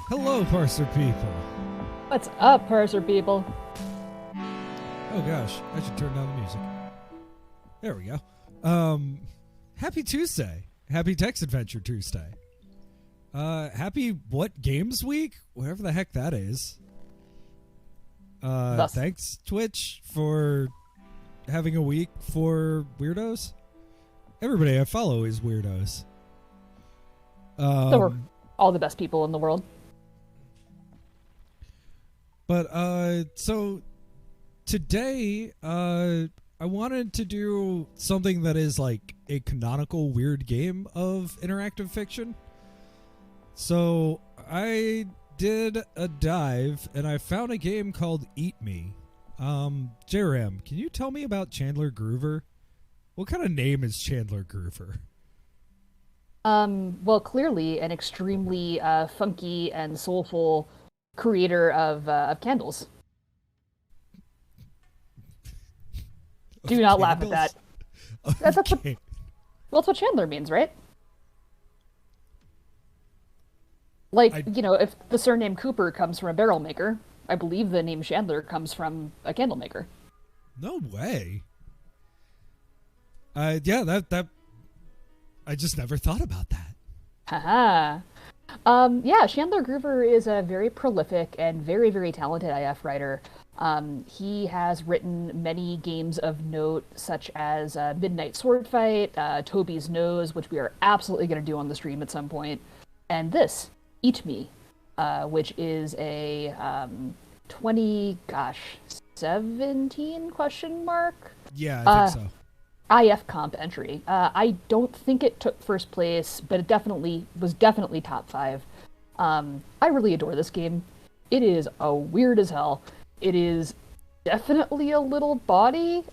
Hello, Parser people. What's up, Parser people? Oh gosh, I should turn down the music. There we go. Happy Tuesday. Happy Text Adventure Tuesday. Happy What Games Week? Whatever the heck that is. Thanks, Twitch, for having a week for weirdos. Everybody I follow is weirdos. So we're all the best people in the world. But, so today, I wanted to do something that is like a canonical weird game of interactive fiction. So I did a dive and I found a game called Eat Me. JRAM, can you tell me about Chandler Groover? What kind of name is Chandler Groover? Well, clearly an extremely funky and soulful creator of candles. Do not laugh at that. That's what Chandler means, right? Like, if the surname Cooper comes from a barrel maker, I believe the name Chandler comes from a candle maker. No way. Yeah, that I just never thought about that. Haha. Yeah, Chandler Groover is a very prolific and very, very talented IF writer. He has written many games of note, such as Midnight Sword Fight, Toby's Nose, which we are absolutely going to do on the stream at some point, and this, Eat Me, which is a 2017 question mark? Yeah, I think so. IF comp entry. I don't think it took first place, but it was definitely top 5. I really adore this game. It is weird as hell. It is definitely a little bawdy.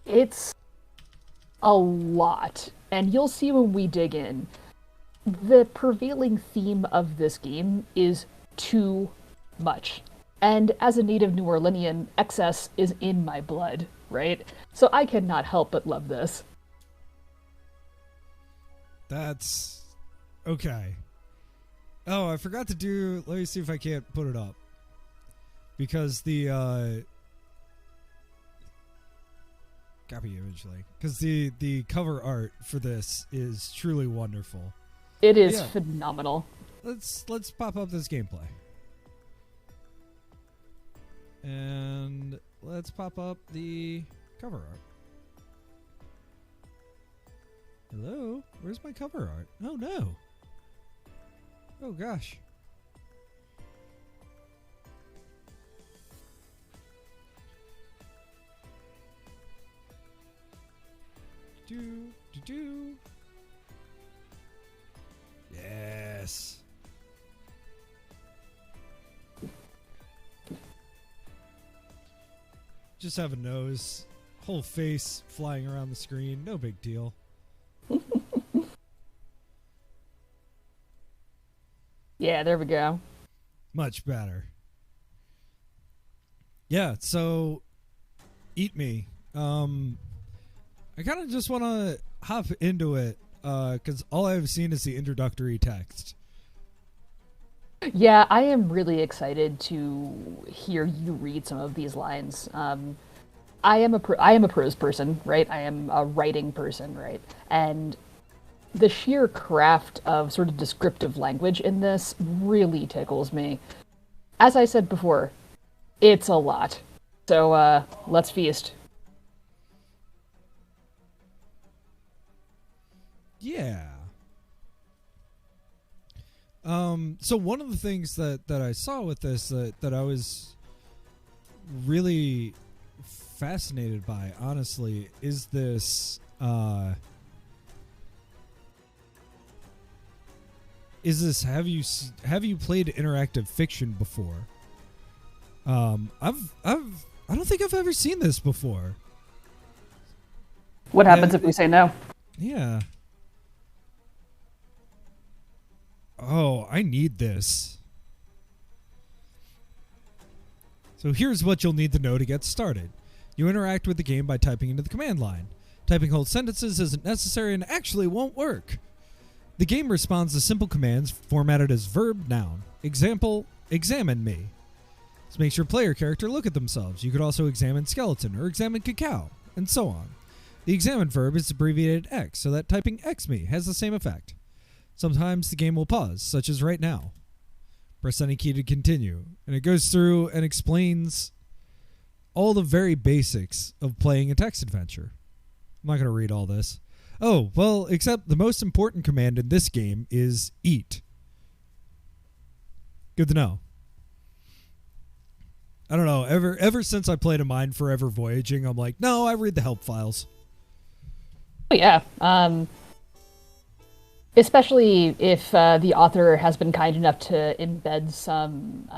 It's a lot, and you'll see when we dig in. The prevailing theme of this game is too much. And as a native New Orleanian, excess is in my blood, right? So I cannot help but love this. That's okay. Oh, I forgot to do. Let me see if I can't put it up. Because the copy image link. Because the cover art for this is truly wonderful. It is phenomenal. Let's pop up this gameplay. And let's pop up the cover art. Hello? Where's my cover art? Oh no. Oh gosh. Do. Yes. Just have a nose, whole face flying around the screen. No big deal. Yeah, there we go. Much better. Yeah, so Eat Me. I kind of just want to hop into it because all I've seen is the introductory text. Yeah, I am really excited to hear you read some of these lines. I am a prose person, right? I am a writing person, right? And the sheer craft of sort of descriptive language in this really tickles me. As I said before, it's a lot. So let's feast. Yeah. So one of the things that I saw with this that I was really fascinated by, honestly, is this have you played interactive fiction before? I don't think I've ever seen this before. What happens if we say no? Yeah. Oh, I need this. So here's what you'll need to know to get started. You interact with the game by typing into the command line. Typing whole sentences isn't necessary and actually won't work. The game responds to simple commands formatted as verb noun. Example, examine me. This makes your player character look at themselves. You could also examine skeleton or examine cacao, and so on. The examine verb is abbreviated X, so that typing X me has the same effect. Sometimes the game will pause, such as right now. Press any key to continue, and it goes through and explains all the very basics of playing a text adventure. I'm not going to read all this. Oh, well, except the most important command in this game is eat. Good to know. I don't know, ever since I played a Mind Forever Voyaging, I'm like, no, I read the help files. Oh, yeah. Especially if the author has been kind enough to embed some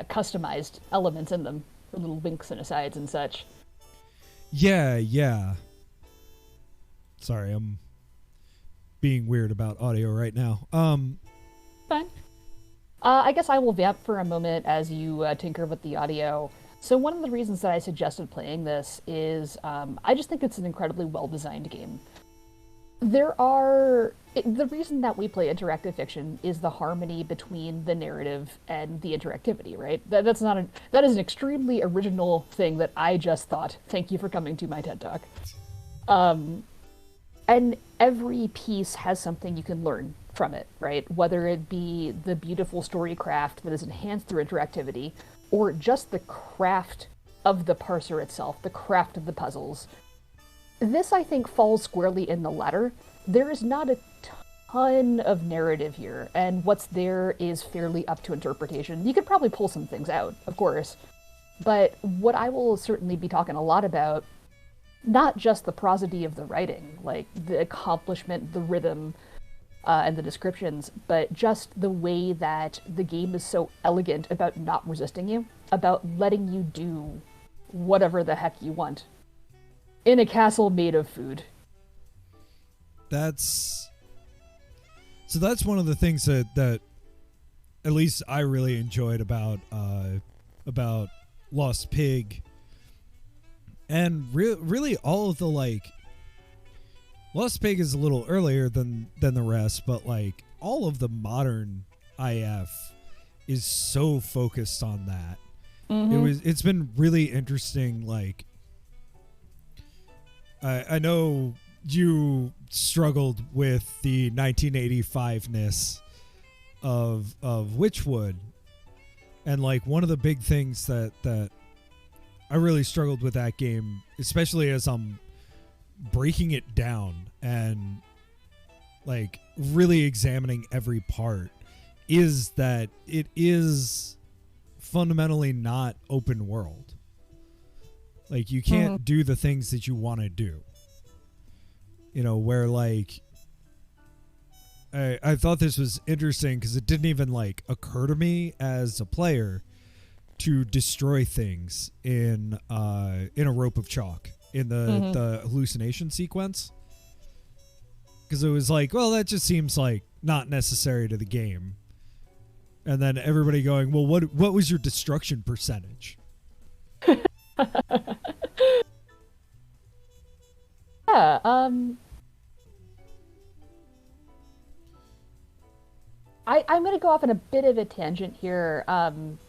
customized elements in them, for little winks and asides and such. Yeah. Sorry, I'm being weird about audio right now. Fine. I guess I will vamp for a moment as you tinker with the audio. So one of the reasons that I suggested playing this is I just think it's an incredibly well-designed game. The reason that we play interactive fiction is the harmony between the narrative and the interactivity, right? That is an extremely original thing that I just thought. Thank you for coming to my TED Talk. And every piece has something you can learn from it, right? Whether it be the beautiful story craft that is enhanced through interactivity, or just the craft of the parser itself, the craft of the puzzles. This, I think, falls squarely in the latter. There is not a ton of narrative here, and what's there is fairly up to interpretation. You could probably pull some things out, of course, but what I will certainly be talking a lot about, not just the prosody of the writing, like the accomplishment, the rhythm, and the descriptions, but just the way that the game is so elegant about not resisting you, about letting you do whatever the heck you want in a castle made of food. That's one of the things that at least I really enjoyed about Lost Pig, and really all of the, like, Lost Pig is a little earlier than the rest, but like all of the modern IF is so focused on that. Mm-hmm. It's been really interesting. Like, I know you struggled with the 1985-ness of Witchwood, and like one of the big things that I really struggled with that game, especially as I'm breaking it down and like really examining every part, is that it is fundamentally not open world. Like, you can't do the things that you want to do, you know, where like I thought this was interesting because it didn't even like occur to me as a player to destroy things in a rope of chalk in the hallucination sequence, because it was like, well, that just seems like not necessary to the game. And then everybody going, well, what was your destruction percentage? Yeah, I'm going to go off on a bit of a tangent here,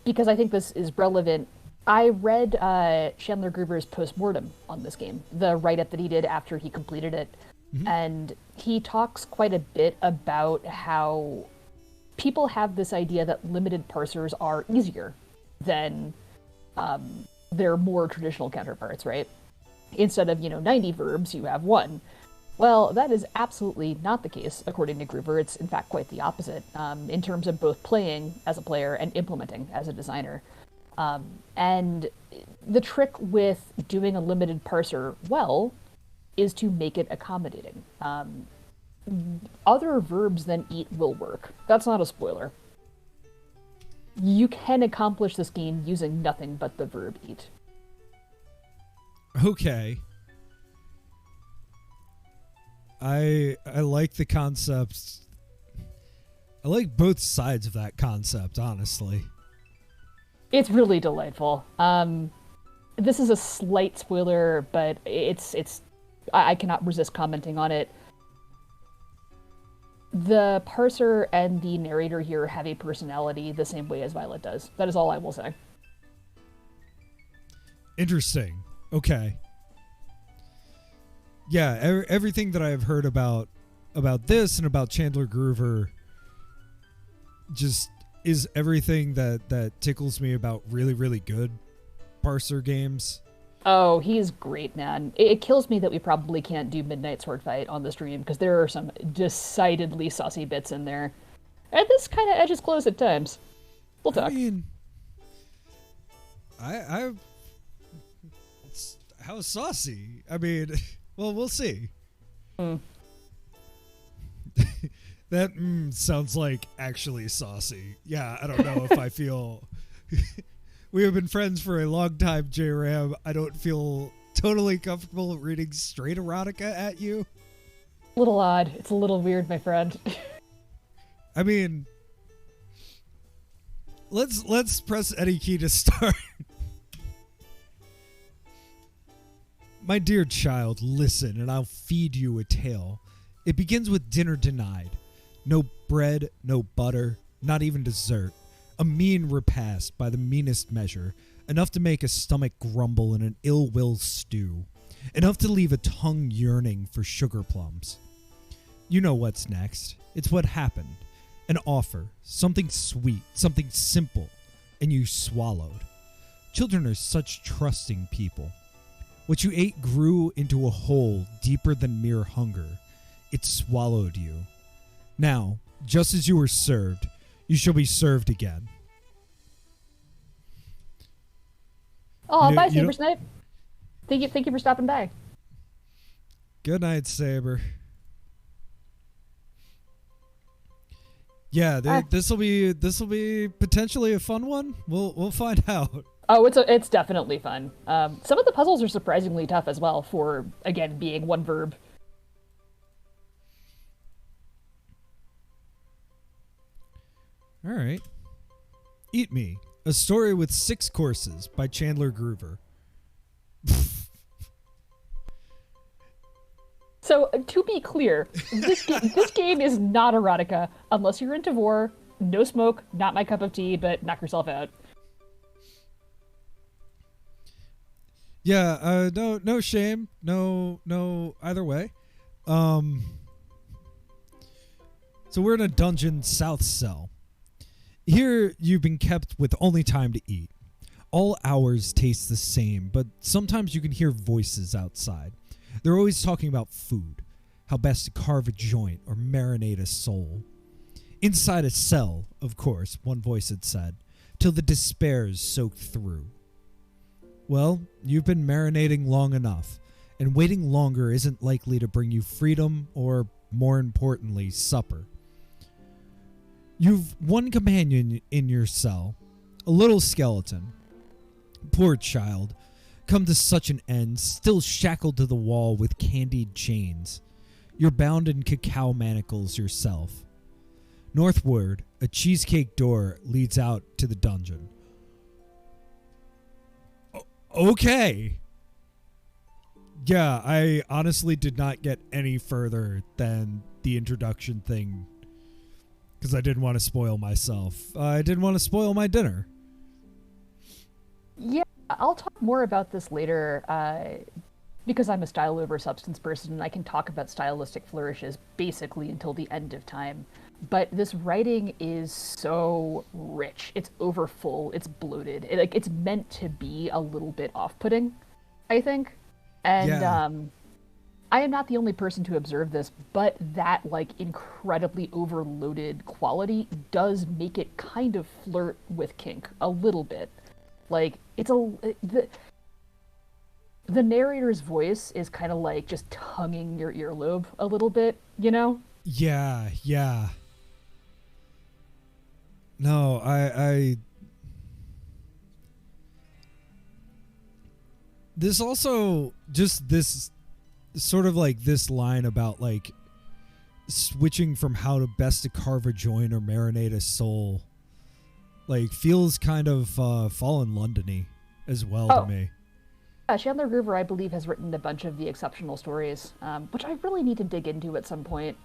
because I think this is relevant. I read Chandler Groover's postmortem on this game, the write-up that he did after he completed it, and he talks quite a bit about how people have this idea that limited parsers are easier than their more traditional counterparts, right? Instead of, 90 verbs, you have one. Well, that is absolutely not the case, according to Groover. It's, in fact, quite the opposite, in terms of both playing as a player and implementing as a designer. And the trick with doing a limited parser well is to make it accommodating. Other verbs than eat will work. That's not a spoiler. You can accomplish this game using nothing but the verb eat. Okay. I like the concept. I like both sides of that concept, honestly. It's really delightful. This is a slight spoiler, but I cannot resist commenting on it. The parser and the narrator here have a personality the same way as Violet does. That is all I will say. Interesting. Okay. Yeah, everything that I've heard about this and about Chandler Groover just is everything that tickles me about really, really good parser games. Oh, he's great, man. It kills me that we probably can't do Midnight Sword Fight on the stream because there are some decidedly saucy bits in there. And this kind of edges close at times. We'll talk. I mean, how saucy? I mean, well, we'll see. That sounds like actually saucy. Yeah, I don't know if I feel... We have been friends for a long time, J-Ram. I don't feel totally comfortable reading straight erotica at you. A little odd. It's a little weird, my friend. I mean, let's press any key to start. My dear child, listen, and I'll feed you a tale. It begins with dinner denied. No bread, no butter, not even dessert. A mean repast by the meanest measure, enough to make a stomach grumble in an ill-will stew, enough to leave a tongue yearning for sugar plums. You know what's next. It's what happened. An offer, something sweet, something simple, and you swallowed. Children are such trusting people. What you ate grew into a hole deeper than mere hunger. It swallowed you. Now, just as you were served, you shall be served again. Oh, bye, Saber Snipe. Thank you for stopping by. Good night, Saber. Yeah, this will be potentially a fun one. We'll find out. Oh, it's definitely fun. Some of the puzzles are surprisingly tough as well for, again, being one verb. All right. Eat Me, a story with 6 courses by Chandler Groover. So, to be clear, this game is not erotica unless you're into vor. No smoke, not my cup of tea, but knock yourself out. Yeah, no shame. No either way. So we're in a dungeon south cell. Here, you've been kept with only time to eat. All hours taste the same, but sometimes you can hear voices outside. They're always talking about food, how best to carve a joint or marinate a soul. Inside a cell, of course, one voice had said, till the despair's soaked through. Well, you've been marinating long enough, and waiting longer isn't likely to bring you freedom or, more importantly, supper. You've one companion in your cell, a little skeleton. Poor child, come to such an end, still shackled to the wall with candied chains. You're bound in cacao manacles yourself. Northward, a cheesecake door leads out to the dungeon. Okay. Yeah, I honestly did not get any further than the introduction thing because I didn't want to spoil myself. I didn't want to spoil my dinner. Yeah, I'll talk more about this later because I'm a style over substance person and I can talk about stylistic flourishes basically until the end of time. But this writing is so rich. It's overfull. It's bloated. It's meant to be a little bit off-putting, I think. And yeah. I am not the only person to observe this, but that incredibly overloaded quality does make it kind of flirt with kink a little bit. The narrator's voice is kind of just tonguing your earlobe a little bit, you know? Yeah. No, I this also just this sort of this line about switching from how to best to carve a joint or marinate a soul feels kind of Fallen London-y as well to me. Chandler Groover, I believe, has written a bunch of the exceptional stories, which I really need to dig into at some point.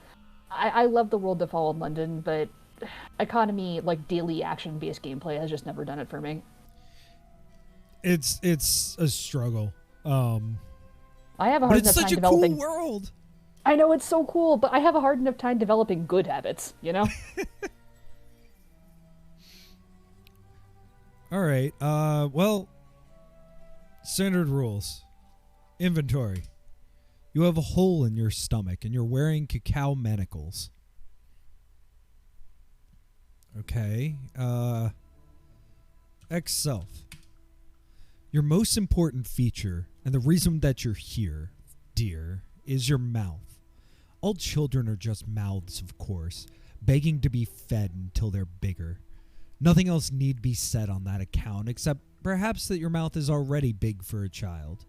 I love the world that followed London, but economy, like daily action-based gameplay, has just never done it for me. It's a struggle. I have a But hard it's enough such time a developing. cool world. I know it's so cool, but I have a hard enough time developing good habits. You know. All right. Well, standard rules. Inventory. You have a hole in your stomach and you're wearing cacao manacles. Okay. X self. Your most important feature and the reason that you're here, dear, is your mouth. All children are just mouths, of course, begging to be fed until they're bigger. Nothing else need be said on that account except perhaps that your mouth is already big for a child.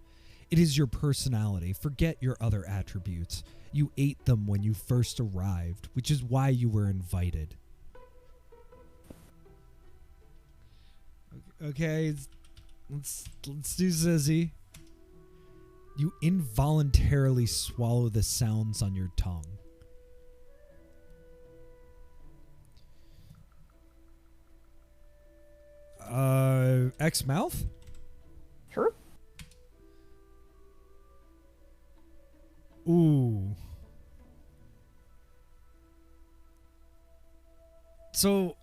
It is your personality. Forget your other attributes. You ate them when you first arrived, which is why you were invited. Okay, let's do Zizzy. You involuntarily swallow the sounds on your tongue. X mouth? Sure. Ooh. So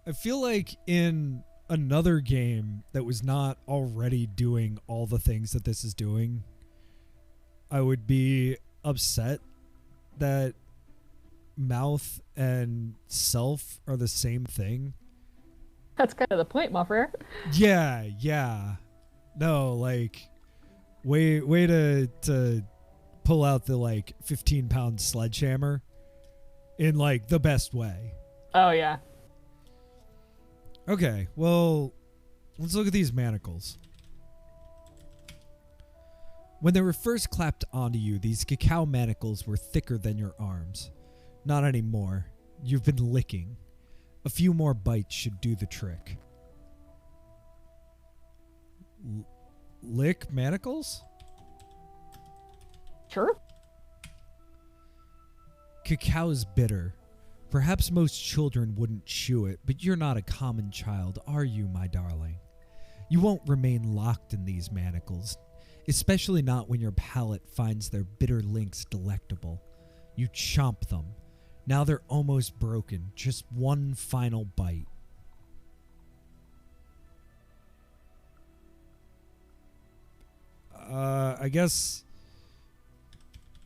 I feel like in another game that was not already doing all the things that this is doing, I would be upset that mouth and self are the same thing. That's kind of the point, my friend. Yeah. No, like way to pull out the like 15-pound sledgehammer in like the best way. Oh yeah. Okay, well, let's look at these manacles. When they were first clapped onto you, these cacao manacles were thicker than your arms. Not anymore. You've been licking. A few more bites should do the trick. Lick manacles? Sure. Cacao's bitter. Perhaps most children wouldn't chew it, but you're not a common child, are you, my darling? You won't remain locked in these manacles, especially not when your palate finds their bitter links delectable. You chomp them. Now they're almost broken. Just one final bite. I guess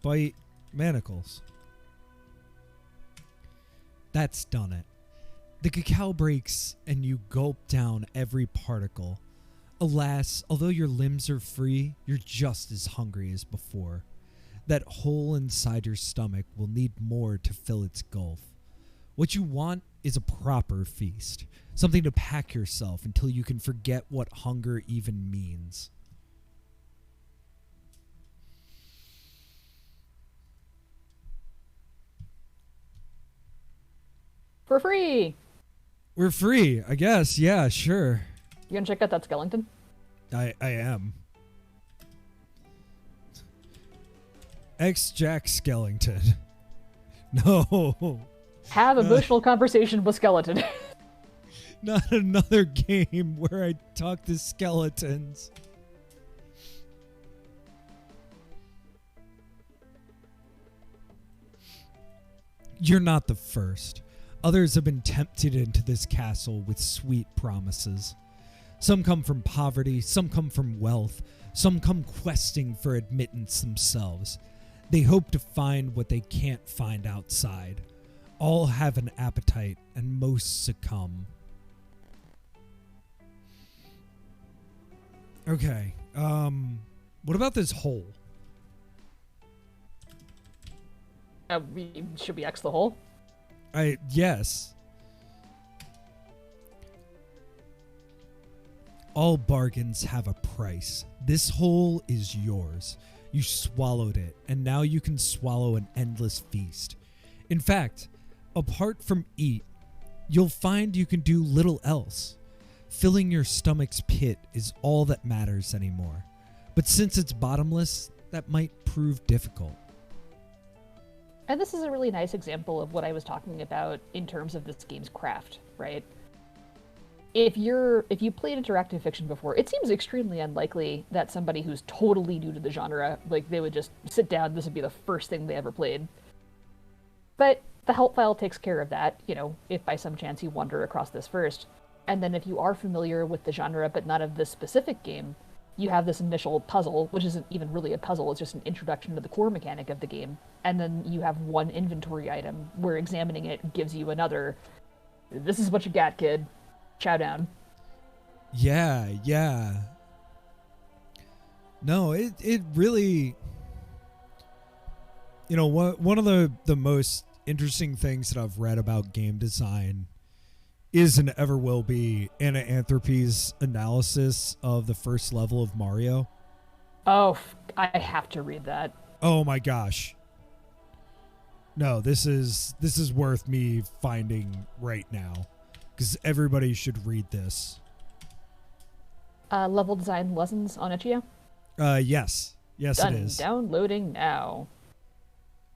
bite manacles. That's done it. The cacao breaks and you gulp down every particle. Alas, although your limbs are free, you're just as hungry as before. That hole inside your stomach will need more to fill its gulf. What you want is a proper feast, something to pack yourself until you can forget what hunger even means. For free. We're free, I guess. Yeah, sure. You gonna check out that skeleton? I am. Jack Skellington. No. Have emotional conversation with skeleton. Not another game where I talk to skeletons. You're not the first. Others have been tempted into this castle with sweet promises. Some come from poverty, some come from wealth, some come questing for admittance themselves. They hope to find what they can't find outside. All have an appetite, and most succumb. Okay, what about this hole? Should we X the hole? Yes. All bargains have a price. This hole is yours. You swallowed it, and now you can swallow an endless feast. In fact, apart from eat, you'll find you can do little else. Filling your stomach's pit is all that matters anymore. But since it's bottomless, that might prove difficult. And this is a really nice example of what I was talking about in terms of this game's craft, right? If you played interactive fiction before, it seems extremely unlikely that somebody who's totally new to the genre, like they would just sit down, this would be the first thing they ever played. But the help file takes care of that, if by some chance you wander across this first. And then if you are familiar with the genre but not of this specific game, you have this initial puzzle, which isn't even really a puzzle, it's just an introduction to the core mechanic of the game. And then you have one inventory item where examining it gives you another, this is what you got, kid. Chow down. Yeah, yeah. No, it really, one of the most interesting things that I've read about game design is and ever will be Anna Anthropy's analysis of the first level of Mario. Oh, I have to read that. Oh my gosh. No, this is worth me finding right now, because everybody should read this. Level design lessons on Itch.io? Yes. Yes, Done. it is. Downloading now.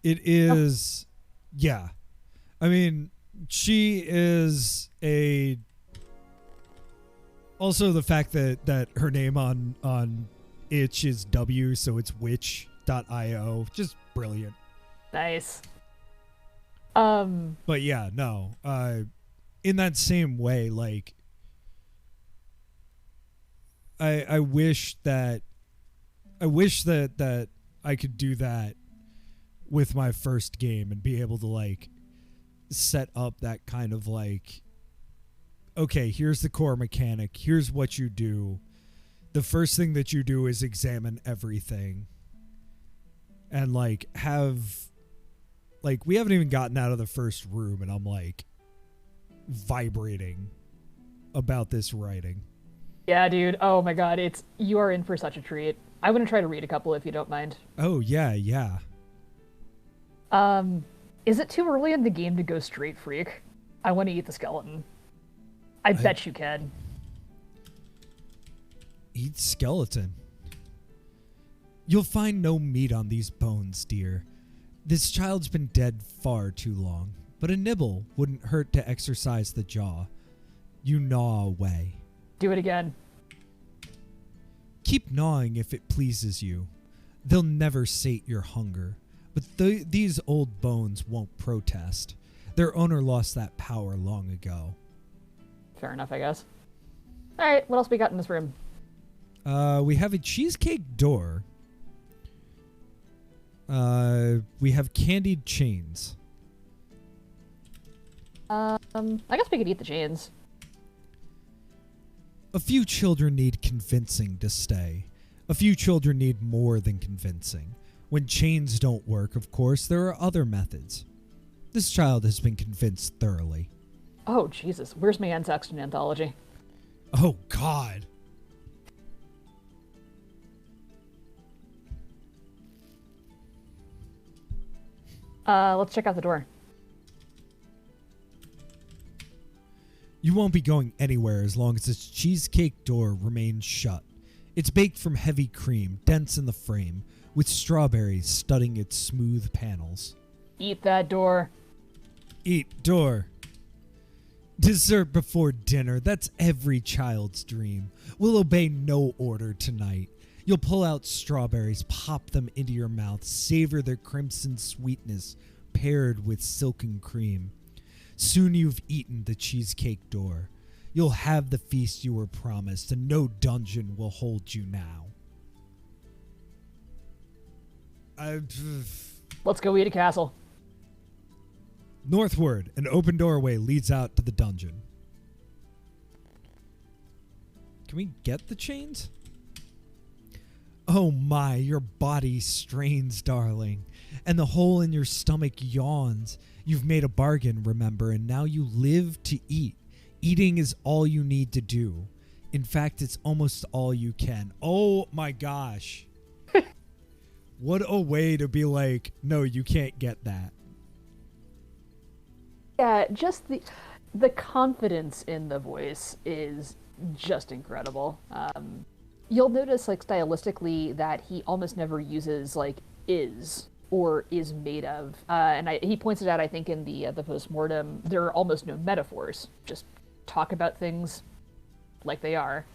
It is, yeah. I mean, she is also the fact that her name on itch is W, so it's witch.io. Just brilliant. Nice. But yeah, no. In that same way, like, I wish that I could do that with my first game and be able to, like, set up that kind of, like, okay, here's the core mechanic, here's what you do. The first thing that you do is examine everything. And, like, we haven't even gotten out of the first room and I'm, like, vibrating about this writing. Yeah, dude. Oh my god, you are in for such a treat. I want to try to read a couple if you don't mind. Oh, yeah, yeah. Is it too early in the game to go straight freak? I want to eat the skeleton. I bet you can. Eat skeleton. You'll find no meat on these bones, dear. This child's been dead far too long, but a nibble wouldn't hurt to exercise the jaw. You gnaw away. Do it again. Keep gnawing if it pleases you. They'll never sate your hunger, but these old bones won't protest. Their owner lost that power long ago. Fair enough, I guess. Alright, what else we got in this room? We have a cheesecake door. We have candied chains. I guess we could eat the chains. A few children need convincing to stay. A few children need more than convincing. When chains don't work, of course, there are other methods. This child has been convinced thoroughly. Oh, Jesus. Where's my Anne Sexton anthology? Oh, God. Let's check out the door. You won't be going anywhere as long as this cheesecake door remains shut. It's baked from heavy cream, dense in the frame, with strawberries studding its smooth panels. Eat that door. Eat door. Dessert before dinner, that's every child's dream. We'll obey no order tonight. You'll pull out strawberries, pop them into your mouth, savor their crimson sweetness paired with silken cream. Soon you've eaten the cheesecake door. You'll have the feast you were promised, and no dungeon will hold you now. Let's go eat a castle. Northward, an open doorway leads out to the dungeon. Can we get the chains? Oh my, your body strains, darling, and the hole in your stomach yawns. You've made a bargain, remember, and now you live to eat. Eating is all you need to do. In fact, it's almost all you can. Oh my gosh. What a way to be like, no, you can't get that. Yeah, just the confidence in the voice is just incredible. You'll notice, like, stylistically that he almost never uses, like, is or is made of. He points it out, I think, in the postmortem. There are almost no metaphors. Just talk about things like they are.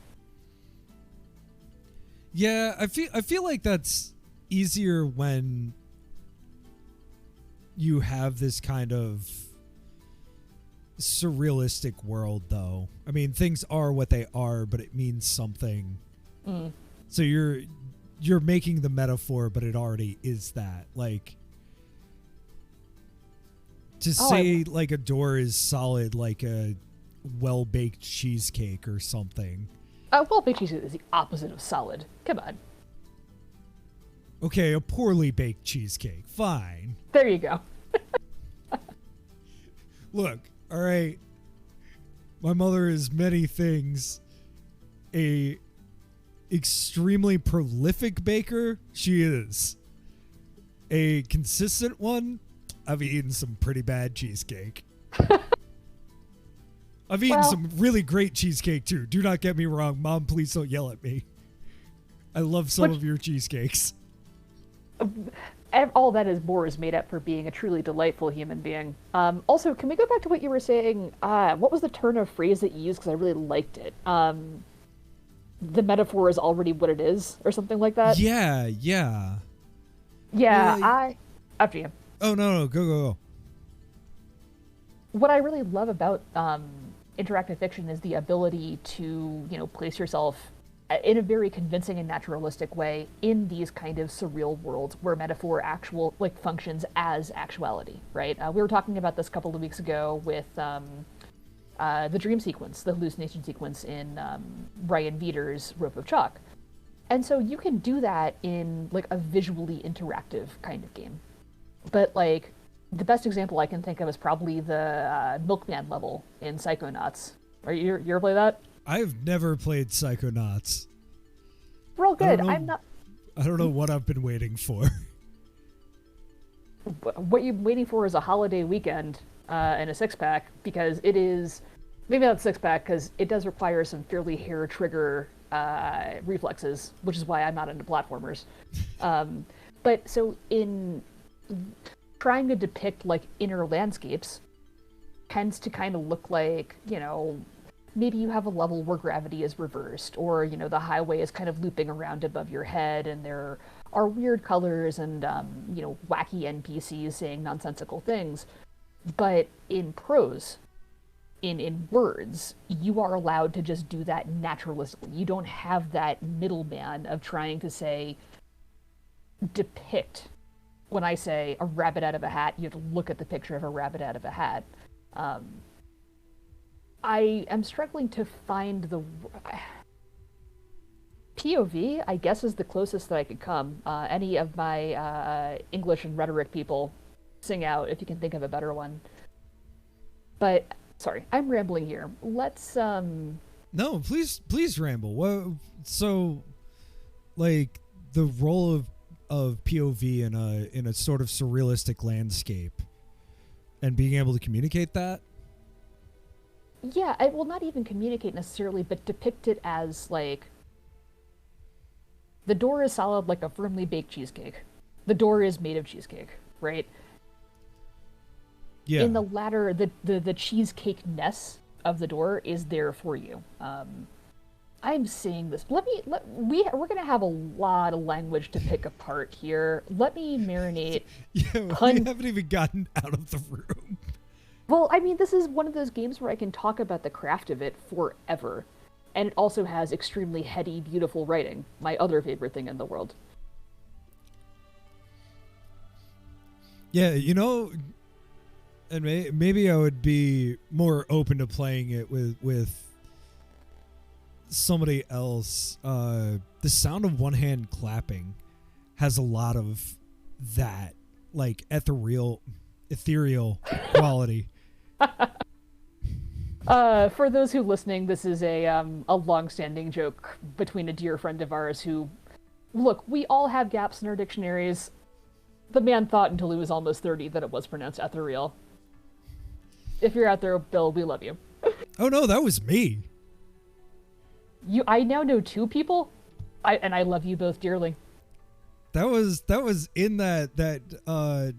Yeah, I feel like that's easier when you have this kind of surrealistic world, though. I mean, things are what they are, but it means something. So you're making the metaphor, but it already is that. Like, to say like a door is solid like a well-baked cheesecake or something. Well-baked cheesecake is the opposite of solid. Come on. Okay, a poorly baked cheesecake. Fine. There you go. Look, all right. My mother is many things. A extremely prolific baker, she is. A consistent one, I've eaten some pretty bad cheesecake. I've eaten some really great cheesecake too. Do not get me wrong. Mom, please don't yell at me. I love some of your cheesecakes. All that is more is made up for being a truly delightful human being. Also, can we go back to what you were saying? What was the turn of phrase that you used? Because I really liked it. The metaphor is already what it is, or something like that. Yeah. Yeah, Well, after you. Oh, no, go. What I really love about interactive fiction is the ability to, place yourself in a very convincing and naturalistic way in these kind of surreal worlds where metaphor functions as actuality, right? We were talking about this a couple of weeks ago with the dream sequence, the hallucination sequence in Ryan Veeder's Rope of Chalk. And so you can do that in like a visually interactive kind of game. But like the best example I can think of is probably the Milkman level in Psychonauts. You ever play that? I've never played Psychonauts. Real good. I don't know what I've been waiting for. What you're waiting for is a holiday weekend and a six-pack, because it is... Maybe not six-pack, because it does require some fairly hair-trigger reflexes, which is why I'm not into platformers. But so in trying to depict like inner landscapes tends to kind of look like, maybe you have a level where gravity is reversed, or, the highway is kind of looping around above your head, and there are weird colors and, wacky NPCs saying nonsensical things. But in prose, in words, you are allowed to just do that naturalistically. You don't have that middleman of trying to say, depict. When I say a rabbit out of a hat, you have to look at the picture of a rabbit out of a hat. I am struggling to find the... POV, I guess, is the closest that I could come. Any of my English and rhetoric people sing out if you can think of a better one. But, sorry, I'm rambling here. Let's... No, please ramble. Well, so, like, the role of POV in a sort of surrealistic landscape and being able to communicate that? Yeah, I will not even communicate necessarily, but depict it as, like, the door is solid like a firmly baked cheesecake. The door is made of cheesecake, right? Yeah. In the latter, the cheesecake-ness of the door is there for you. I'm saying this. We're gonna have a lot of language to pick apart here. Let me marinate. Yeah, we haven't even gotten out of the room. Well, I mean, this is one of those games where I can talk about the craft of it forever. And it also has extremely heady, beautiful writing. My other favorite thing in the world. Yeah, and maybe I would be more open to playing it with somebody else. The sound of one hand clapping has a lot of that, like, ethereal quality. For those who listening, this is a long-standing joke between a dear friend of ours who, look, we all have gaps in our dictionaries. The man thought until he was almost 30 that it was pronounced ethereal. If you're out there, Bill, we love you. Oh no, that was me. I now know two people, and I love you both dearly. was in that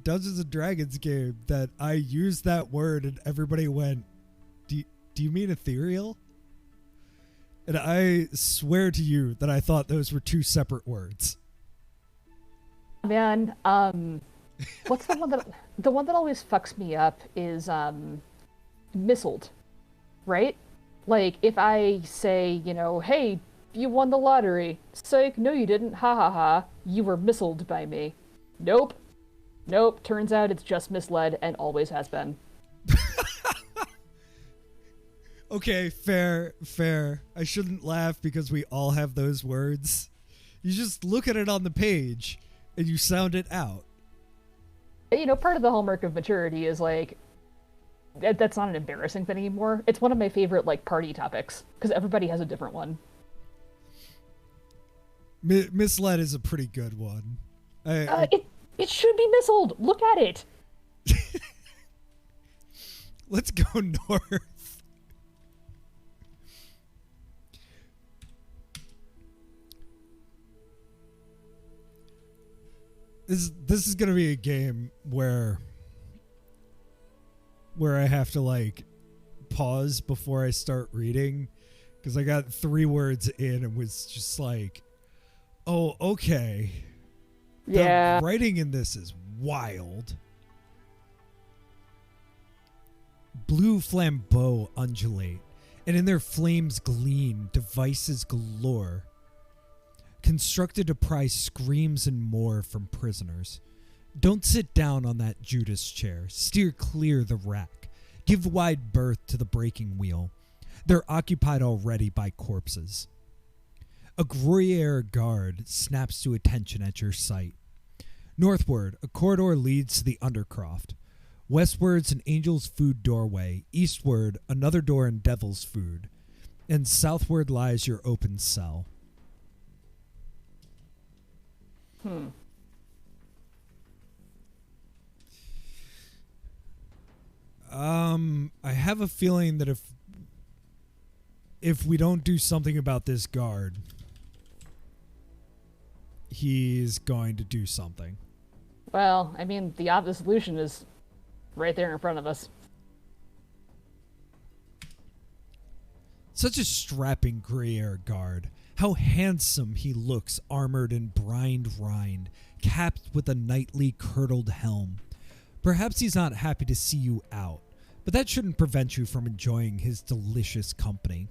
Dungeons and Dragons game that I used that word and everybody went, do you mean ethereal? And I swear to you that I thought those were two separate words. Man, what's the one that always fucks me up is missiled, right? Like if I say, hey, you won the lottery. Psych, no you didn't. Ha ha ha. You were missiled by me. Nope. Turns out it's just misled and always has been. Okay, fair. I shouldn't laugh because we all have those words. You just look at it on the page and you sound it out. Part of the hallmark of maturity is like, that's not an embarrassing thing anymore. It's one of my favorite like party topics because everybody has a different one. Misled is a pretty good one. It should be missiled. Look at it. Let's go north. This is gonna be a game where I have to like pause before I start reading because I got 3 words in and was just like, oh, okay. Yeah. The writing in this is wild. Blue flambeaux undulate, and in their flames gleam devices galore, constructed to pry screams and more from prisoners. Don't sit down on that Judas chair. Steer clear the rack. Give wide berth to the breaking wheel. They're occupied already by corpses. A Gruyere guard snaps to attention at your sight. Northward, a corridor leads to the Undercroft. Westward's an Angel's Food doorway. Eastward, another door in Devil's Food. And southward lies your open cell. I have a feeling that if we don't do something about this guard, he's going to do something. Well, I mean, the obvious solution is right there in front of us. Such a strapping Gruyere guard. How handsome he looks, armored in brined rind, capped with a knightly curdled helm. Perhaps he's not happy to see you out, but that shouldn't prevent you from enjoying his delicious company.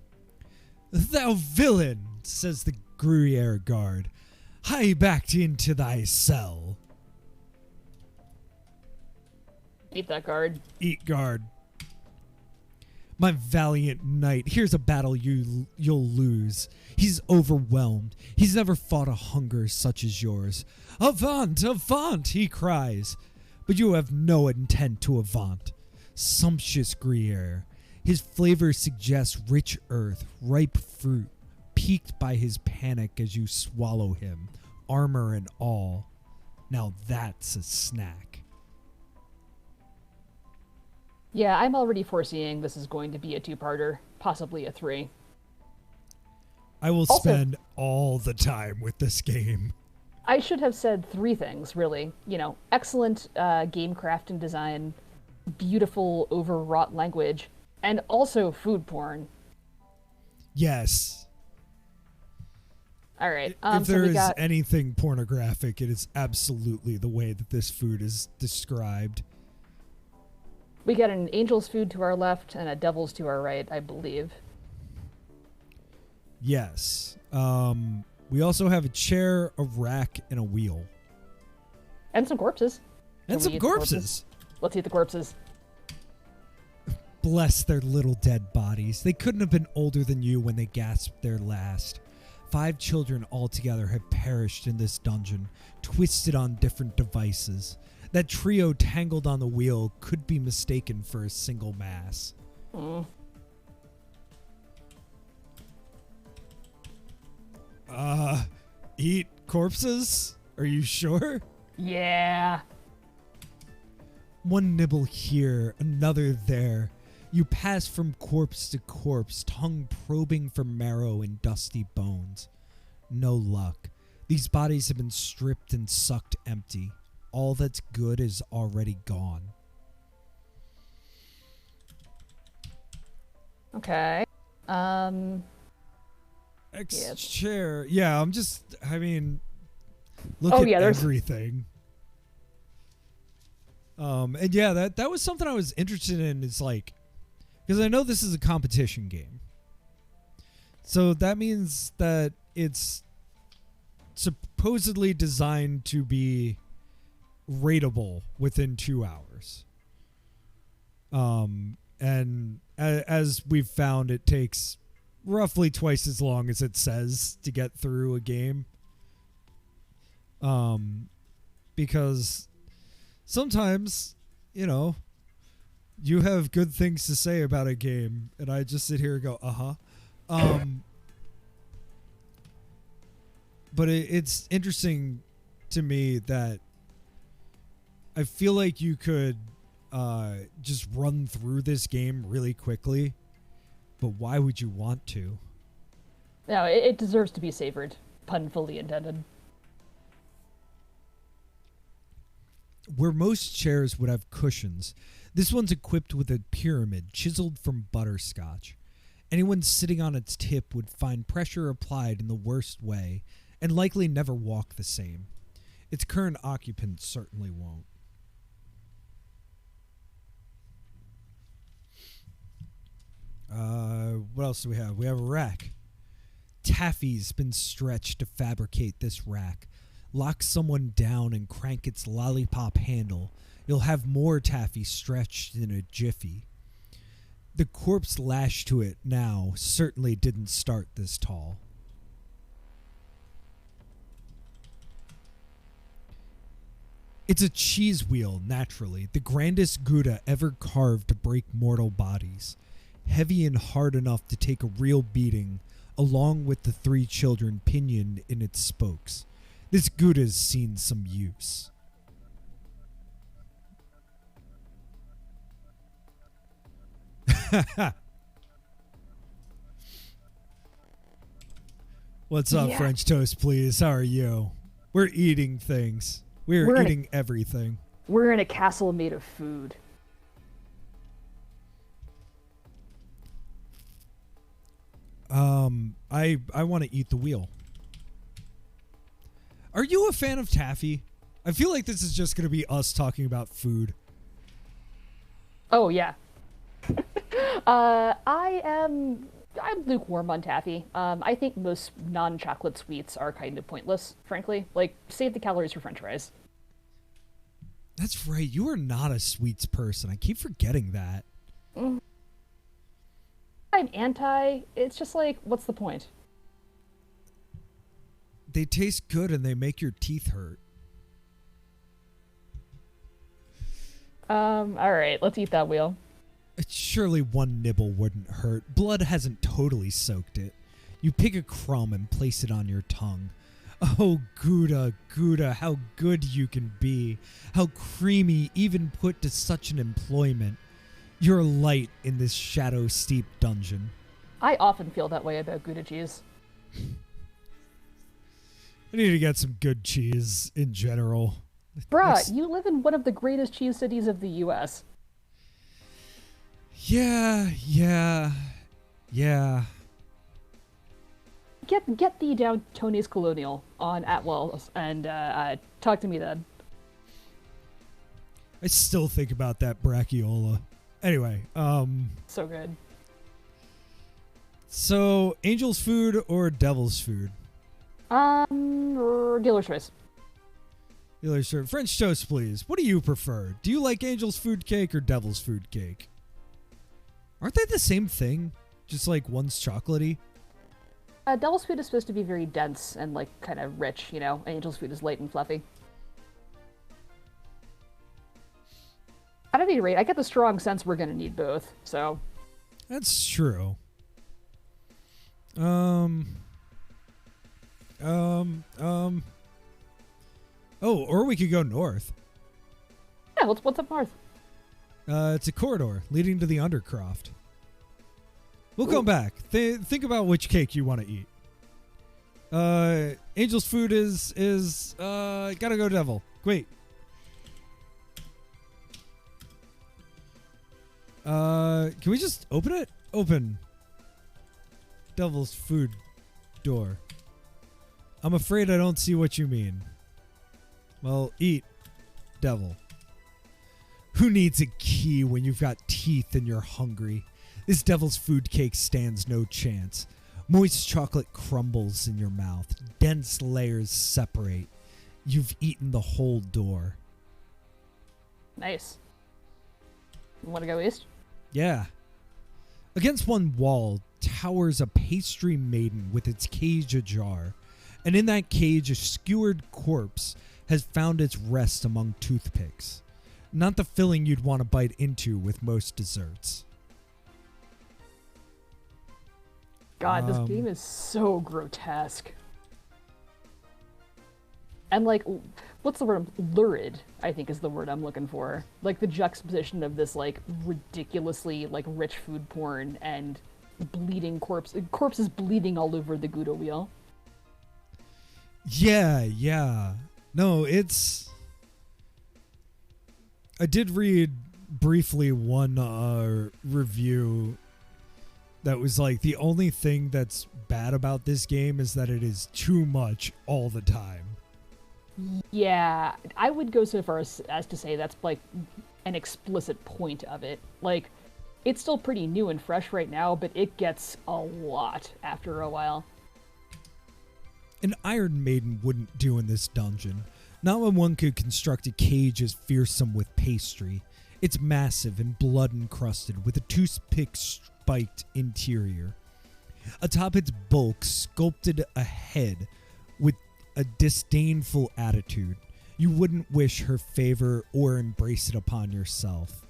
Thou villain, says the Gruyere guard, hie back into thy cell. Eat that guard. Eat guard. My valiant knight, here's a battle you'll lose. He's overwhelmed. He's never fought a hunger such as yours. Avant, avant, he cries. But you have no intent to avant. Sumptuous Gruyere. His flavor suggests rich earth, ripe fruit, piqued by his panic as you swallow him, armor and all. Now that's a snack. Yeah, I'm already foreseeing this is going to be a 2-parter, possibly a 3. I will spend all the time with this game. I should have said 3 things, really. Excellent game craft and design, beautiful overwrought language, and also food porn. Yes. All right. If there is anything pornographic, it is absolutely the way that this food is described. We got an Angel's Food to our left and a Devil's to our right, I believe. Yes. We also have a chair, a rack, and a wheel. And some corpses. And some corpses. Let's eat the corpses. Bless their little dead bodies. They couldn't have been older than you when they gasped their last. 5 children altogether have perished in this dungeon, twisted on different devices. That trio tangled on the wheel could be mistaken for a single mass. Eat corpses? Are you sure? Yeah. One nibble here, another there. You pass from corpse to corpse, tongue probing for marrow in dusty bones. No luck. These bodies have been stripped and sucked empty. All that's good is already gone. Okay. Chair. Yeah, I'm just, I mean, look at everything. And yeah, that was something I was interested in. It's like, because I know this is a competition game. So that means that it's supposedly designed to be rateable within 2 hours. And as we've found, it takes roughly twice as long as it says to get through a game. Because sometimes, you know, you have good things to say about a game, and I just sit here and go, but it's interesting to me that I feel like you could just run through this game really quickly, but why would you want to? No, it deserves to be savored. Pun fully intended. Where most chairs would have cushions, this one's equipped with a pyramid chiseled from butterscotch. Anyone sitting on its tip would find pressure applied in the worst way and likely never walk the same. Its current occupant certainly won't. What else do we have? We have a rack. Taffy's been stretched to fabricate this rack. Lock someone down and crank its lollipop handle. You'll have more taffy stretched in a jiffy. The corpse lashed to it now certainly didn't start this tall. It's a cheese wheel, naturally, the grandest Gouda ever carved to break mortal bodies. Heavy and hard enough to take a real beating, along with the 3 children pinioned in its spokes. This Gouda's seen some use. What's up, French toast, please? How are you? We're eating things. We're eating everything. We're in a castle made of food. I want to eat the wheel. Are you a fan of taffy? I feel like this is just going to be us talking about food. Oh, yeah. I'm lukewarm on taffy. I think most non-chocolate sweets are kind of pointless, frankly. Like, save the calories for french fries. That's right. You are not a sweets person. I keep forgetting that. I'm anti. It's just like, what's the point? They taste good and they make your teeth hurt. All right, let's eat that wheel. Surely one nibble wouldn't hurt. Blood hasn't totally soaked it. You pick a crumb and place it on your tongue. Oh, Gouda, Gouda, how good you can be. How creamy, even put to such an employment. You're light in this shadow-steeped dungeon. I often feel that way about Gouda cheese. I need to get some good cheese in general. Bruh, you live in one of the greatest cheese cities of the U.S. Yeah. Get thee down Tony's Colonial on Atwell's and talk to me then. I still think about that brachiola. Anyway, so good. So, angel's food or devil's food? Dealer's choice. Dealer's choice. French toast, please. What do you prefer? Do you like angel's food cake or devil's food cake? Aren't they the same thing? Just like one's chocolatey? Devil's food is supposed to be very dense and like kind of rich, you know. Angel's food is light and fluffy. At any rate, I get the strong sense we're gonna need both, so. That's true. Oh, or we could go north. Yeah, what's up north? It's a corridor leading to the Undercroft. We'll come back. Think about which cake you want to eat. Angel's food is gotta go devil. Wait. Can we just open it? Open. Devil's food door. I'm afraid I don't see what you mean. Well, eat, devil. Who needs a key when you've got teeth and you're hungry? This devil's food cake stands no chance. Moist chocolate crumbles in your mouth. Dense layers separate. You've eaten the whole door. Nice. You want to go east? Yeah. Against one wall towers a pastry maiden with its cage ajar. And in that cage, a skewered corpse has found its rest among toothpicks. Not the filling you'd want to bite into with most desserts. God, this game is so grotesque. And, like, what's the word? Lurid, I think is the word I'm looking for. Like, the juxtaposition of this, like, ridiculously, like, rich food porn and bleeding corpses bleeding all over the Gouda wheel. Yeah. No, it's... I did read briefly one review that was like, the only thing that's bad about this game is that it is too much all the time. Yeah, I would go so far as to say that's like an explicit point of it. Like, it's still pretty new and fresh right now, but it gets a lot after a while. An Iron Maiden wouldn't do in this dungeon. Not when one could construct a cage as fearsome with pastry. It's massive and blood-encrusted with a toothpick-spiked interior. Atop its bulk sculpted a head with a disdainful attitude. You wouldn't wish her favor or embrace it upon yourself.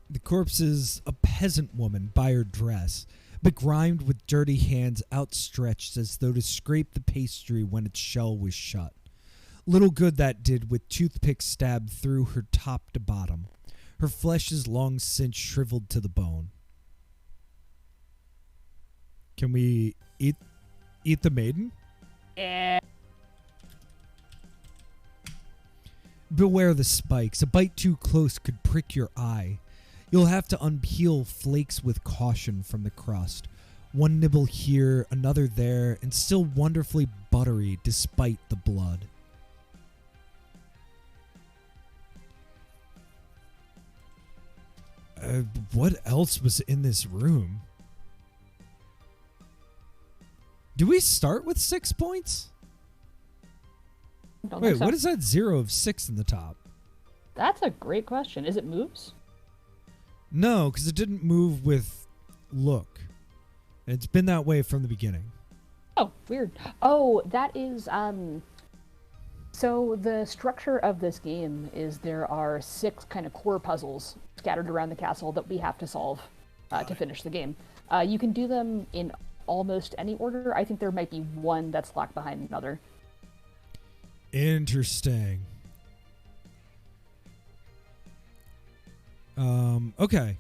The corpse is a peasant woman by her dress, begrimed with dirty hands outstretched as though to scrape the pastry when its shell was shut. Little good that did with toothpicks stabbed through her top to bottom. Her flesh is long since shriveled to the bone. Can we eat the maiden? Beware the spikes. A bite too close could prick your eye. You'll have to unpeel flakes with caution from the crust. One nibble here, another there, and still wonderfully buttery despite the blood. What else was in this room? Do we start with 6 points? Wait, what is that 0 of 6 in the top? That's a great question. Is it moves? No, because it didn't move with look. It's been that way from the beginning. Oh, weird. Oh, that is, so the structure of this game is there are 6 kind of core puzzles scattered around the castle that we have to solve to finish the game. You can do them in almost any order. I think there might be one that's locked behind another. Interesting. Okay.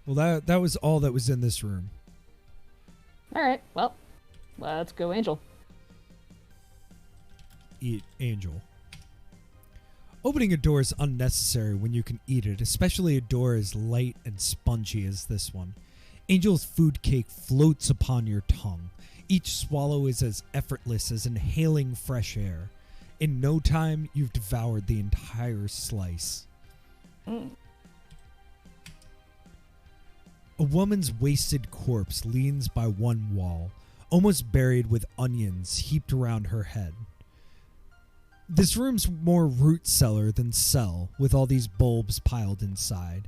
Well, that was all that was in this room. All right. Well, let's go, Angel. Eat Angel. Opening a door is unnecessary when you can eat it, especially a door as light and spongy as this one. Angel's food cake floats upon your tongue. Each swallow is as effortless as inhaling fresh air. In no time, you've devoured the entire slice. A woman's wasted corpse leans by one wall, almost buried with onions heaped around her head. This room's more root cellar than cell, with all these bulbs piled inside.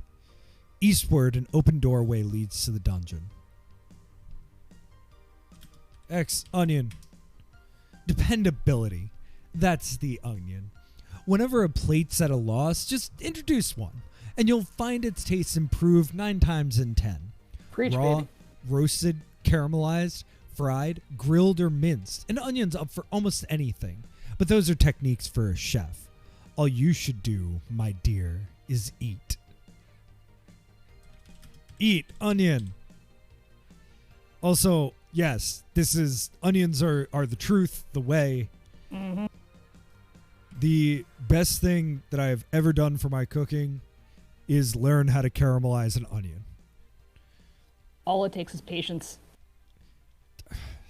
Eastward, an open doorway leads to the dungeon. Onion. Dependability. That's the onion. Whenever a plate's at a loss, just introduce one, and you'll find its taste improved 9 times in 10. Preach, raw, baby. roasted, caramelized, fried, grilled, or minced. An onion's up for almost anything, but those are techniques for a chef. All you should do, my dear, is eat. Eat onion. Also, yes, onions are the truth, the way. Mm-hmm. The best thing that I've ever done for my cooking is learn how to caramelize an onion. All it takes is patience.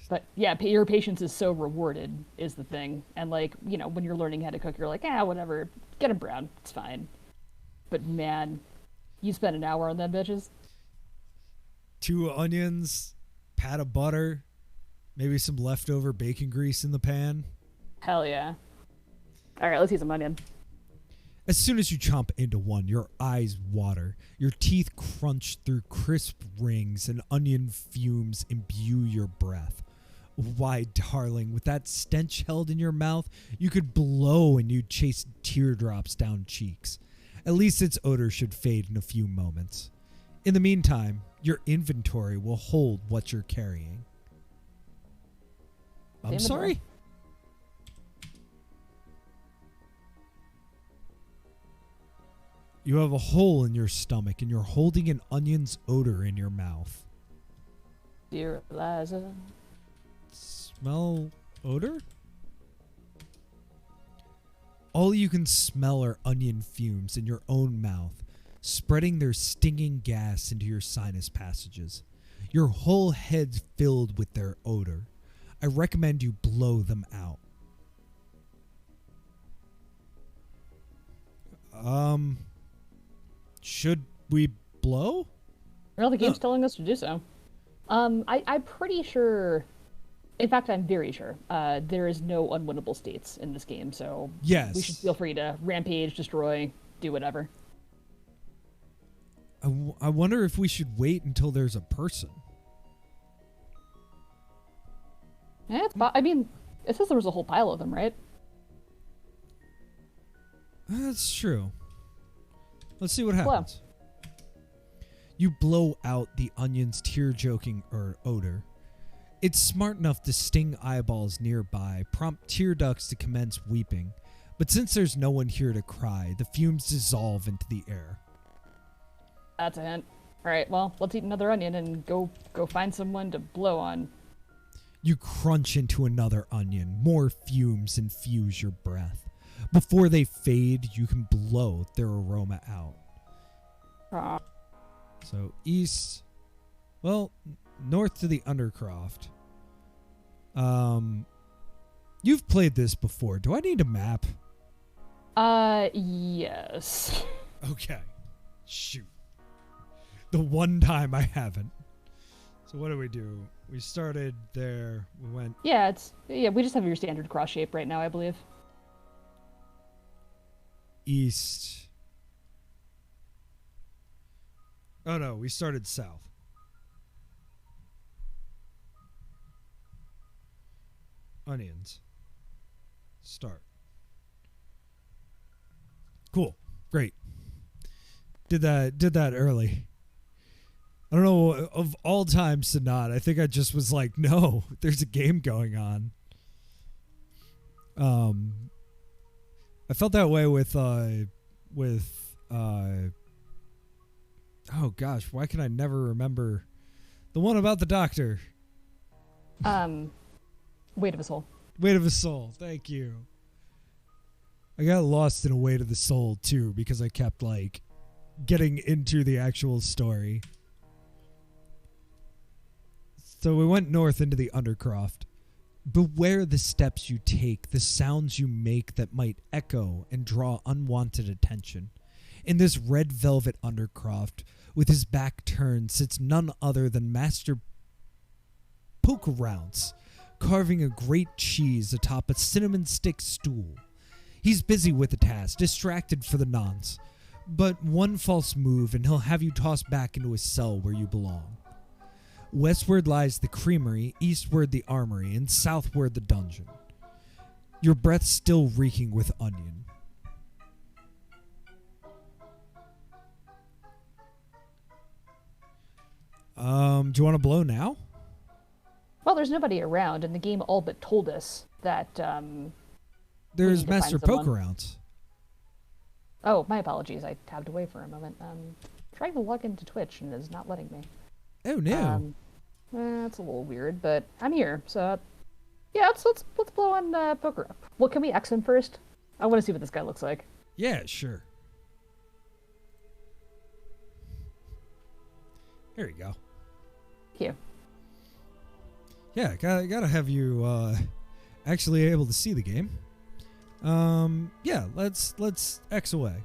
But yeah, your patience is so rewarded is the thing. And like, when you're learning how to cook, you're like, whatever, get them brown, it's fine. But man, you spend an hour on them bitches. 2 onions, pat of butter, maybe some leftover bacon grease in the pan. Hell yeah. All right, let's eat some onion. As soon as you chomp into one, your eyes water, your teeth crunch through crisp rings, and onion fumes imbue your breath. Why, darling, with that stench held in your mouth, you could blow and you'd chase teardrops down cheeks. At least its odor should fade in a few moments. In the meantime, your inventory will hold what you're carrying. I'm sorry? You have a hole in your stomach and you're holding an onion's odor in your mouth. Dear Eliza. Smell odor? All you can smell are onion fumes in your own mouth, spreading their stinging gas into your sinus passages. Your whole head's filled with their odor. I recommend you blow them out. Should we blow? Well, the game's telling us to do so. I'm pretty sure, in fact, I'm very sure, there is no unwinnable states in this game, so yes, we should feel free to rampage, destroy, do whatever. I wonder if we should wait until there's a person. Yeah, I mean, it says there was a whole pile of them, right? That's true. Let's see what happens. You blow out the onion's tear-joking odor. It's smart enough to sting eyeballs nearby, prompt tear ducts to commence weeping. But since there's no one here to cry, the fumes dissolve into the air. That's a hint. All right, well, let's eat another onion and go find someone to blow on. You crunch into another onion. More fumes infuse your breath. Before they fade, you can blow their aroma out. So east, north to the Undercroft. You've played this before. Do I need a map? Yes. Okay. Shoot. The one time I haven't. So what do? We started there. We went. Yeah, we just have your standard cross shape right now, I believe. East. Oh no, we started south. Onions. Start. Cool. Great. Did that early. I don't know, of all times to not. I think I just was like, no, there's a game going on. I felt that way with oh gosh, why can I never remember the one about the doctor? Weight of a Soul. Weight of a Soul, thank you. I got lost in a Weight of the Soul too because I kept like getting into the actual story. So we went north into the Undercroft. Beware the steps you take, the sounds you make that might echo and draw unwanted attention. In this red velvet Undercroft, with his back turned, sits none other than Master Pokerounce, carving a great cheese atop a cinnamon stick stool. He's busy with the task, distracted for the nonce. But one false move and he'll have you tossed back into a cell where you belong. Westward lies the creamery, eastward the armory, and southward the dungeon. Your breath still reeking with onion. Do you want to blow now? Well, there's nobody around, and the game all but told us that, There's Master Pokerounce. Oh, my apologies. I tabbed away for a moment. trying to log into Twitch and is not letting me. Oh no. That's a little weird, but I'm here, so yeah, let's blow on Pokerounce. Well, can we X him first? I want to see what this guy looks like. Yeah, sure. There you go. Here. Yeah, gotta have you actually able to see the game. Yeah, let's X away.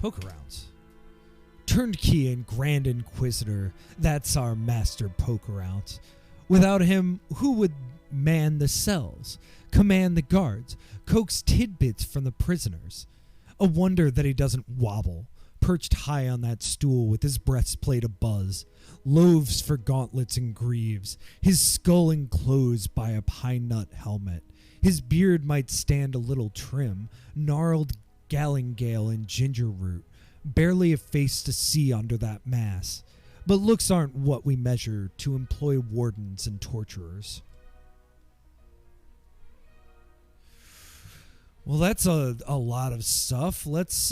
Pokerounce. Turnkey and Grand Inquisitor, that's our master Pokerounce. Without him, who would man the cells, command the guards, coax tidbits from the prisoners? A wonder that he doesn't wobble, perched high on that stool with his breastplate abuzz, loaves for gauntlets and greaves, his skull enclosed by a pine nut helmet. His beard might stand a little trim, gnarled galingale and ginger root, barely a face to see under that mass. But looks aren't what we measure to employ wardens and torturers. Well, that's a lot of stuff. Let's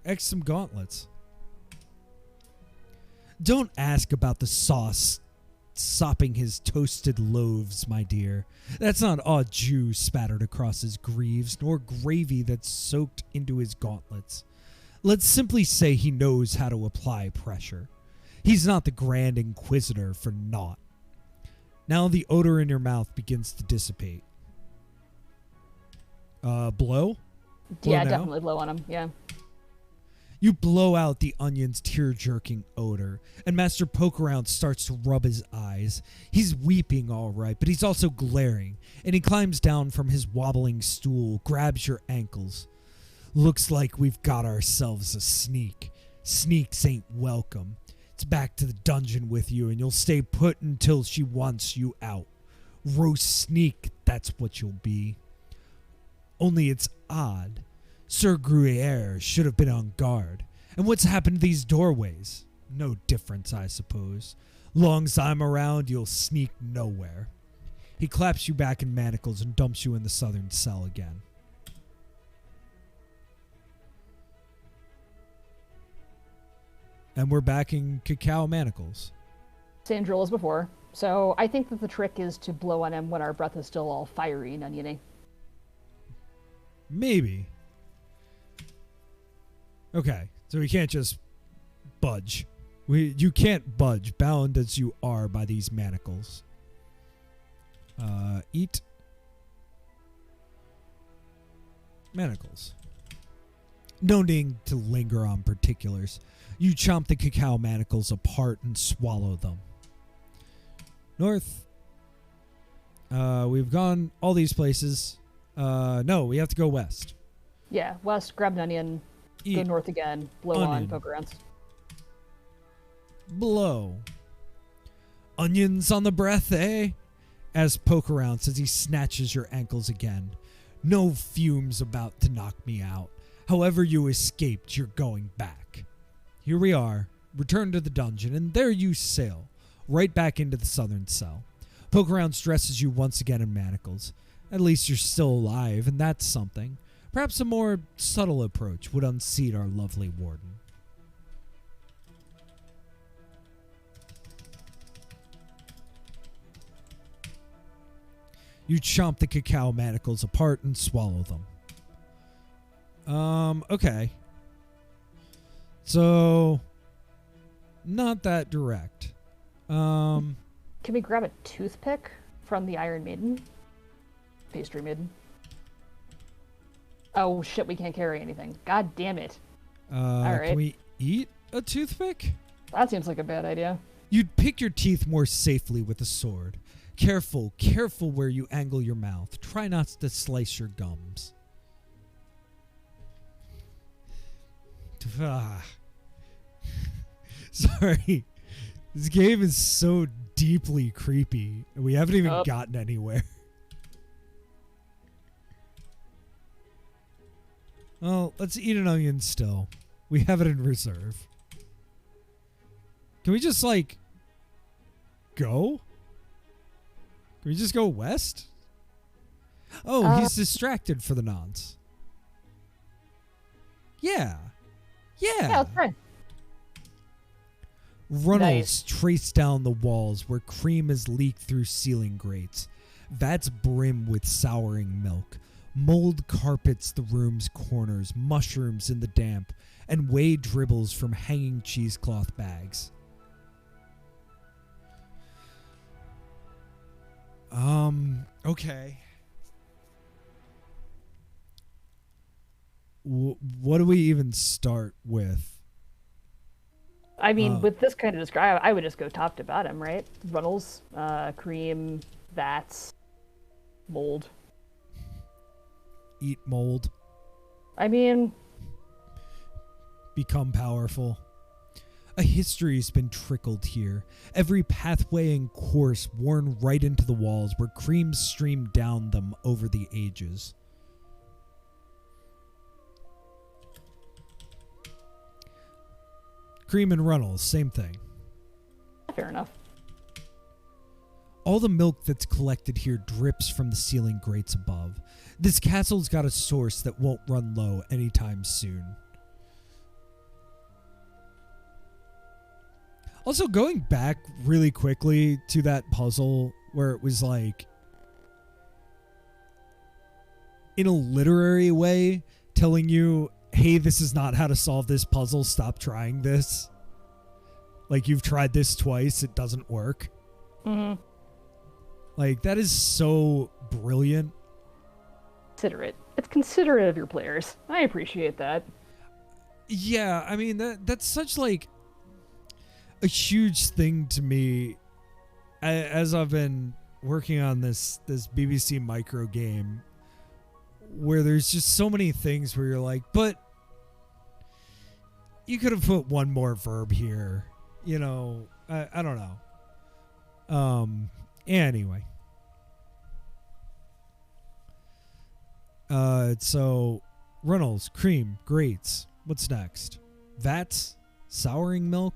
X some gauntlets. Don't ask about the sauce sopping his toasted loaves, my dear. That's not au jus spattered across his greaves, nor gravy that's soaked into his gauntlets. Let's simply say he knows how to apply pressure. He's not the Grand Inquisitor for naught. Now the odor in your mouth begins to dissipate. Blow? Yeah, now? definitely blow on him. Yeah. You blow out the onion's tear-jerking odor, and Master Pokerounce starts to rub his eyes. He's weeping all right, but he's also glaring, and he climbs down from his wobbling stool, grabs your ankles. Looks like we've got ourselves a sneak. Sneaks ain't welcome. It's back to the dungeon with you, and you'll stay put until she wants you out. Roast sneak, that's what you'll be. Only it's odd. Sir Gruyere should have been on guard. And what's happened to these doorways? No difference, I suppose. Long's I'm around, you'll sneak nowhere. He claps you back in manacles and dumps you in the southern cell again. And we're back in Cacao Manacles. Same drill as before. So I think that the trick is to blow on him when our breath is still all fiery and oniony. Maybe. Okay, so we can't just budge. You can't budge, bound as you are by these manacles. Eat. Manacles. No need to linger on particulars. You chomp the cacao manacles apart and swallow them. North. We've gone all these places. No, we have to go west. Yeah, west, grab an onion, go north again, blow on Pokerounce. Blow. Onions on the breath, eh? Asks Pokerounce as he snatches your ankles again. No fumes about to knock me out. However you escaped, you're going back. Here we are, return to the dungeon, and there you sail, right back into the southern cell. Pokerounce dresses you once again in manacles. At least you're still alive, and that's something. Perhaps a more subtle approach would unseat our lovely warden. You chomp the cacao manacles apart and swallow them. Okay. So, not that direct. Can we grab a toothpick from the Iron Maiden? Pastry Maiden. Oh shit, we can't carry anything. God damn it. Alright. Can we eat a toothpick? That seems like a bad idea. You'd pick your teeth more safely with a sword. Careful where you angle your mouth. Try not to slice your gums. Sorry. This game is so deeply creepy. We haven't even gotten anywhere. Well, let's eat an onion still. We have it in reserve. Can we just, like, go? Can we just go west? Oh, he's distracted for the nonce. Yeah. Yeah, let's try. Runnels trace down the walls where cream is leaked through ceiling grates. Vats brim with souring milk. Mold carpets the room's corners, mushrooms in the damp, and whey dribbles from hanging cheesecloth bags. Okay. What do we even start with? I mean, with this kind of describe, I would just go top to bottom, right? Runnels, cream, vats, mold. Eat mold. I mean, become powerful. A history's been trickled here, every pathway and course worn right into the walls where cream streamed down them over the ages. Cream and Runnels, same thing. fair enough. All the milk that's collected here drips from the ceiling grates above. This castle's got a source that won't run low anytime soon. Also, going back really quickly to that puzzle where it was like, in a literary way, telling you, hey, this is not how to solve this puzzle, stop trying this. Like, you've tried this twice, it doesn't work. Mm-hmm. Like, that is so brilliant. Considerate. It's considerate of your players. I appreciate that. Yeah, I mean, that's such, like, a huge thing to me as I've been working on this BBC micro game, where there's just so many things where you're like, but you could have put one more verb here, you know. I don't know. Anyway, so Runnels, cream, grates. What's next? Vats, souring milk.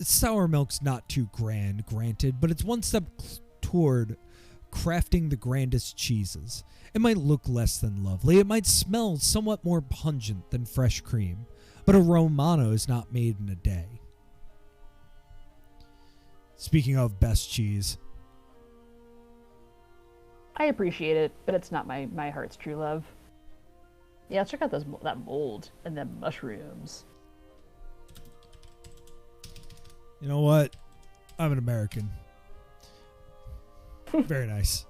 Sour milk's not too grand, granted, but it's one step toward crafting the grandest cheeses. It might look less than lovely. It might smell somewhat more pungent than fresh cream, but a Romano is not made in a day. Speaking of best cheese. I appreciate it, but it's not my heart's true love. Yeah, let's check out that mold and then mushrooms. You know what? I'm an American. Very nice.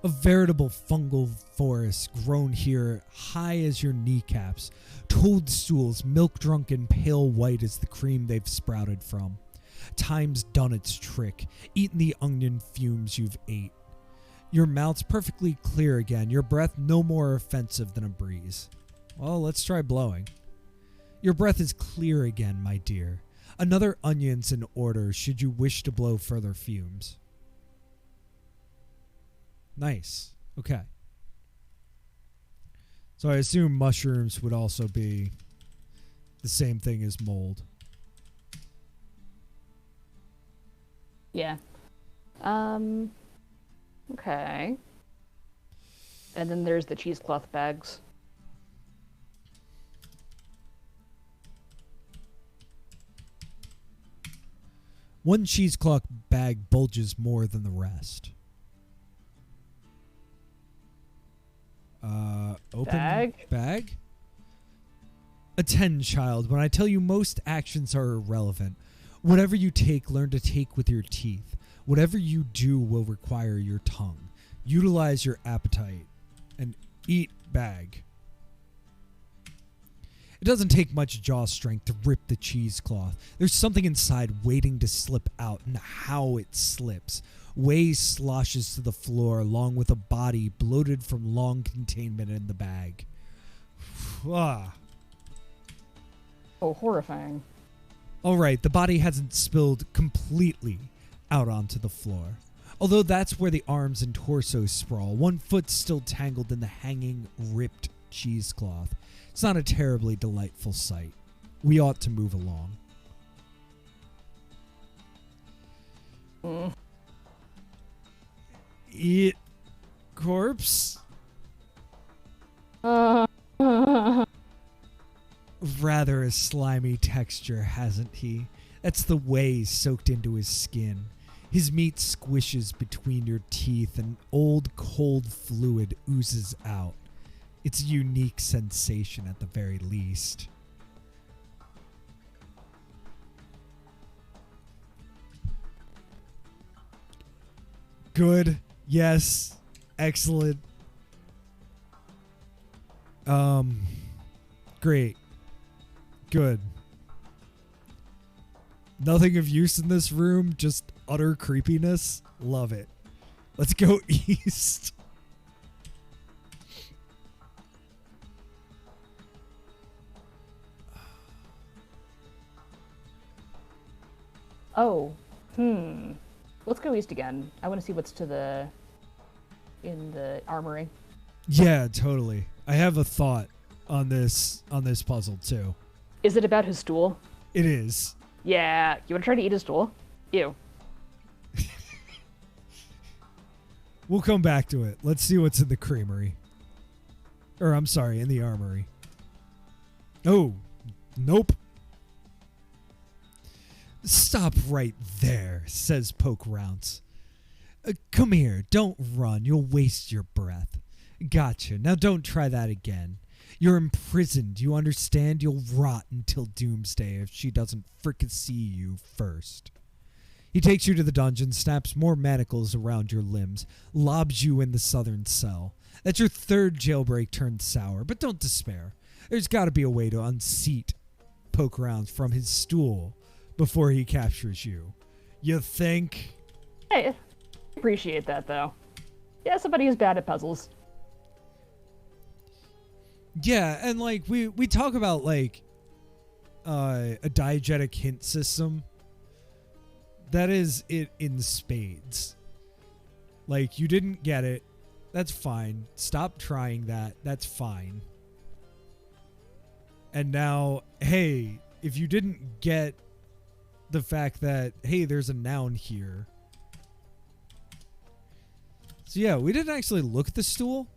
A veritable fungal forest grown here high as your kneecaps. Toadstools, milk-drunk and pale white as the cream they've sprouted from. Time's done its trick, eaten the onion fumes you've ate. Your mouth's perfectly clear again, your breath no more offensive than a breeze. Well, let's try blowing. Your breath is clear again, my dear. Another onion's in order should you wish to blow further fumes. Nice. Okay. So I assume mushrooms would also be the same thing as mold. Yeah. Okay. And then there's the cheesecloth bags. One cheesecloth bag bulges more than the rest. Open bag? Attend, child. When I tell you most actions are irrelevant, whatever you take, learn to take with your teeth. Whatever you do will require your tongue. Utilize your appetite and eat bag. It doesn't take much jaw strength to rip the cheesecloth. There's something inside waiting to slip out, and how it slips. Whey sloshes to the floor along with a body bloated from long containment in the bag. Ah. Oh, horrifying. Alright, the body hasn't spilled completely out onto the floor. Although that's where the arms and torso sprawl, one foot still tangled in the hanging, ripped cheesecloth. It's not a terribly delightful sight. We ought to move along. Eat corpse? Rather a slimy texture, hasn't he? That's the way soaked into his skin. His meat squishes between your teeth and old cold fluid oozes out. It's a unique sensation at the very least. Good. Yes. Excellent. Great. Good. Nothing of use in this room, just utter creepiness. Love it. Let's go east. Oh. Let's go east again. I want to see what's in the armory. Yeah, totally. I have a thought on this puzzle too. Is it about his stool? It is. Yeah. You want to try to eat his stool? Ew. We'll come back to it. Let's see what's in the creamery. Or, I'm sorry, in the armory. Oh, nope. Stop right there, says Pokerounce. Come here, don't run. You'll waste your breath. Gotcha. Now don't try that again. You're imprisoned. You understand? You'll rot until doomsday if she doesn't fricassee you first. He takes you to the dungeon, snaps more manacles around your limbs, lobs you in the southern cell. That's your third jailbreak turned sour, but don't despair. There's got to be a way to unseat Pokerounce from his stool before he captures you. You think? Hey, appreciate that, though. Yeah, somebody who's bad at puzzles. Yeah, and like we talk about like a diegetic hint system. That is it in spades. Like, you didn't get it. That's fine. Stop trying that. That's fine. And now, hey, if you didn't get the fact that, hey, there's a noun here. So yeah, we didn't actually look at the stool.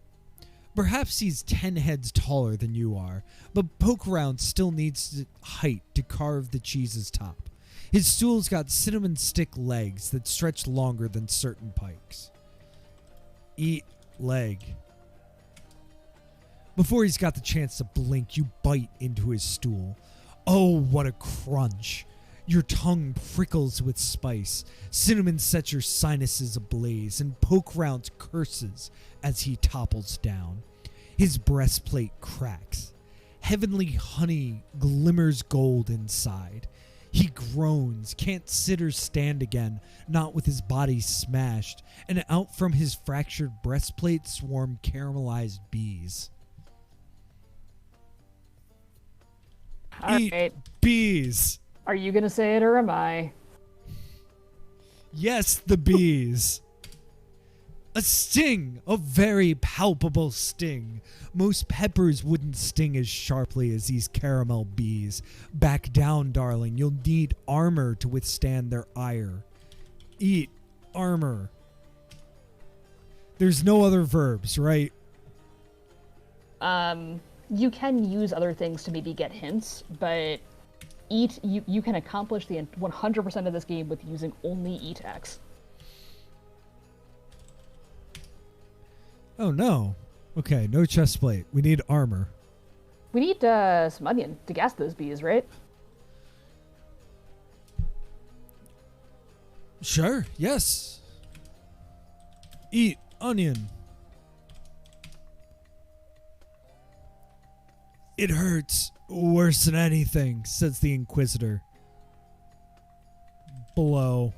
Perhaps he's 10 heads taller than you are, but Pokerounce still needs height to carve the cheese's top. His stool's got cinnamon stick legs that stretch longer than certain pikes. Eat leg. Before he's got the chance to blink, you bite into his stool. Oh, what a crunch. Your tongue prickles with spice. Cinnamon sets your sinuses ablaze, and Pokerounce curses as he topples down. His breastplate cracks. Heavenly honey glimmers gold inside. He groans, can't sit or stand again, not with his body smashed, and out from his fractured breastplate swarm caramelized bees. All Eat right. bees! Are you going to say it or am I? Yes, the bees. A sting, a very palpable sting. Most peppers wouldn't sting as sharply as these caramel bees. Back down, darling. You'll need armor to withstand their ire. Eat armor. There's no other verbs, right? You can use other things to maybe get hints, but eat, you can accomplish the 100% of this game with using only eat X. Oh, no. Okay, no chest plate. We need armor. We need some onion to gas those bees, right? Sure, yes. Eat onion. It hurts worse than anything, says the Inquisitor. Blow.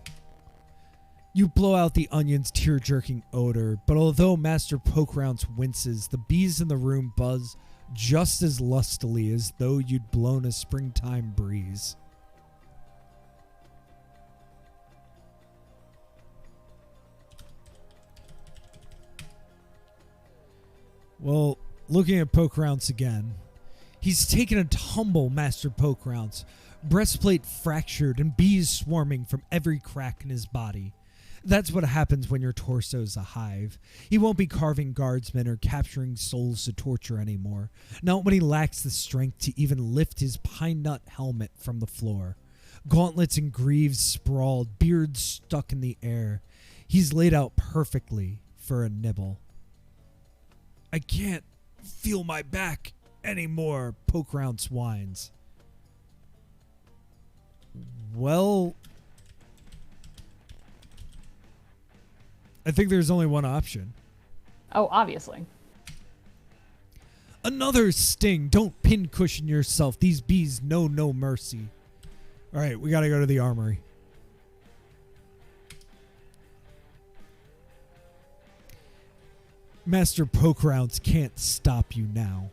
You blow out the onion's tear-jerking odor, but although Master Pokerounce winces, the bees in the room buzz just as lustily as though you'd blown a springtime breeze. Well, looking at Pokerounce again, he's taken a tumble, Master Pokerounce, breastplate fractured and bees swarming from every crack in his body. That's what happens when your torso's a hive. He won't be carving guardsmen or capturing souls to torture anymore. Not when he lacks the strength to even lift his pine nut helmet from the floor. Gauntlets and greaves sprawled, beards stuck in the air. He's laid out perfectly for a nibble. I can't feel my back anymore, Pokerounce whines. Well, I think there's only one option. Oh, obviously. Another sting. Don't pincushion yourself. These bees know no mercy. All right, we got to go to the armory. Master Pokerounce can't stop you now.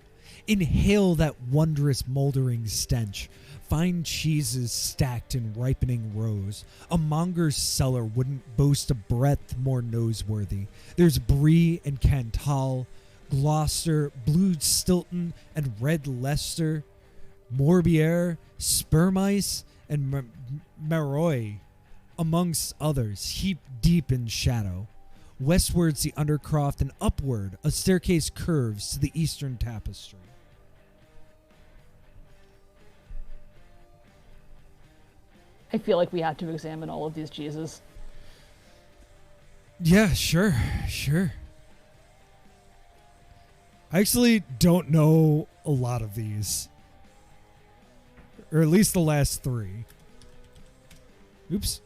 Inhale that wondrous moldering stench. Fine cheeses stacked in ripening rows. A monger's cellar wouldn't boast a breadth more noseworthy. There's Brie and Cantal, Gloucester, Blue Stilton, and Red Leicester, Morbier, Spermice, and Maroy, amongst others, heaped deep in shadow. Westward's the Undercroft, and upward a staircase curves to the eastern tapestry. I feel like we have to examine all of these cheeses. Yeah, sure. I actually don't know a lot of these. Or at least the last three. Oops.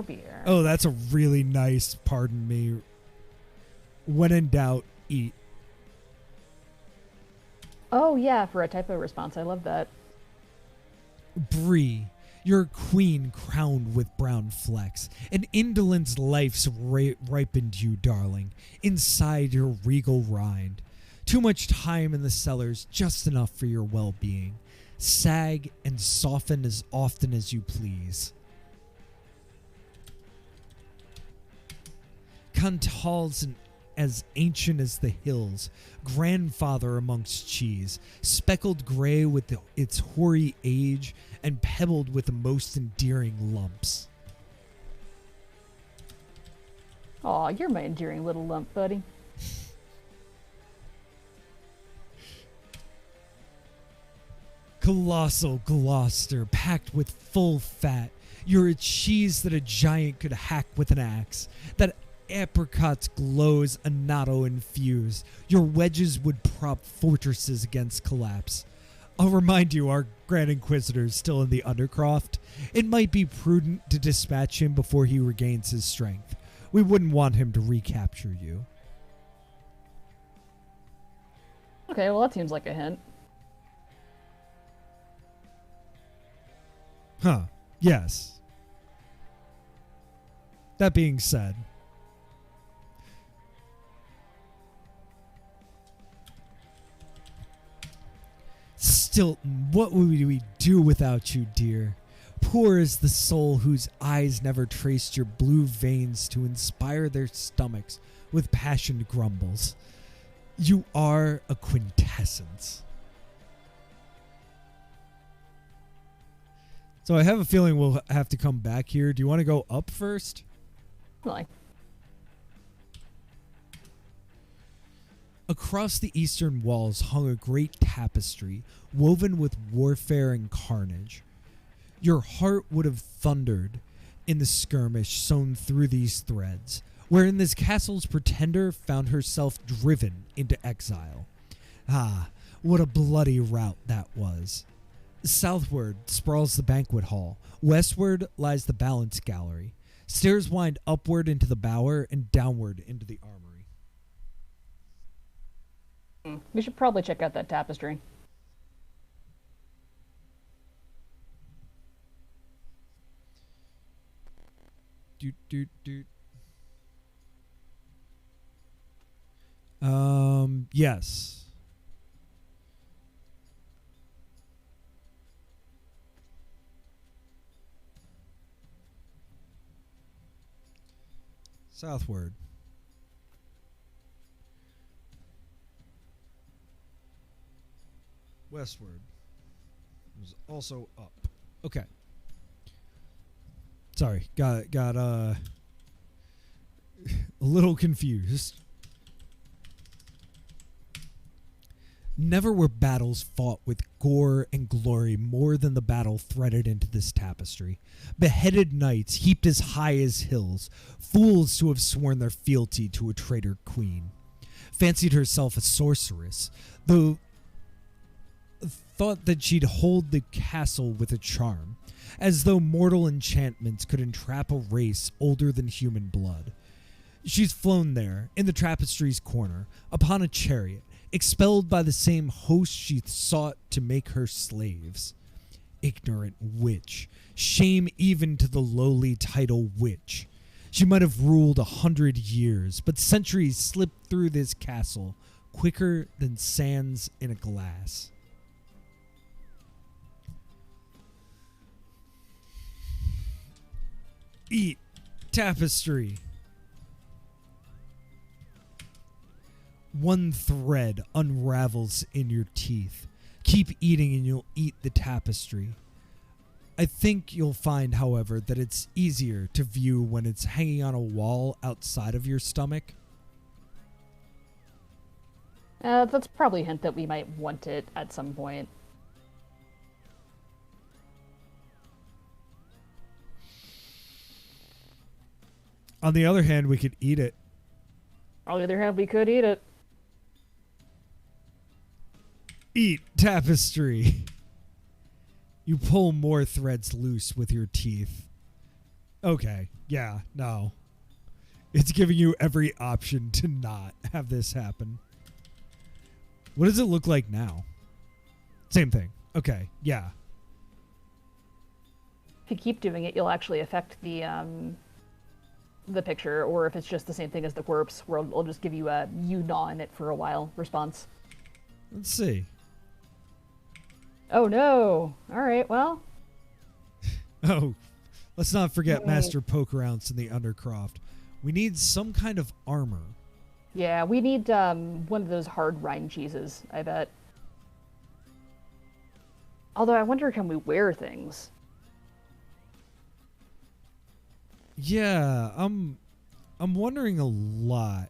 Beer. Oh, that's a really nice, pardon me. When in doubt, eat. Oh, yeah, for a typo response. I love that. Brie, you're a queen crowned with brown flecks. An indolence life's ripened you, darling, inside your regal rind. Too much time in the cellars, just enough for your well-being. Sag and soften as often as you please. Cantal's as ancient as the hills, grandfather amongst cheese, speckled gray with its hoary age, and pebbled with the most endearing lumps. Aw, you're my endearing little lump, buddy. Colossal Gloucester, packed with full fat. You're a cheese that a giant could hack with an axe. That apricot's glows annatto infused. Your wedges would prop fortresses against collapse. I'll remind you, our Grand Inquisitor is still in the Undercroft. It might be prudent to dispatch him before he regains his strength. We wouldn't want him to recapture you. Okay, well that seems like a hint. Huh. Yes. That being said, Stilton, what would we do without you, dear? Poor is the soul whose eyes never traced your blue veins to inspire their stomachs with passionate grumbles. You are a quintessence. So I have a feeling we'll have to come back here. Do you want to go up first? Like, across the eastern walls hung a great tapestry, woven with warfare and carnage. Your heart would have thundered in the skirmish sown through these threads, wherein this castle's pretender found herself driven into exile. Ah, what a bloody rout that was. Southward sprawls the banquet hall. Westward lies the balance gallery. Stairs wind upward into the bower and downward into the armory. we should probably check out that tapestry. Doot, doot, doot. Yes. Southward. Westward. It was also up. Okay. Sorry, got a little confused. Never were battles fought with gore and glory more than the battle threaded into this tapestry. Beheaded knights heaped as high as hills, fools to have sworn their fealty to a traitor queen. Fancied herself a sorceress, though thought that she'd hold the castle with a charm, as though mortal enchantments could entrap a race older than human blood. She's flown there, in the tapestry's corner, upon a chariot, expelled by the same host she sought to make her slaves. Ignorant witch, shame even to the lowly title witch. She might have ruled 100 years, but centuries slipped through this castle quicker than sands in a glass. Eat tapestry. One thread unravels in your teeth. Keep eating and you'll eat the tapestry. I think you'll find, however, that it's easier to view when it's hanging on a wall outside of your stomach. That's probably a hint that we might want it at some point. On the other hand, we could eat it. On the other hand, we could eat it. Eat tapestry. You pull more threads loose with your teeth. Okay, yeah, no. It's giving you every option to not have this happen. What does it look like now? Same thing. Okay, yeah. If you keep doing it, you'll actually affect the picture, or if it's just the same thing as the corpse, where it'll just give you a "you gnaw in it for a while" response. Let's see. Oh no! Alright, well. Oh, let's not forget Master Pokerounce in the Undercroft. We need some kind of armor. Yeah, we need one of those hard rind cheeses, I bet. Although I wonder, can we wear things? Yeah, I'm wondering a lot.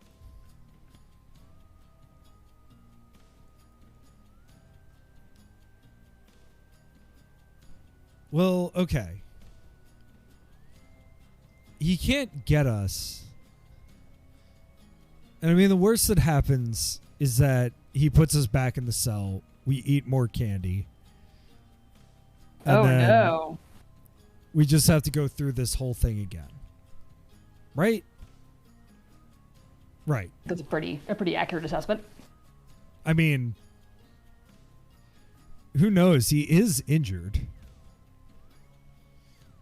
Well, okay. He can't get us. And I mean, the worst that happens is that he puts us back in the cell. We eat more candy. And then no. we just have to go through this whole thing again. Right? Right. That's a pretty accurate assessment. I mean, who knows? He is injured.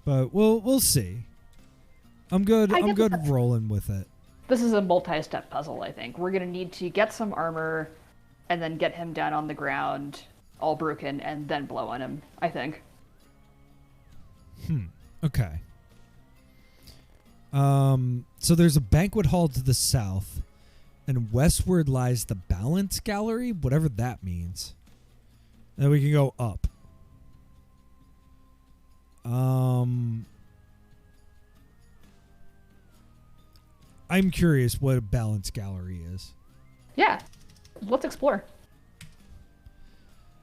But we'll see. I'm good rolling with it. This is a multi-step puzzle, I think. We're going to need to get some armor and then get him down on the ground, all broken, and then blow on him, I think. Okay. So there's a banquet hall to the south, and westward lies the balance gallery, whatever that means. And then we can go up. I'm curious what a balance gallery is. Yeah, let's explore.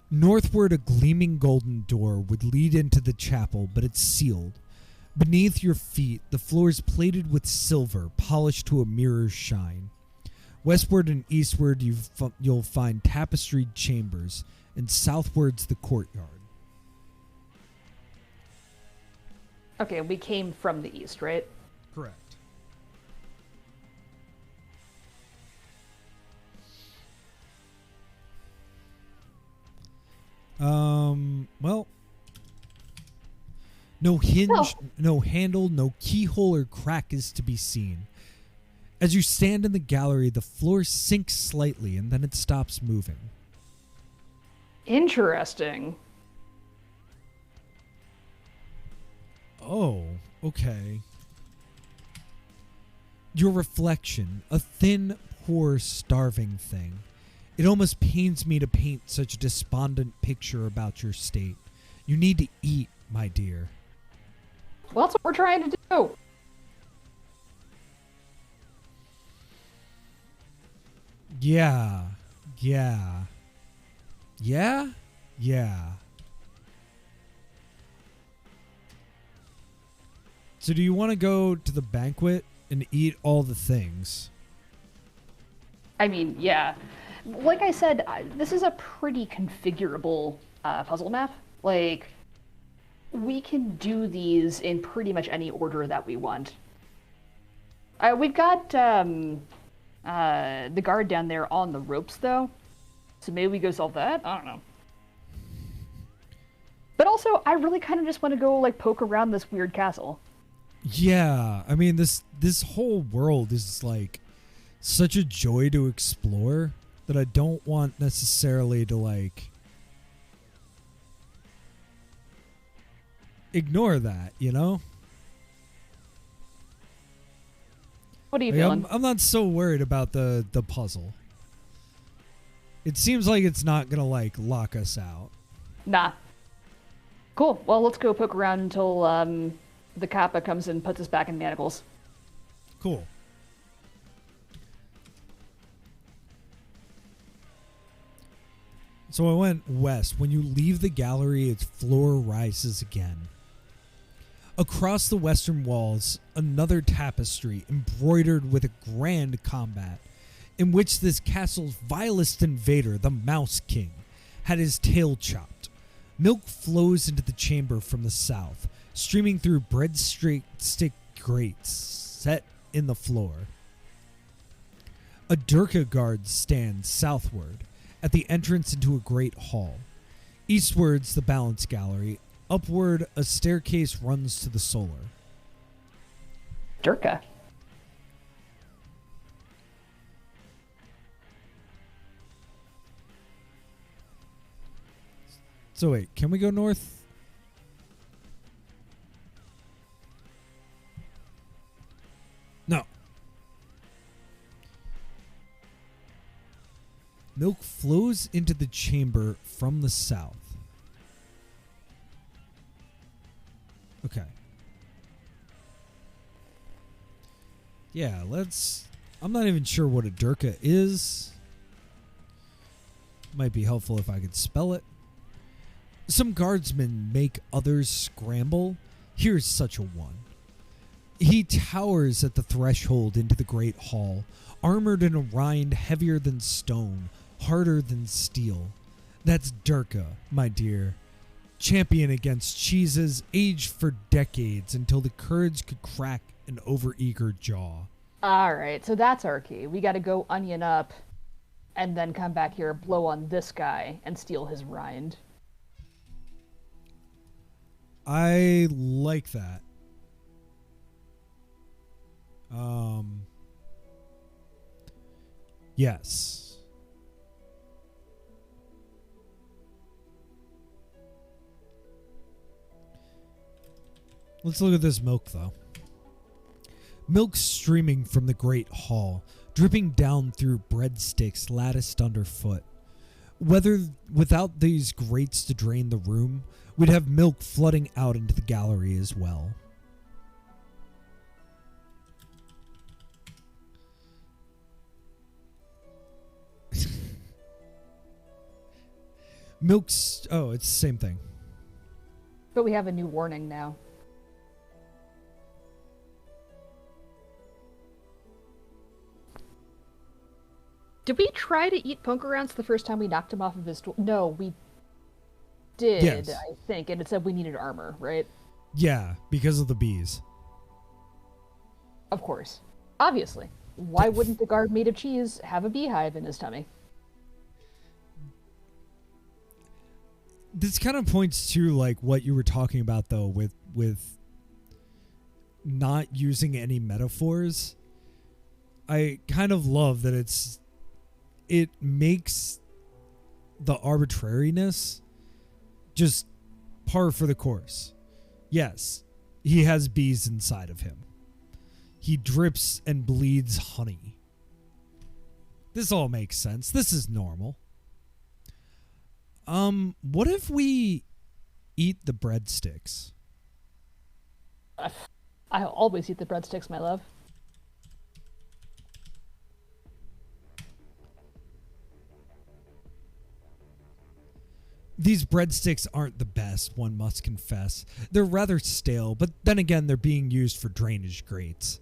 Northward, a gleaming golden door would lead into the chapel, but it's sealed. Beneath your feet, the floor is plated with silver, polished to a mirror's shine. Westward and eastward, you'll find tapestried chambers, and southward's the courtyard. Okay, we came from the east, right? Correct. Well, no hinge, no handle, no keyhole or crack is to be seen. As you stand in the gallery, the floor sinks slightly and then it stops moving. Interesting. Oh, okay. Your reflection, a thin, poor, starving thing. It almost pains me to paint such a despondent picture about your state. You need to eat, my dear. Well, that's what we're trying to do. Yeah. Yeah. Yeah? Yeah. So do you want to go to the banquet and eat all the things? I mean, yeah. Like I said, this is a pretty configurable puzzle map. Like, we can do these in pretty much any order that we want. We've got the guard down there on the ropes, though. So maybe we go solve that? I don't know. But also, I really kind of just want to go, like, poke around this weird castle. Yeah. I mean, this whole world is, like, such a joy to explore that I don't want necessarily to, like, ignore that, you know? What are you Like, feeling? I'm not so worried about the puzzle. It seems like it's not gonna like lock us out. Nah. Cool. Well, let's go poke around until the Kappa comes and puts us back in manacles. Cool. So I went west. When you leave the gallery, its floor rises again. Across the western walls, another tapestry embroidered with a grand combat, in which this castle's vilest invader, the Mouse King, had his tail chopped. Milk flows into the chamber from the south, streaming through breadstick grates set in the floor. A Durka guard stands southward, at the entrance into a great hall. Eastwards, the balance gallery. Upward, a staircase runs to the solar. Durka. So wait, can we go north? No. Milk flows into the chamber from the south. Okay. Yeah, let's... I'm not even sure what a Durka is. Might be helpful if I could spell it. Some guardsmen make others scramble. Here's such a one. He towers at the threshold into the great hall, armored in a rind heavier than stone, harder than steel. That's Durka, my dear. Champion against cheeses, aged for decades until the curds could crack an overeager jaw. Alright, so that's our key. We gotta go onion up, and then come back here, blow on this guy, and steal his rind. I like that. Yes. Let's look at this milk, though. Milk streaming from the great hall, dripping down through breadsticks latticed underfoot. Without these grates to drain the room, we'd have milk flooding out into the gallery as well. Milk's... Oh, it's the same thing. But we have a new warning now. Did we try to eat Pokerounce the first time we knocked him off of his stool? No, we did, Yes. I think. And it said we needed armor, right? Yeah, because of the bees. Of course. Obviously. Why wouldn't the guard made of cheese have a beehive in his tummy? This kind of points to like what you were talking about though with not using any metaphors. I kind of love that it makes the arbitrariness just par for the course. Yes, he has bees inside of him. He drips and bleeds honey. This all makes sense. This is normal. What if we eat the breadsticks? I always eat the breadsticks, my love. These breadsticks aren't the best, one must confess. They're rather stale, but then again, they're being used for drainage grates.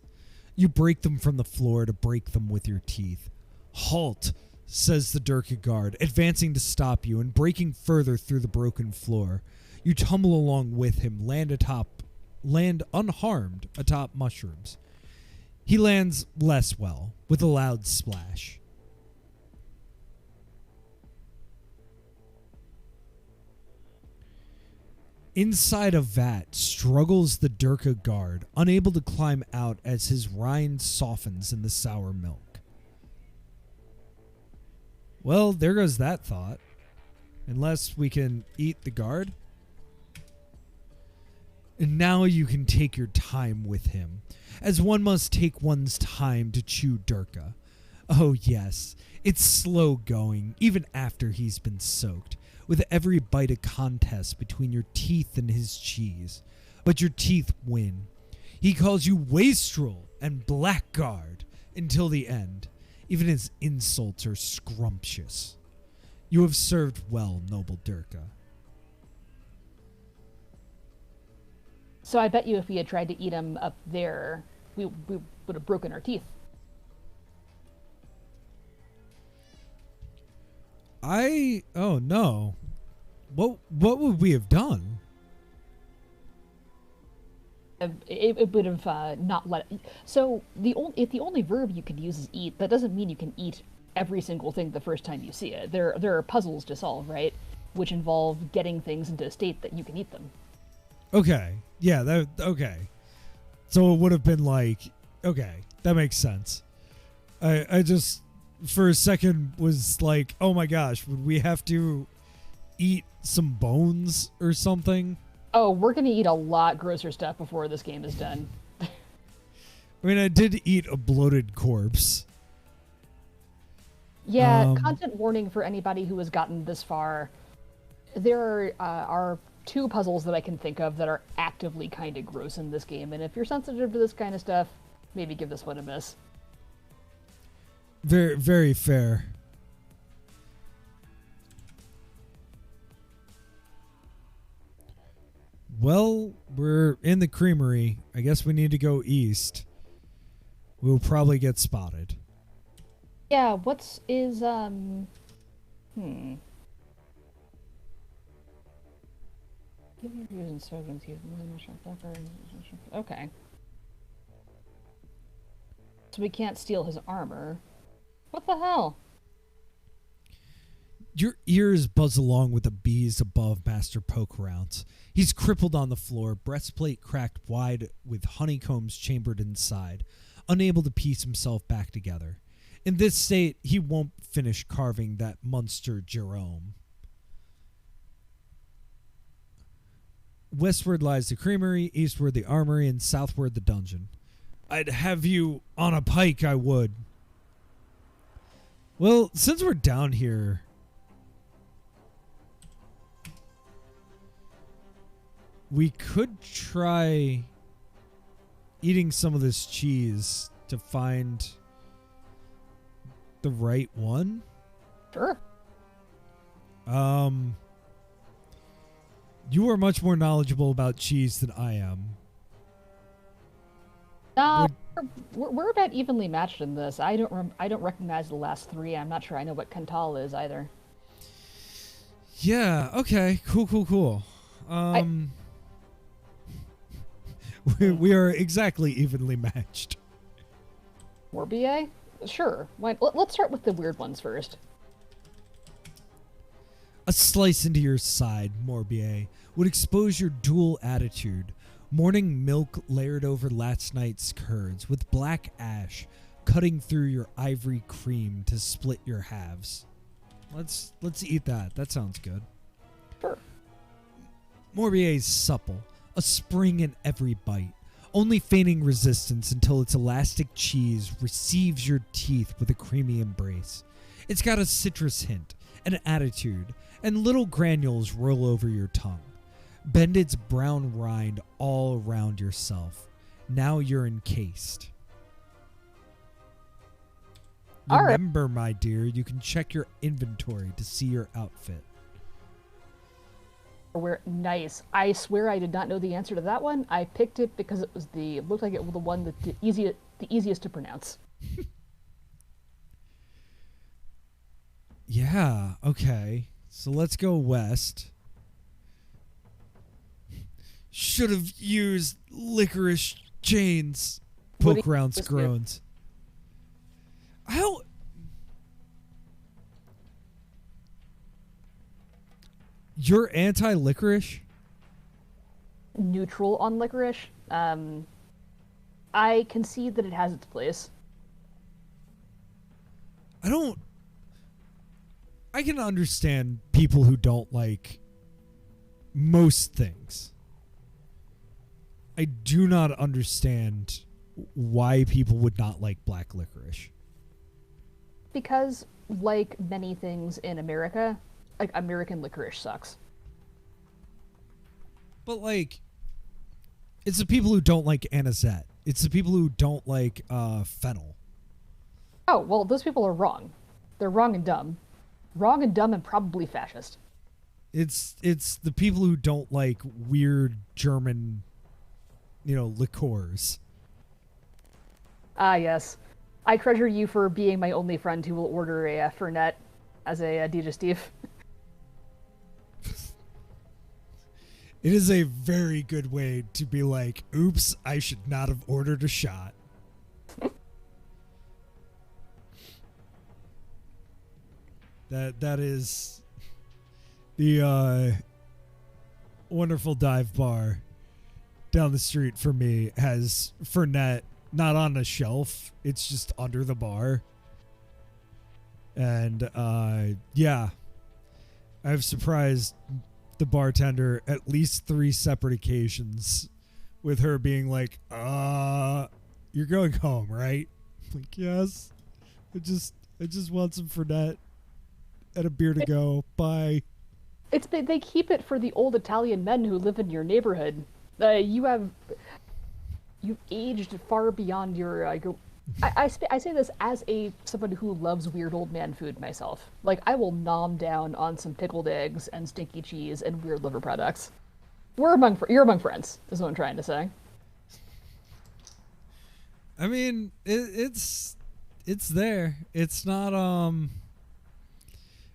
You break them from the floor to break them with your teeth. Halt, says the Durka guard, advancing to stop you and breaking further through the broken floor. You tumble along with him, land unharmed atop mushrooms. He lands less well, with a loud splash. Inside a vat struggles the Durka guard, unable to climb out as his rind softens in the sour milk. Well, there goes that thought. Unless we can eat the guard. And now you can take your time with him, as one must take one's time to chew Durka. Oh yes, it's slow going, even after he's been soaked, with every bite a contest between your teeth and his cheese. But your teeth win. He calls you wastrel and blackguard until the end. Even his insults are scrumptious. You have served well, noble Durka. So I bet you if we had tried to eat him up there, we would have broken our teeth. Oh no. What would we have done? It would have not let. So if the only verb you could use is eat, that doesn't mean you can eat every single thing the first time you see it. There are puzzles to solve, right? Which involve getting things into a state that you can eat them. Okay. Yeah, okay. So it would have been like, okay, that makes sense. I just, for a second, was like, oh my gosh, would we have to eat some bones or something? Oh, we're going to eat a lot grosser stuff before this game is done. I mean, I did eat a bloated corpse. Yeah, content warning for anybody who has gotten this far. There are two puzzles that I can think of that are actively kind of gross in this game, and if you're sensitive to this kind of stuff, maybe give this one a miss. Very, very fair. Well, we're in the creamery. I guess we need to go east. We'll probably get spotted. Yeah, Okay. So we can't steal his armor. What the hell? Your ears buzz along with the bees above Master Pokerounce. He's crippled on the floor, breastplate cracked wide with honeycombs chambered inside, unable to piece himself back together. In this state, he won't finish carving that monster Jerome. Westward lies the creamery, eastward the armory, and southward the dungeon. I'd have you on a pike, I would. Well, since we're down here, we could try eating some of this cheese to find the right one. Sure. You are much more knowledgeable about cheese than I am. We're about evenly matched in this. I don't recognize the last three. I'm not sure I know what Cantal is either. Yeah. Okay. Cool. We are exactly evenly matched. Morbier? Sure. Let's start with the weird ones first. A slice into your side, Morbier, would expose your dual attitude. Morning milk layered over last night's curds, with black ash cutting through your ivory cream to split your halves. Let's eat that. That sounds good. Sure. Morbier's supple, a spring in every bite, only feigning resistance until its elastic cheese receives your teeth with a creamy embrace. It's got a citrus hint, an attitude, and little granules roll over your tongue. Bend its brown rind all around yourself. Now you're encased. All right. Remember, my dear, you can check your inventory to see your outfit. Nice. I swear I did not know the answer to that one. I picked it because it looked like it was the one that the easiest to pronounce. Yeah, okay. So let's go west. Should have used licorice chains. Pokerounce groans. How? You're anti-licorice? Neutral on licorice. I concede that it has its place. I can understand people who don't like most things. I do not understand why people would not like black licorice. Because, like many things in America, like American licorice sucks. But like, it's the people who don't like anisette. It's the people who don't like fennel. Oh, well, those people are wrong. They're wrong and dumb. Wrong and dumb and probably fascist. It's the people who don't like weird German, liqueurs. Ah, yes. I treasure you for being my only friend who will order a Fernet as a digestif. It is a very good way to be like, oops, I should not have ordered a shot. That is the wonderful dive bar down the street for me has Fernet not on a shelf, it's just under the bar. And yeah, I've surprised the bartender at least 3 separate occasions with her being like, you're going home, right? I'm like, yes. I just want some Fernet and a beer to go. Bye. They keep it for the old Italian men who live in your neighborhood. You've aged far beyond your. I say this as someone who loves weird old man food myself. Like, I will nom down on some pickled eggs and stinky cheese and weird liver products. You're among friends, is what I'm trying to say. I mean, it's there. It's not.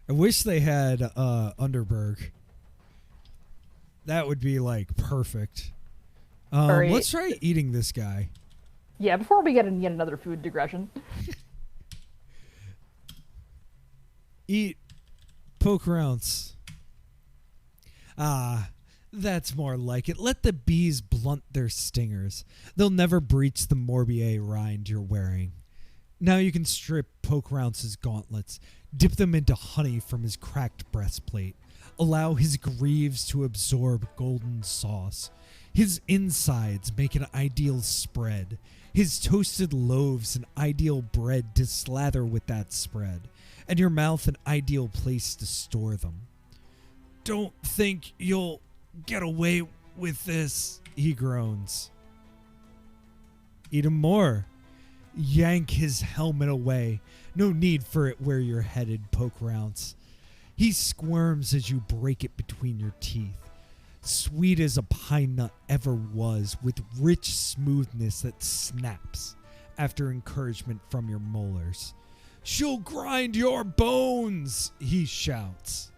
I wish they had Underberg. That would be like perfect. Right. Let's try eating this guy. Yeah, before we get in yet another food digression. Eat Pokerounce. Ah, that's more like it. Let the bees blunt their stingers. They'll never breach the Morbier rind you're wearing. Now you can strip Pokerounce's gauntlets, dip them into honey from his cracked breastplate, allow his greaves to absorb golden sauce. His insides make an ideal spread. His toasted loaves an ideal bread to slather with that spread, and your mouth an ideal place to store them. Don't think you'll get away with this, he groans. Eat him more. Yank his helmet away. No need for it where you're headed, Pokerounce. He squirms as you break it between your teeth. Sweet as a pine nut ever was, with rich smoothness that snaps after encouragement from your molars. She'll grind your bones, he shouts.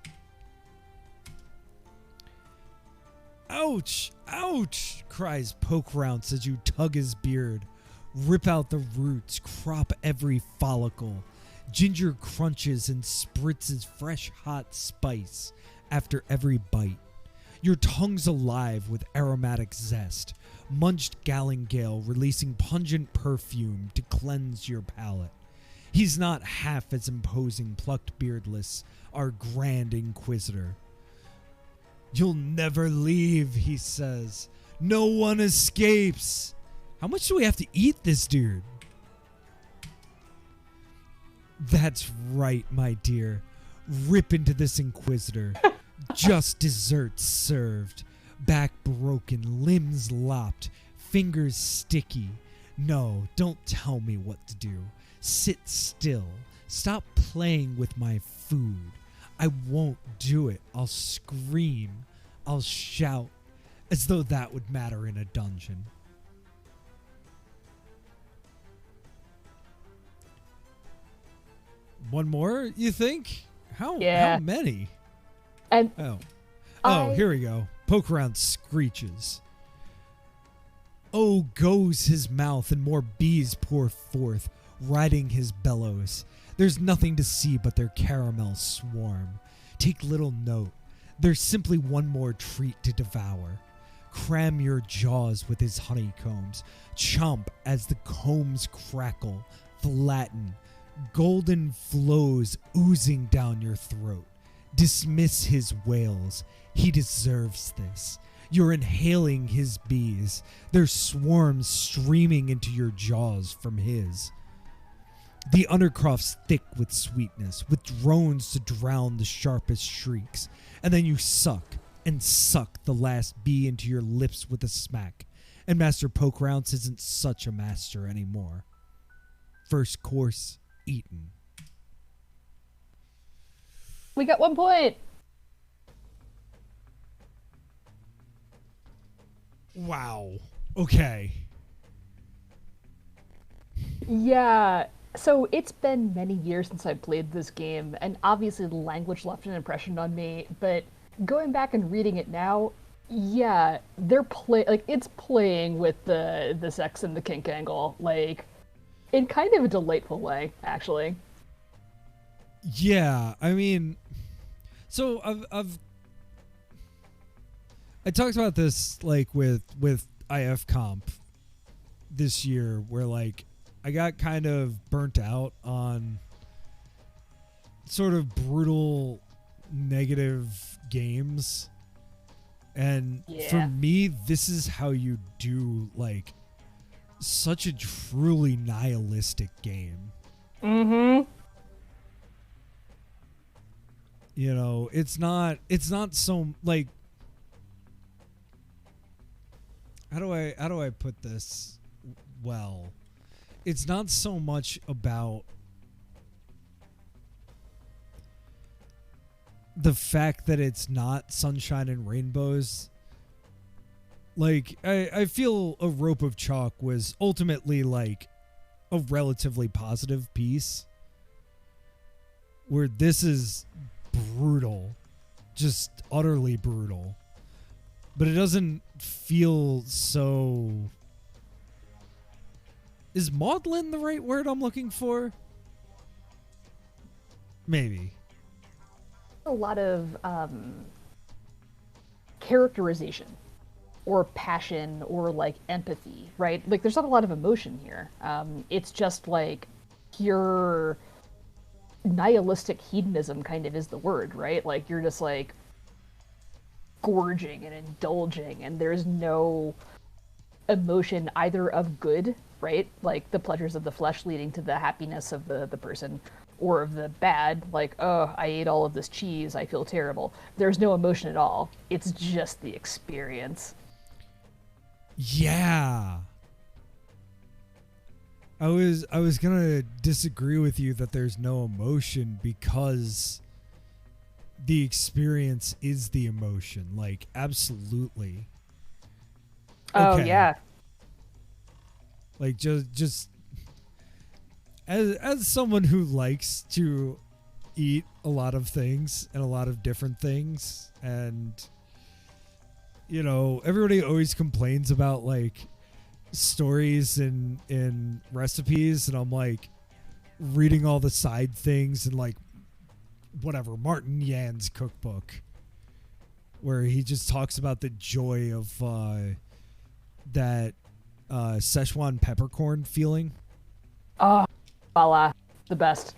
Ouch, ouch, cries Pokerounce as you tug his beard. Rip out the roots, crop every follicle. Ginger crunches and spritzes fresh hot spice after every bite. Your tongue's alive with aromatic zest, munched galangale releasing pungent perfume to cleanse your palate. He's not half as imposing plucked beardless, our grand inquisitor. You'll never leave, he says. No one escapes. How much do we have to eat this dude? That's right, my dear. Rip into this inquisitor. Just desserts served. Back broken, limbs lopped, fingers sticky. No, don't tell me what to do. Sit still. Stop playing with my food. I won't do it. I'll scream. I'll shout. As though that would matter in a dungeon. One more, you think? How many? And here we go. Pokerounce screeches. Oh, goes his mouth, and more bees pour forth, riding his bellows. There's nothing to see but their caramel swarm. Take little note. There's simply one more treat to devour. Cram your jaws with his honeycombs. Chomp as the combs crackle, flatten. Golden flows oozing down your throat. Dismiss his wails. He deserves this. You're inhaling his bees. Their swarms streaming into your jaws from his. The undercroft's thick with sweetness, with drones to drown the sharpest shrieks. And then you suck and suck the last bee into your lips with a smack. And Master Pokerounce isn't such a master anymore. First course eaten. We got 1 point. Wow. Okay. Yeah. So it's been many years since I played this game, and obviously the language left an impression on me, but going back and reading it now, yeah, it's playing with the sex and the kink angle, like, in kind of a delightful way, actually. Yeah, I mean, so I talked about this, like, with IF Comp this year, where, like, I got kind of burnt out on sort of brutal negative games. And for me, this is how you do, like, such a truly nihilistic game. Mm-hmm. You know, it's not so, like, how do I put this well? It's not so much about the fact that it's not sunshine and rainbows. Like, I feel A Rope of Chalk was ultimately, like, a relatively positive piece, where this is brutal, just utterly brutal, but it doesn't feel so... Is maudlin the right word I'm looking for? Maybe. A lot of characterization or passion or, like, empathy, right? Like, there's not a lot of emotion here. It's just, like, pure nihilistic hedonism kind of is the word, right? Like, you're just, like, gorging and indulging, and there's no emotion either of good, right? Like the pleasures of the flesh leading to the happiness of the person, or of the bad, like, oh, I ate all of this cheese, I feel terrible. There's no emotion at all. It's just the experience. Yeah. I was gonna disagree with you that there's no emotion, because the experience is the emotion. Like, absolutely. Oh, yeah. Like, just as someone who likes to eat a lot of things and a lot of different things, and, you know, everybody always complains about, like, stories in recipes, and I'm, like, reading all the side things and, like, whatever, Martin Yan's cookbook, where he just talks about the joy of that Szechuan peppercorn feeling. Oh, voila, the best.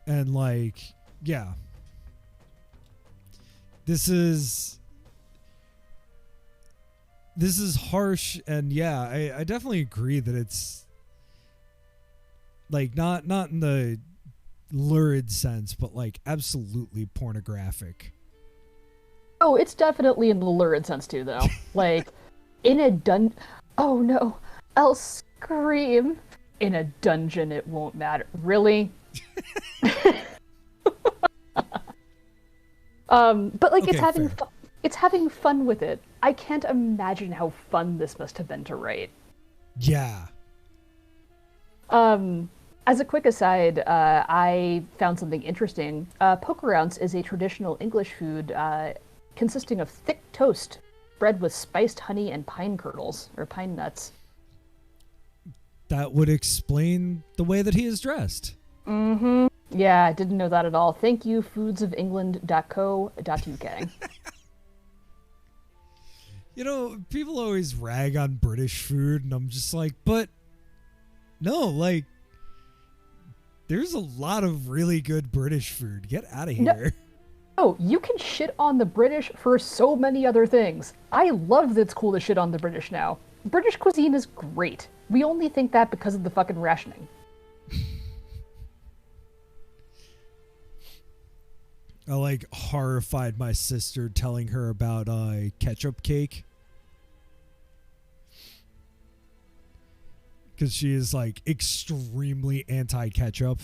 And, like, yeah, this is harsh, and yeah, I definitely agree that it's, like, not in the lurid sense, but, like, absolutely pornographic. Oh, it's definitely in the lurid sense too, though. Like, in a oh no, I'll scream. In a dungeon, it won't matter. Really? But like, Okay, it's having fun with it. I can't imagine how fun this must have been to write. Yeah. As a quick aside, I found something interesting. Pokerounce is a traditional English food consisting of thick toast, bread with spiced honey and pine kernels, or pine nuts. That would explain the way that he is dressed. Mm-hmm. Yeah, I didn't know that at all. Thank you, foodsofengland.co.uk. You know, people always rag on British food, and I'm just like, but no, like, there's a lot of really good British food. Get out of here. No, you can shit on the British for so many other things. I love that it's cool to shit on the British now. British cuisine is great. We only think that because of the fucking rationing. I like horrified my sister telling her about ketchup cake. Because she is like extremely anti-ketchup.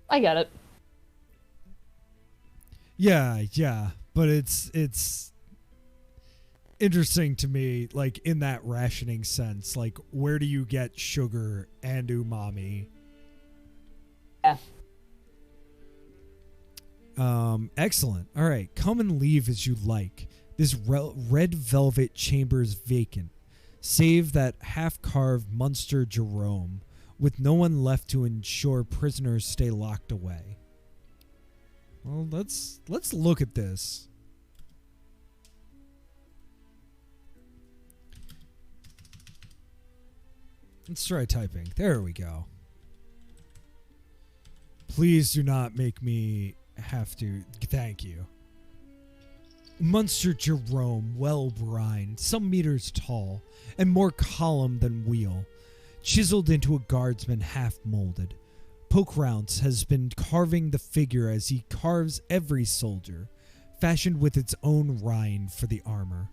I get it. Yeah, but it's interesting to me, like in that rationing sense, like where do you get sugar and umami? Yeah. Excellent. All right, come and leave as you like. This red velvet chamber's vacant, save that half-carved Munster Jerome, with no one left to ensure prisoners stay locked away. Well, let's look at this. Let's try typing. There we go. Please do not make me have to. Thank you. Munster Jerome, well brined, some meters tall, and more column than wheel, chiseled into a guardsman half molded. Pokerounce has been carving the figure as he carves every soldier, fashioned with its own rind for the armor.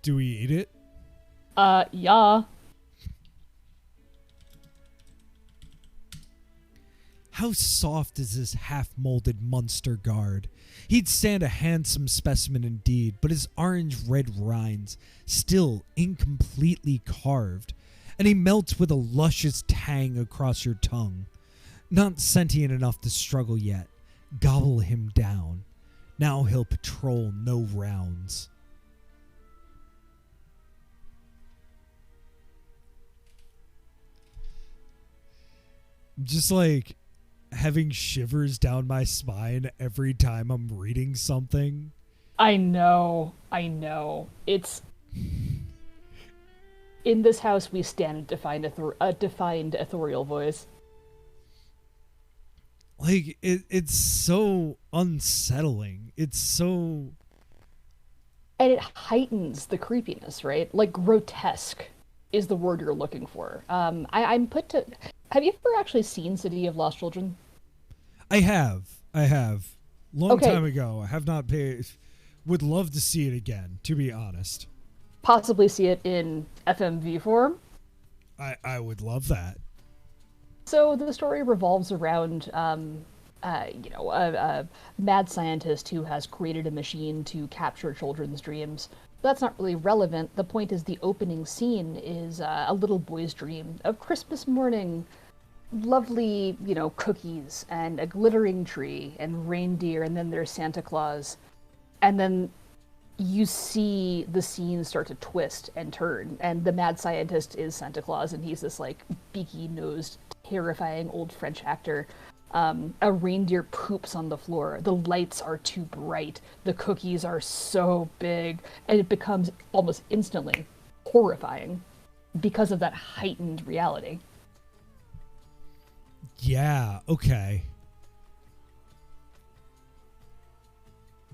Do we eat it? Yeah. How soft is this half-molded Munster guard? He'd stand a handsome specimen indeed, but his orange-red rinds still incompletely carved, and he melts with a luscious tang across your tongue. Not sentient enough to struggle yet. Gobble him down. Now he'll patrol no rounds. Just like having shivers down my spine every time I'm reading something. I know. It's... In this house, we stand a defined ethereal voice. Like, it's so unsettling. It's so... And it heightens the creepiness, right? Like, grotesque is the word you're looking for. I'm put to... Have you ever actually seen City of Lost Children? I have. Long time ago. I have not paid... Would love to see it again, to be honest. Possibly see it in FMV form. I would love that. So the story revolves around, a mad scientist who has created a machine to capture children's dreams. That's not really relevant. The point is the opening scene is a little boy's dream of Christmas morning, lovely, cookies and a glittering tree and reindeer, and then there's Santa Claus. And then you see the scene start to twist and turn, and the mad scientist is Santa Claus, and he's this like beaky-nosed, terrifying old French actor. A reindeer poops on the floor. The lights are too bright. The cookies are so big, and it becomes almost instantly horrifying because of that heightened reality. Yeah, okay.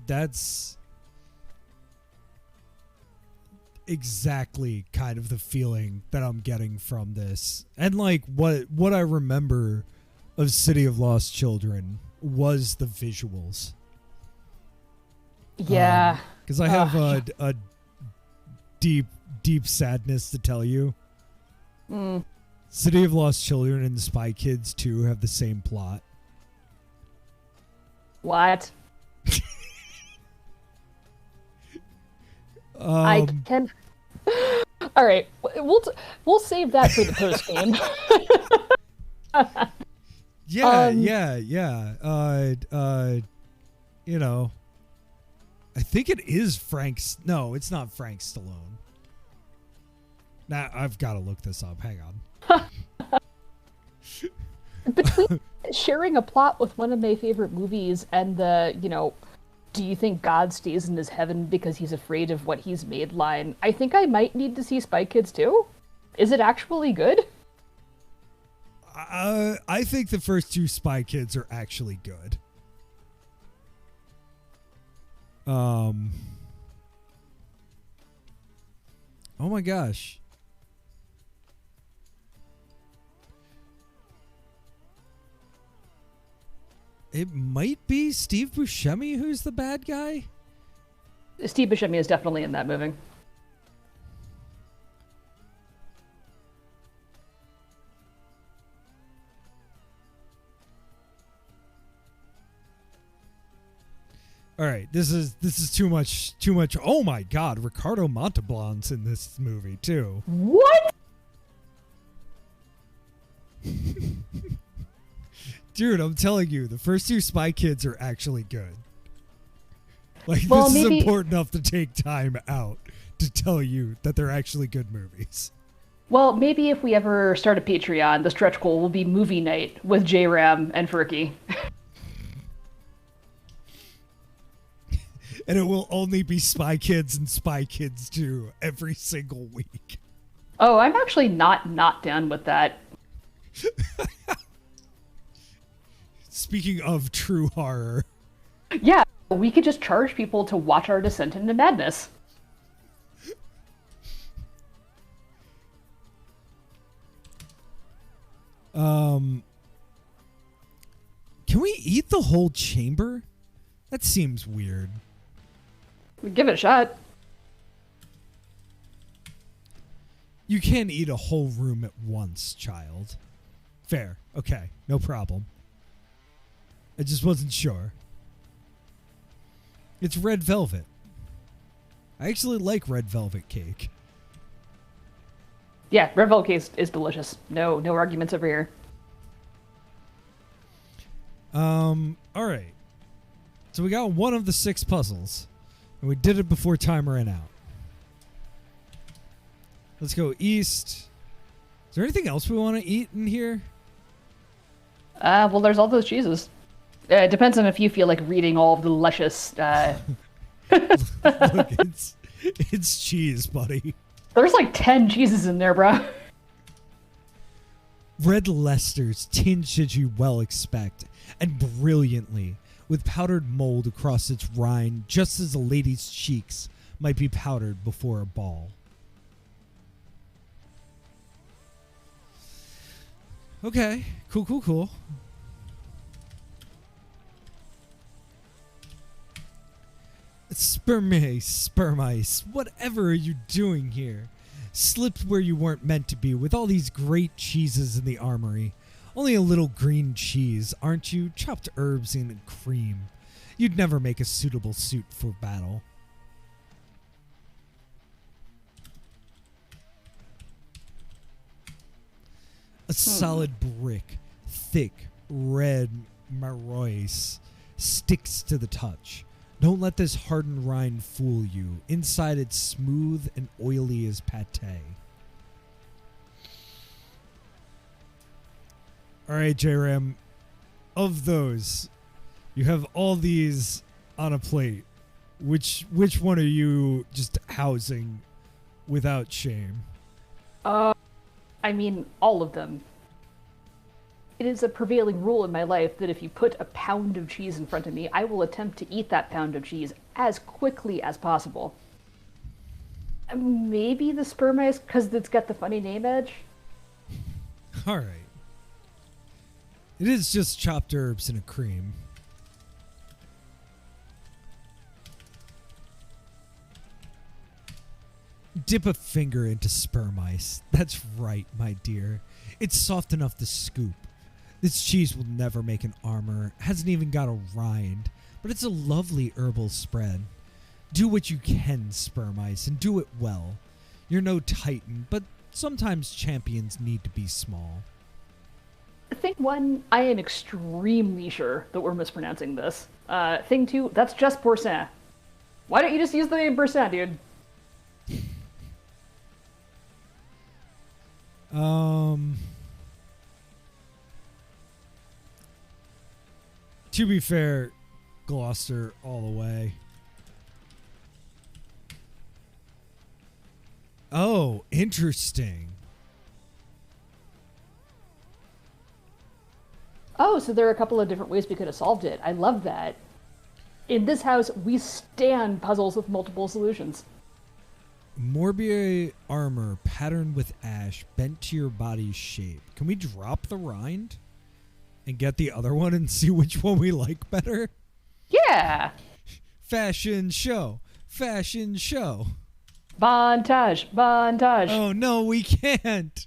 That's exactly kind of the feeling that I'm getting from this. And like what I remember of City of Lost Children was the visuals. Yeah. Because I have a deep sadness to tell you. City of Lost Children and Spy Kids 2 have the same plot. What? I can. All right, we'll save that for the post game. Yeah. You know, I think it is Frank's. No, it's not Frank Stallone. Now I've got to look this up. Hang on. Between sharing a plot with one of my favorite movies and the, do you think God stays in his heaven because he's afraid of what he's made line, I think I might need to see Spy Kids 2. Is it actually good? I think the first 2 Spy Kids are actually good. Oh my gosh. It might be Steve Buscemi who's the bad guy. Steve Buscemi is definitely in that movie. All right, this is too much. Oh my God, Ricardo Montalban's in this movie too. What? Dude, I'm telling you, the first 2 Spy Kids are actually good. Like, well, this maybe... is important enough to take time out to tell you that they're actually good movies. Well, maybe if we ever start a Patreon, the stretch goal will be movie night with J-Ram and Ferky. And it will only be Spy Kids and Spy Kids 2 every single week. Oh, I'm actually not down with that. Speaking of true horror. Yeah, we could just charge people to watch our descent into madness. Can we eat the whole chamber? That seems weird. Give it a shot. You can't eat a whole room at once, child. Fair. Okay, no problem. I just wasn't sure. It's red velvet. I actually like red velvet cake. Yeah, red velvet cake is delicious. No arguments over here. All right. So we got one of the 6 puzzles, and we did it before time ran out. Let's go east. Is there anything else we want to eat in here? Well, there's all those cheeses. It depends on if you feel like reading all of the luscious... Look, it's cheese, buddy. There's like 10 cheeses in there, bro. Red Leicester's tinged as you well expect, and brilliantly, with powdered mold across its rind, just as a lady's cheeks might be powdered before a ball. Okay, cool. Spermice, whatever are you doing here? Slipped where you weren't meant to be with all these great cheeses in the armory. Only a little green cheese, aren't you? Chopped herbs and cream. You'd never make a suitable suit for battle. A solid brick, thick, red maroise, sticks to the touch. Don't let this hardened rind fool you. Inside it's smooth and oily as pate. All right, J-Ram. Of those, you have all these on a plate. Which one are you just housing without shame? I mean, all of them. It is a prevailing rule in my life that if you put a pound of cheese in front of me, I will attempt to eat that pound of cheese as quickly as possible. Maybe the spermice, because it's got the funny name edge? All right. It is just chopped herbs and a cream. Dip a finger into sperm ice. That's right, my dear. It's soft enough to scoop. This cheese will never make an armor. Hasn't even got a rind. But it's a lovely herbal spread. Do what you can, sperm ice, and do it well. You're no titan, but sometimes champions need to be small. Thing one, I am extremely sure that we're mispronouncing this. Thing two, that's just Parser. Why don't you just use the name Parser, dude? To be fair, Gloucester all the way. Oh, interesting. Oh, so there are a couple of different ways we could have solved it. I love that. In this house, we stand puzzles with multiple solutions. Morbier armor patterned with ash bent to your body's shape. Can we drop the rind and get the other one and see which one we like better? Yeah. Fashion show. Fashion show. Montage. Montage. Oh, no, we can't.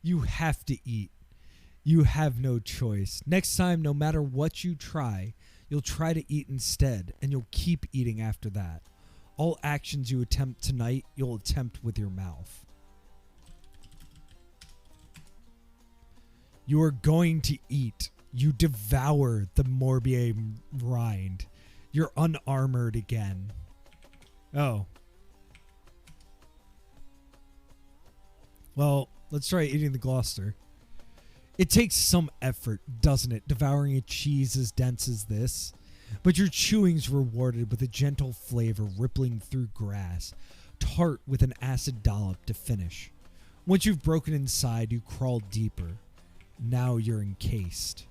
You have to eat. You have no choice. Next time, no matter what you try, you'll try to eat instead, and you'll keep eating after that. All actions you attempt tonight, you'll attempt with your mouth. You are going to eat. You devour the Morbier rind. You're unarmored again. Oh. Well, let's try eating the Gloucester. It takes some effort, doesn't it, devouring a cheese as dense as this? But your chewing's rewarded with a gentle flavor rippling through grass, tart with an acid dollop to finish. Once you've broken inside, you crawl deeper. Now you're encased.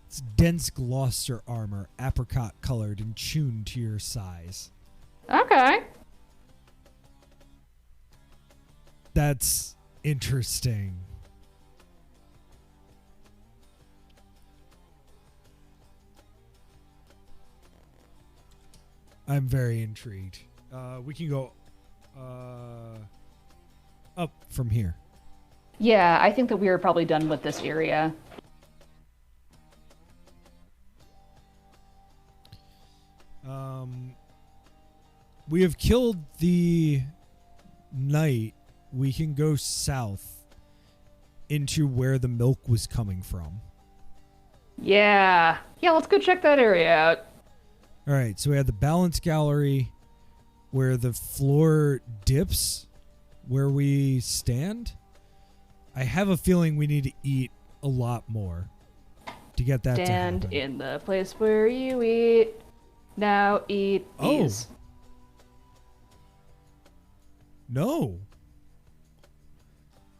It's dense Gloucester armor, apricot colored and tuned to your size. Okay. That's interesting. I'm very intrigued. We can go up from here. Yeah, I think that we are probably done with this area. We have killed the knight. We can go south into where the milk was coming from. Yeah. Yeah, let's go check that area out. All right, so we have the balance gallery where the floor dips where we stand. I have a feeling we need to eat a lot more to get that to happen. Stand in the place where you eat. Now eat these. No.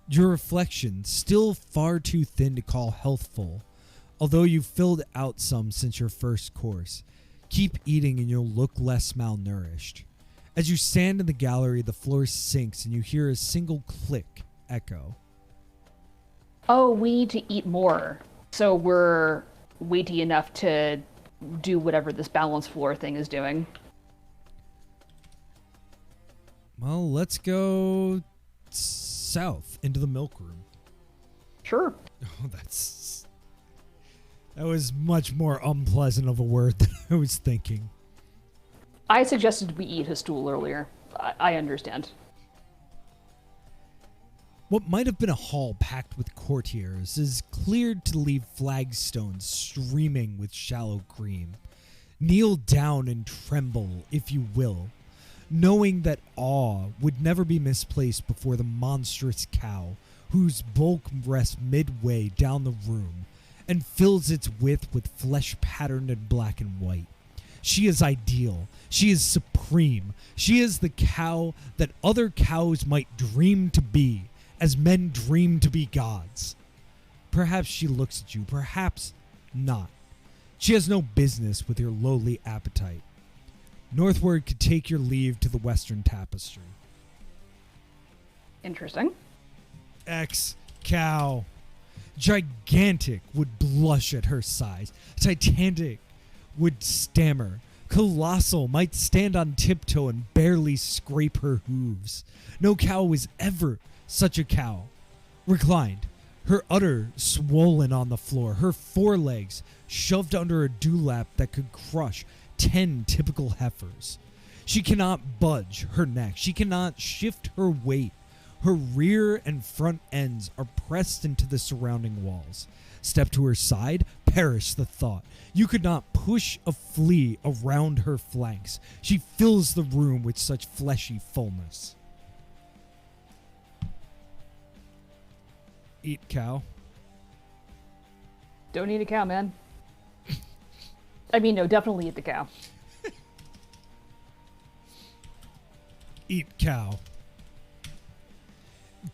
Your reflection, still far too thin to call healthful, although you've filled out some since your first course. Keep eating and you'll look less malnourished. As you stand in the gallery, the floor sinks and you hear a single click echo. Oh, we need to eat more. So we're weighty enough to do whatever this balance floor thing is doing. Well, let's go south into the milk room. Sure. Oh, that was much more unpleasant of a word than I was thinking. I suggested we eat his stool earlier. I understand. What might have been a hall packed with courtiers is cleared to leave flagstones streaming with shallow cream. Kneel down and tremble, if you will, knowing that awe would never be misplaced before the monstrous cow, whose bulk rests midway down the room and fills its width with flesh patterned in black and white. She is ideal. She is supreme. She is the cow that other cows might dream to be, as men dream to be gods. Perhaps she looks at you, perhaps not. She has no business with your lowly appetite. Northward could take your leave to the western tapestry. Interesting. X cow. Gigantic would blush at her size. Titanic would stammer. Colossal might stand on tiptoe and barely scrape her hooves. No cow was ever such a cow. Reclined, her udder swollen on the floor, her forelegs shoved under a dewlap that could crush 10 typical heifers. She cannot budge her neck. She cannot shift her weight. Her rear and front ends are pressed into the surrounding walls. Step to her side, perish the thought. You could not push a flea around her flanks. She fills the room with such fleshy fullness. Eat cow. Don't eat a cow, man. I mean, no, definitely eat the cow. Eat cow.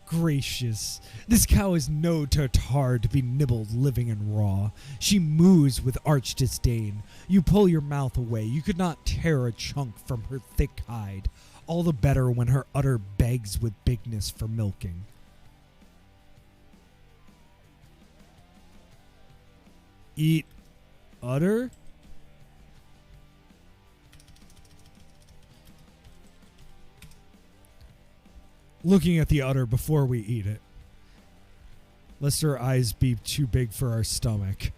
Gracious, this cow is no tartar to be nibbled living and raw. She moos with arch disdain. You pull your mouth away. You could not tear a chunk from her thick hide. All the better when her udder begs with bigness for milking. Eat udder? Looking at the udder before we eat it, lest our eyes be too big for our stomach.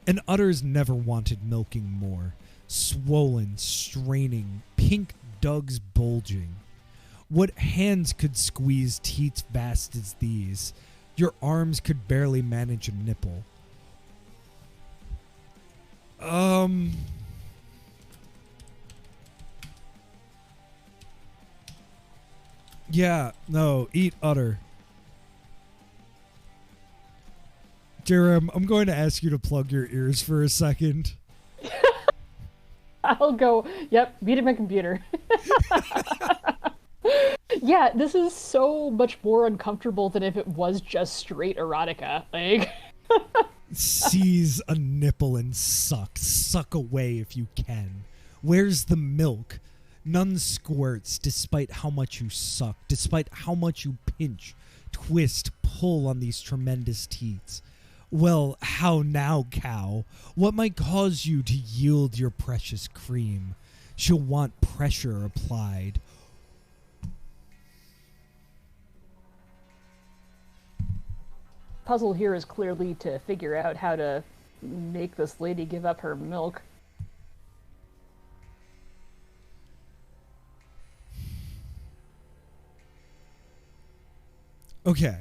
And udders never wanted milking more. Swollen, straining, pink dugs bulging. What hands could squeeze teats vast as these? Your arms could barely manage a nipple. Yeah, no, eat udder. Jerem, I'm going to ask you to plug your ears for a second. I'll go, yep, beat it my computer. Yeah, this is so much more uncomfortable than if it was just straight erotica. Like, Seize a nipple and suck. Suck away if you can. Where's the milk? None squirts despite how much you suck, despite how much you pinch, twist, pull on these tremendous teats. Well, how now, cow? What might cause you to yield your precious cream? She'll want pressure applied. puzzle here is clearly to figure out how to make this lady give up her milk. Okay.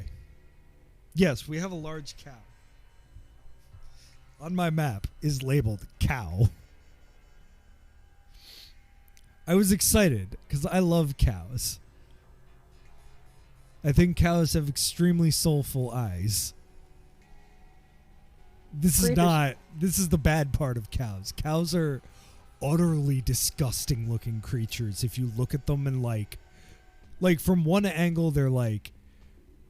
Yes, we have a large cow. On my map is labeled cow. I was excited because I love cows. I think cows have extremely soulful eyes. This is the bad part of cows. Cows are utterly disgusting looking creatures if you look at them and like from one angle they're like,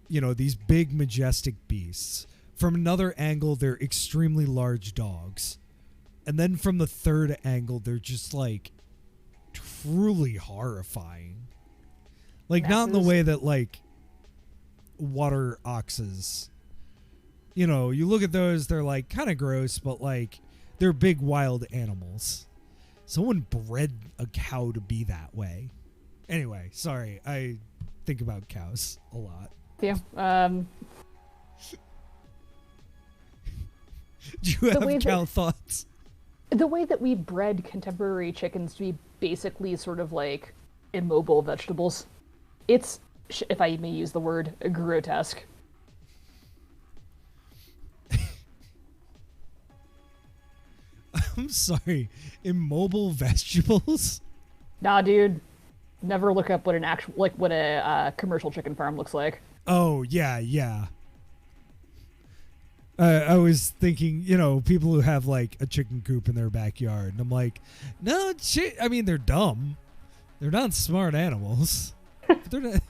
you know, these big majestic beasts. From another angle they're extremely large dogs. And then from the third angle they're just like truly horrifying. Like not in the way that like water oxes. You know, you look at those, they're like kind of gross, but like they're big wild animals. Someone bred a cow to be that way. Anyway, sorry, I think about cows a lot. Yeah. Do you have cow thoughts? The way that we bred contemporary chickens to be basically sort of like immobile vegetables, it's, if I may use the word, grotesque. I'm sorry, immobile vegetables? Nah, dude. Never look up what what a commercial chicken farm looks like. Oh, yeah. I was thinking, you know, people who have like a chicken coop in their backyard, and I'm like, no, I mean, they're dumb. They're not smart animals. They're not. I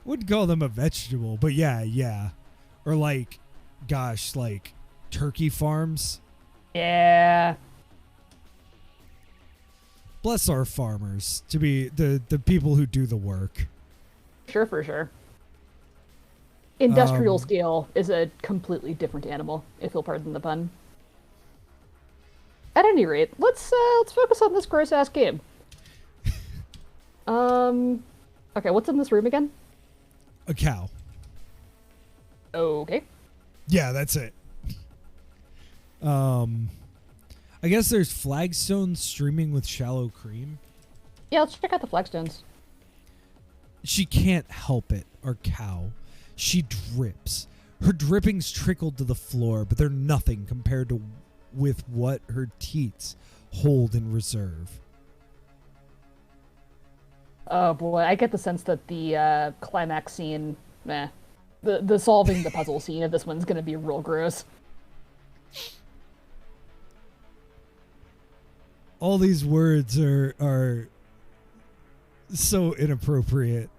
wouldn't call them a vegetable, but yeah. Or like, gosh, like turkey farms. Yeah. Bless our farmers to be the people who do the work. Sure, for sure. Industrial scale is a completely different animal, if you'll pardon the pun. At any rate, let's focus on this gross ass game. Okay, what's in this room again? A cow. Okay. Yeah, that's it. I guess there's flagstones streaming with shallow cream. Yeah, let's check out the flagstones. She can't help it, our cow. She drips. Her drippings trickle to the floor, but they're nothing compared to with what her teats hold in reserve. Oh boy, I get the sense that the climax scene, the solving the puzzle scene of this one's gonna be real gross. All these words are so inappropriate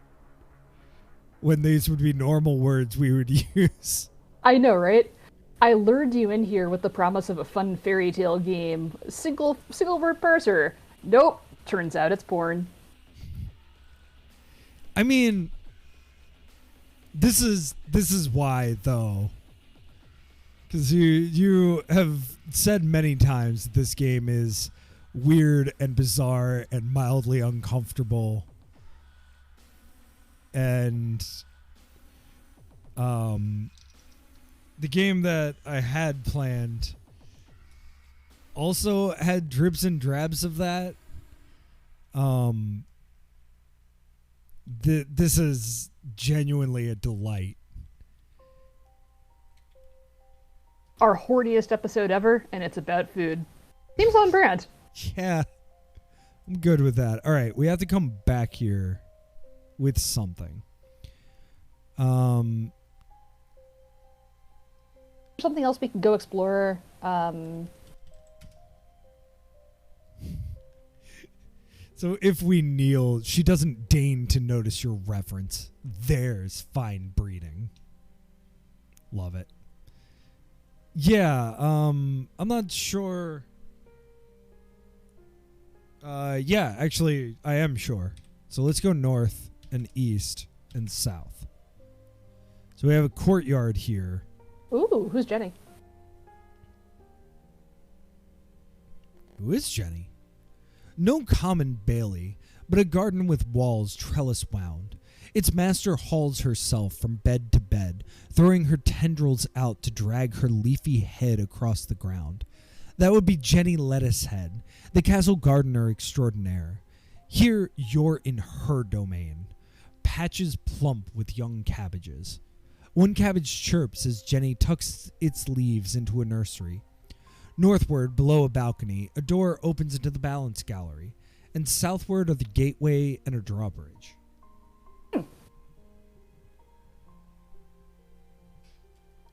when these would be normal words we would use. I know, right? I lured you in here with the promise of a fun fairy tale game. Single word parser. Nope. Turns out it's porn. I mean, this is why though, because you have said many times that this game is weird and bizarre and mildly uncomfortable, and the game that I had planned also had drips and drabs of that. This is genuinely a delight. Our horniest episode ever, and it's about food. Seems on brand. Yeah, I'm good with that. All right, we have to come back here with something. Something else we can go explore. So if we kneel, she doesn't deign to notice your reverence. There's fine breeding. Love it. Yeah, I'm not sure. Yeah, actually, I am sure. So let's go north and east and south. So we have a courtyard here. Ooh, who's Jenny? Who is Jenny? No common bailey, but a garden with walls trellis wound. Its master hauls herself from bed to bed, throwing her tendrils out to drag her leafy head across the ground. That would be Jenny Lettucehead, the castle gardener extraordinaire. Here you're in her domain. Patches plump with young cabbages. One cabbage chirps as Jenny tucks its leaves into a nursery. Northward, below a balcony, a door opens into the balance gallery, and southward are the gateway and a drawbridge.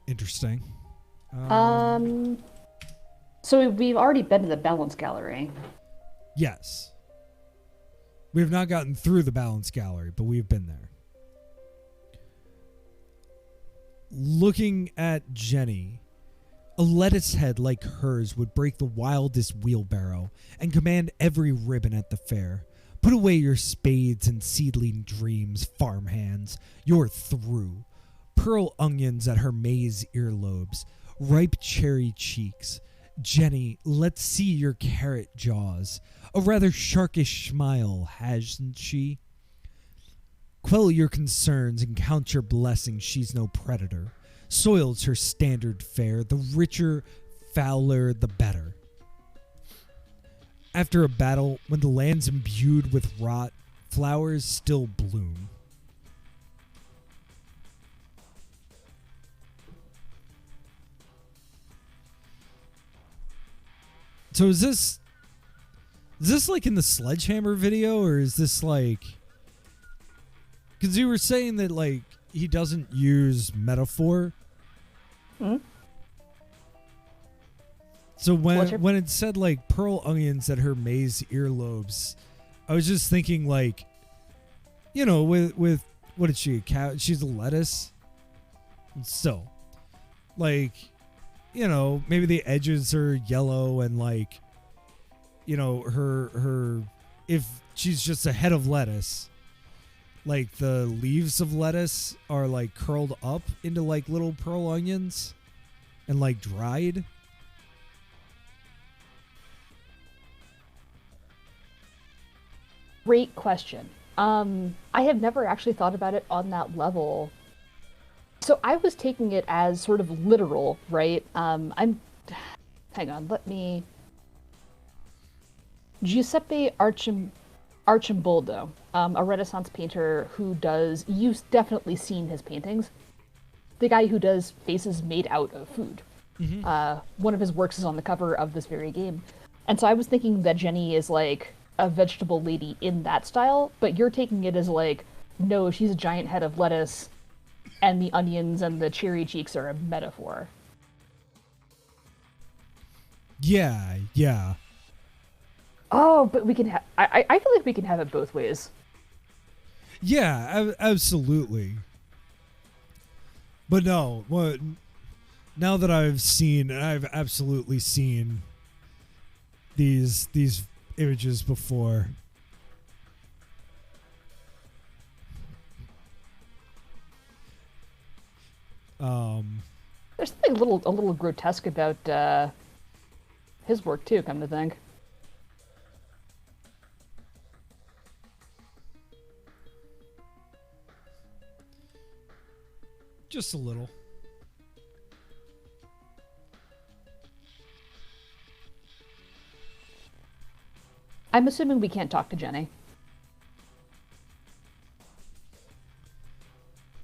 Interesting. So we've already been to the balance gallery. Yes. We have not gotten through the balance gallery, but we've been there. Looking at Jenny, a lettuce head like hers would break the wildest wheelbarrow and command every ribbon at the fair. Put away your spades and seedling dreams, farmhands. You're through. Pearl onions at her maize earlobes, ripe cherry cheeks. Jenny, let's see your carrot jaws. A rather sharkish smile, hasn't she? Quell your concerns and count your blessings she's no predator. Soils her standard fare, the richer, fouler, the better. After a battle, when the land's imbued with rot, flowers still bloom. So is this like in the Sledgehammer video, or is this like... Because you were saying that, like, he doesn't use metaphor. Hmm? So when it said, like, pearl onions at her maize earlobes, I was just thinking, like, you know, with what is she, a cow? She's a lettuce? So, like, you know, maybe the edges are yellow and, like, you know, her if she's just a head of lettuce, like the leaves of lettuce are like curled up into like little pearl onions and like dried. Great question. I have never actually thought about it on that level. So I was taking it as sort of literal, right? Hang on, let me. Giuseppe Arcimboldo, a Renaissance painter who does. You've definitely seen his paintings. The guy who does faces made out of food. Mm-hmm. One of his works is on the cover of this very game. And so I was thinking that Jenny is like a vegetable lady in that style, but you're taking it as like, no, she's a giant head of lettuce, and the onions and the cherry cheeks are a metaphor. Yeah, yeah. Oh, but we can have. I feel like we can have it both ways. Yeah, absolutely. But no, what? Now that I've absolutely seen these images before. There's something a little grotesque about his work too. Come to think. Just a little. I'm assuming we can't talk to Jenny.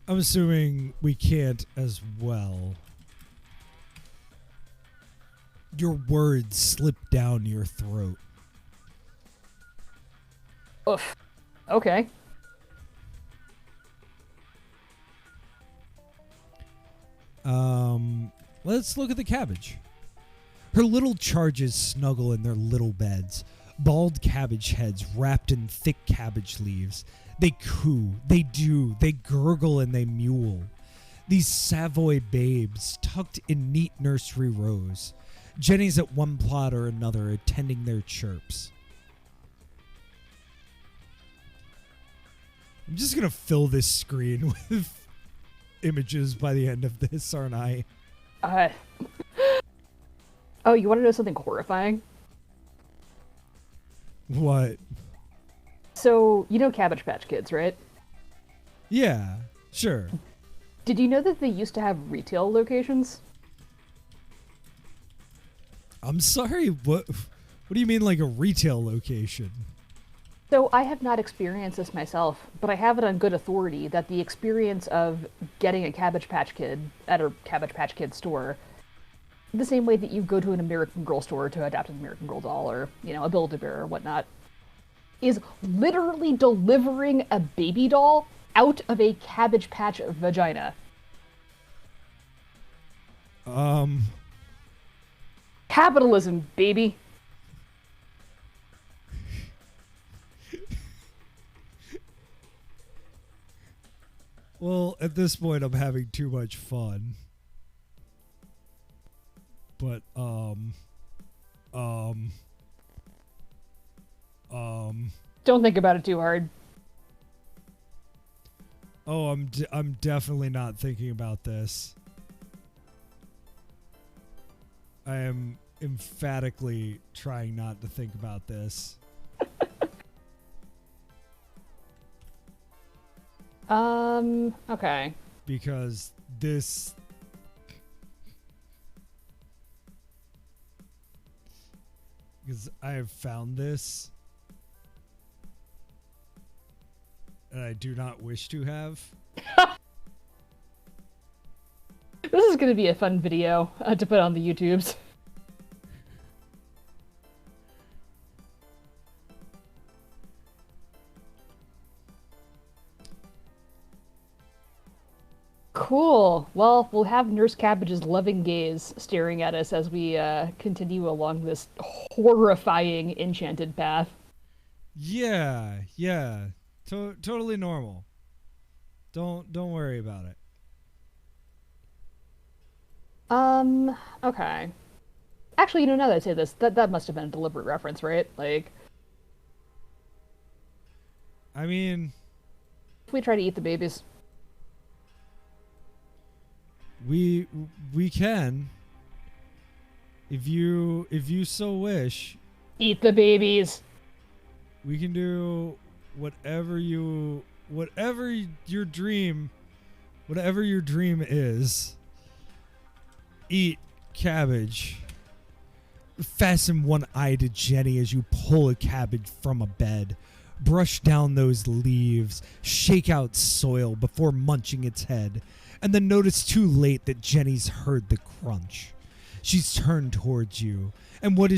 I'm assuming we can't as well. Your words slip down your throat. Oof. Okay. Let's look at the cabbage. Her little charges snuggle in their little beds, bald cabbage heads wrapped in thick cabbage leaves. They coo, they dew, they gurgle, and they mule. These Savoy babes tucked in neat nursery rows. Jenny's at one plot or another attending their chirps. I'm just going to fill this screen with images by the end of this, aren't I? Oh, you want to know something horrifying? What? So, you know Cabbage Patch Kids, right? Yeah, sure. Did you know that they used to have retail locations? I'm sorry, what do you mean like a retail location? So I have not experienced this myself, but I have it on good authority that the experience of getting a Cabbage Patch Kid at a Cabbage Patch Kid store, the same way that you go to an American Girl store to adopt an American Girl doll or, you know, a Build-A-Bear or whatnot, is literally delivering a baby doll out of a Cabbage Patch vagina. Capitalism, baby. Well, at this point, I'm having too much fun. But, Don't think about it too hard. Oh, I'm definitely not thinking about this. I am emphatically trying not to think about this. Okay. Because this... Because I have found this. And I do not wish to have. This is going to be a fun video to put on the YouTubes. Cool. Well, we'll have Nurse Cabbage's loving gaze staring at us as we continue along this horrifying enchanted path. Yeah. Totally normal. Don't worry about it. Okay. Actually, you know, now that I say this, that must have been a deliberate reference, right? Like, I mean... We try to eat the babies. We can, if you so wish. Eat the babies. We can do whatever your dream is. Eat cabbage. Fasten one eye to Jenny as you pull a cabbage from a bed. Brush down those leaves. Shake out soil before munching its head. And then notice too late that Jenny's heard the crunch. She's turned towards you. And what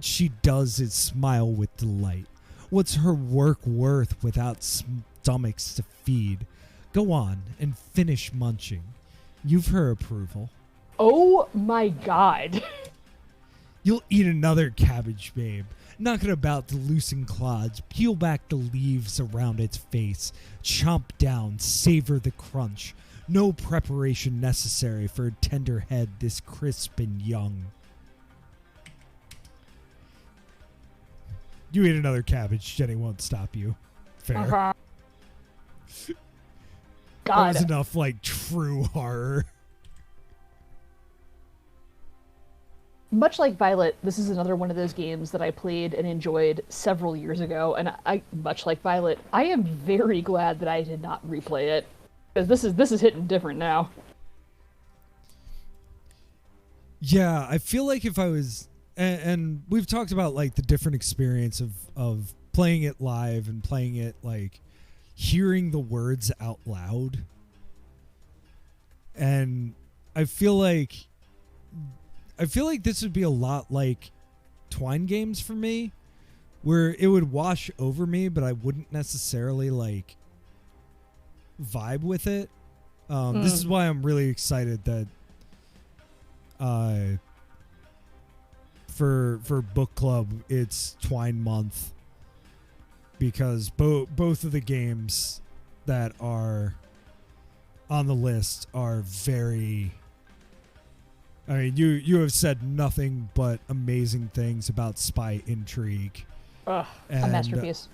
she does is smile with delight. What's her work worth without stomachs to feed? Go on and finish munching. You've her approval. Oh my god. You'll eat another cabbage, babe. Knock it about to loosen clods. Peel back the leaves around its face. Chomp down. Savor the crunch. No preparation necessary for a tender head this crisp and young. You eat another cabbage. Jenny won't stop you. Fair. Uh-huh. That God. was enough, like, true horror. Much like Violet, this is another one of those games that I played and enjoyed several years ago, and much like Violet, I am very glad that I did not replay it, because this is hitting different now. Yeah, I feel like if I was, and we've talked about like the different experience of playing it live and playing it like hearing the words out loud, and I feel like this would be a lot like Twine games for me, where it would wash over me, but I wouldn't necessarily like vibe with it. This is why I'm really excited that for book club it's Twine month, because both of the games that are on the list are very, I mean, you have said nothing but amazing things about Spy Intrigue. Ugh, a masterpiece.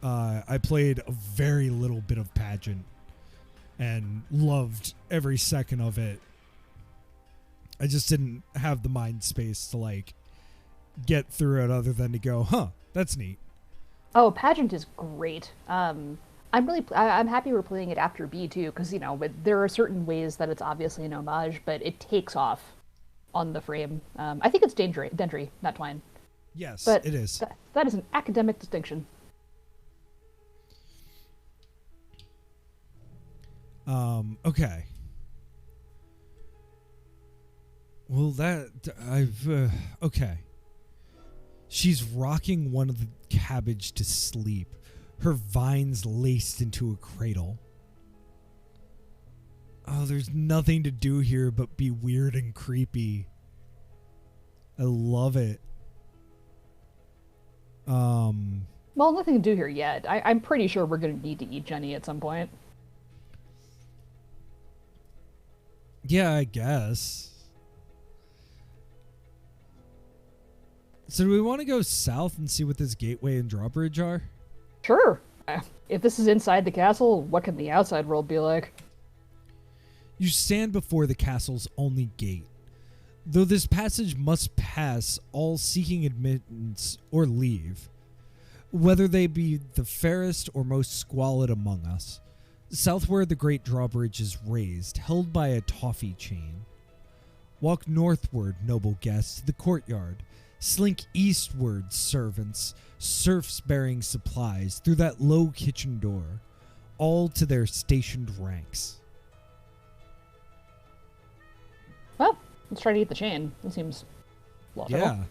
I played a very little bit of Pageant and loved every second of it. I just didn't have the mind space to like get through it other than to go, huh, that's neat. Oh, Pageant is great. I'm happy we're playing it after B too, because there are certain ways that it's obviously an homage, but it takes off on the frame. I think it's Dendry, not Twine. Yes, but it is. That is an academic distinction. Okay. Well, okay. She's rocking one of the cabbage to sleep, her vines laced into a cradle. Oh, there's nothing to do here but be weird and creepy. I love it. Well, nothing to do here yet. I'm pretty sure we're going to need to eat Jenny at some point. Yeah, I guess. So do we want to go south and see what this gateway and drawbridge are? Sure. If this is inside the castle, what can the outside world be like? You stand before the castle's only gate. Though this passage must pass all seeking admittance or leave, whether they be the fairest or most squalid among us. Southward the great drawbridge is raised, held by a toffee chain. Walk northward, noble guests, to the courtyard. Slink eastward, servants, serfs bearing supplies, through that low kitchen door, all to their stationed ranks. Well, let's try to eat the chain. That seems logical. Yeah.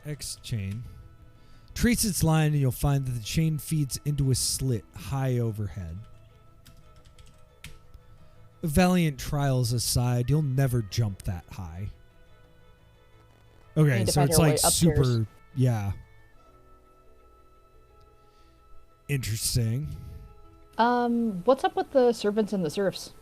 X chain. Trace its line and you'll find that the chain feeds into a slit high overhead. Valiant trials aside, you'll never jump that high. Okay, so it's like super, yeah. Interesting. What's up with the servants and the serfs?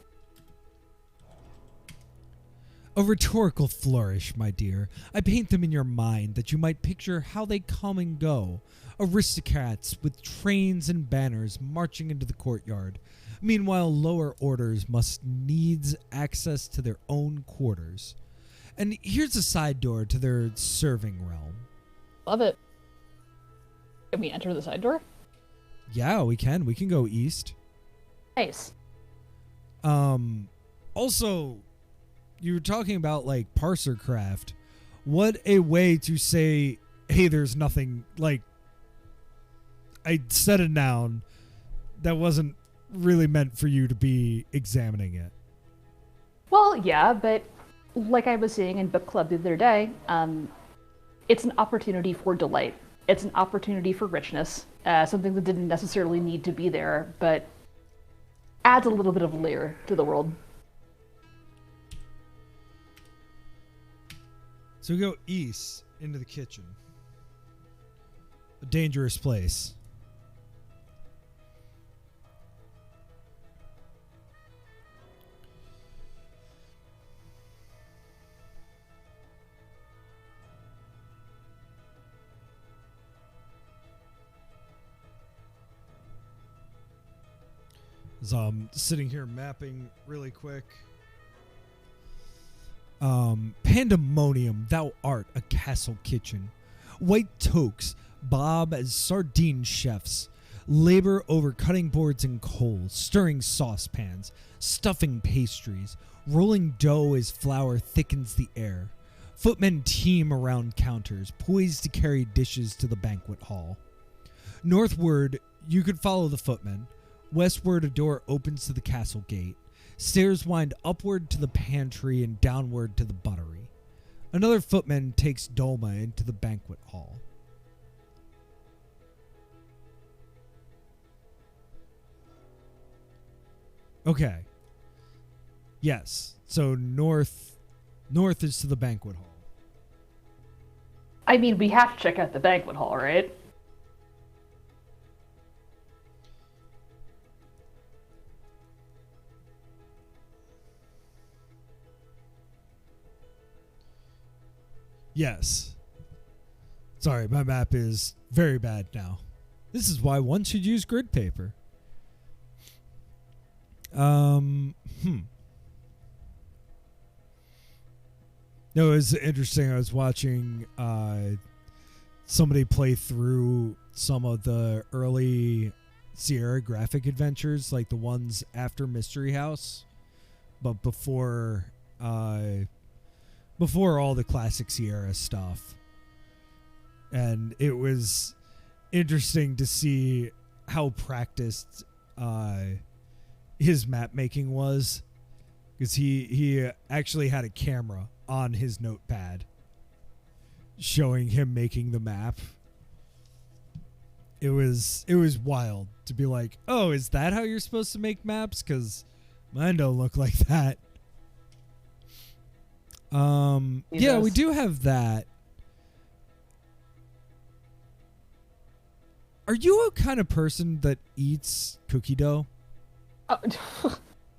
A rhetorical flourish, my dear. I paint them in your mind that you might picture how they come and go. Aristocrats with trains and banners marching into the courtyard. Meanwhile, lower orders must needs access to their own quarters. And here's a side door to their serving realm. Love it. Can we enter the side door? Yeah, we can. We can go east. Nice. Also, you were talking about like parser craft. What a way to say, hey, there's nothing, like, I said a noun that wasn't really meant for you to be examining it. Well, yeah, but like I was saying in book club the other day, it's an opportunity for delight. It's an opportunity for richness, something that didn't necessarily need to be there, but adds a little bit of layer to the world. So we go east into the kitchen. A dangerous place. As I'm sitting here mapping really quick. Pandemonium, thou art a castle kitchen. White toques bob as sardine chefs, labor over cutting boards and coals, stirring saucepans, stuffing pastries, rolling dough as flour thickens the air. Footmen teem around counters, poised to carry dishes to the banquet hall. Northward, you could follow the footmen. Westward, a door opens to the castle gate. Stairs wind upward to the pantry and downward to the buttery. Another footman takes Dolma into the banquet hall. Okay. Yes. So north is to the banquet hall. I mean, we have to check out the banquet hall, right? Yes. Sorry, my map is very bad now. This is why one should use grid paper. No, it was interesting. I was watching somebody play through some of the early Sierra graphic adventures, like the ones after Mystery House, but before all the classic Sierra stuff. And it was interesting to see how practiced his map making was, because he actually had a camera on his notepad showing him making the map. It was wild to be like, oh, is that how you're supposed to make maps? Because mine don't look like that. Yeah, we do have that. Are you a kind of person that eats cookie dough?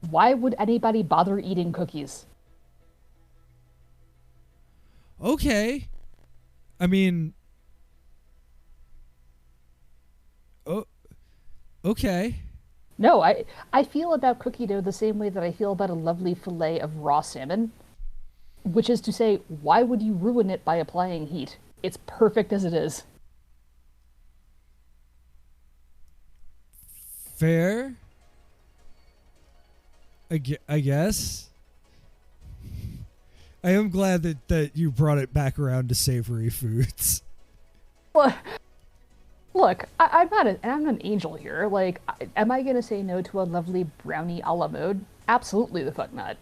Why would anybody bother eating cookies? Okay. I mean... Oh, okay. No, I feel about cookie dough the same way that I feel about a lovely fillet of raw salmon. Which is to say, why would you ruin it by applying heat? It's perfect as it is. Fair. I guess. I am glad that you brought it back around to savory foods. Well, look, I'm an angel here. Like, am I going to say no to a lovely brownie a la mode? Absolutely the fuck not.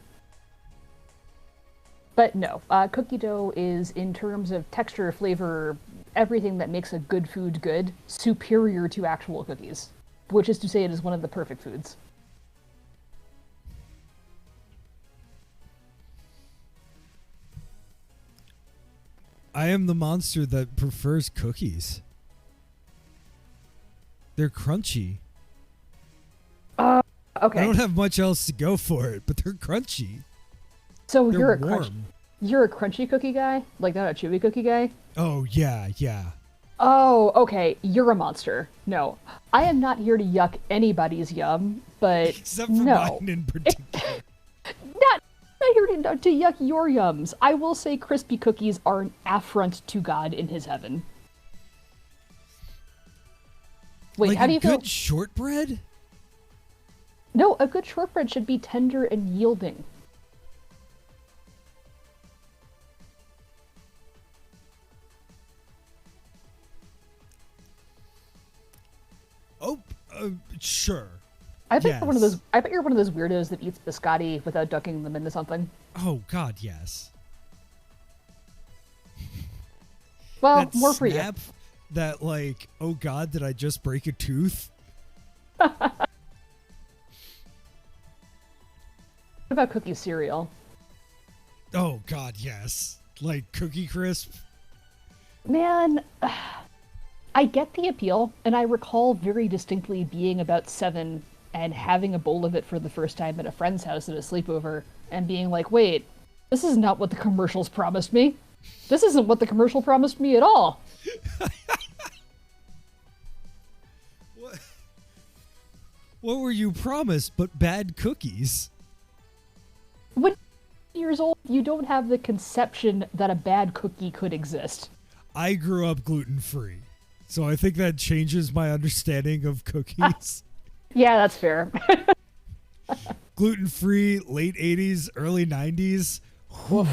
But no, cookie dough is, in terms of texture, flavor, everything that makes a good food good, superior to actual cookies. Which is to say, it is one of the perfect foods. I am the monster that prefers cookies. They're crunchy. Okay. I don't have much else to go for it, but they're crunchy. So They're you're warm. You're a crunchy cookie guy? Like not a chewy cookie guy? Oh, yeah, yeah. Oh, okay. You're a monster. No. I am not here to yuck anybody's yum, but Except for no. mine in particular. Not here to yuck your yums. I will say crispy cookies are an affront to God in his heaven. Wait, Like how do you feel? good shortbread? No, a good shortbread should be tender and yielding. Oh, sure. I bet you're one of Yes. those. I bet you're one of those weirdos that eats biscotti without ducking them into something. Oh, God, yes. Well, That more for you. snap, that like, oh God, did I just break a tooth? What about cookie cereal? Oh God, yes. Like Cookie Crisp. Man, I get the appeal, and I recall very distinctly being about 7 and having a bowl of it for the first time at a friend's house at a sleepover, and being like, wait, this is not what the commercials promised me. This isn't what the commercial promised me at all. What were you promised but bad cookies? When you're years old, you don't have the conception that a bad cookie could exist. I grew up gluten-free, so I think that changes my understanding of cookies. Yeah, that's fair. Gluten-free, late 80s, early 90s. Whew.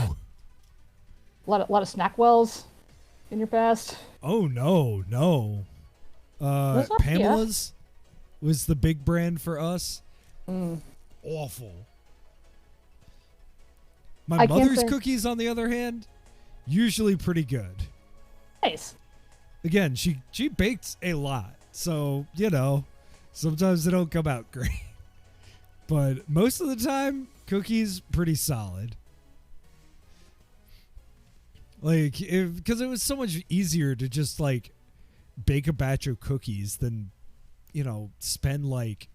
A lot of snack wells in your past. Oh, no. Those are- Pamela's was the big brand for us. Awful. My I can't mother's say- cookies, on the other hand, usually pretty good. Nice. Again, she bakes a lot, so, you know, sometimes they don't come out great. But most of the time, cookies pretty solid. Like, because it was so much easier to just, like, bake a batch of cookies than, you know, spend, like,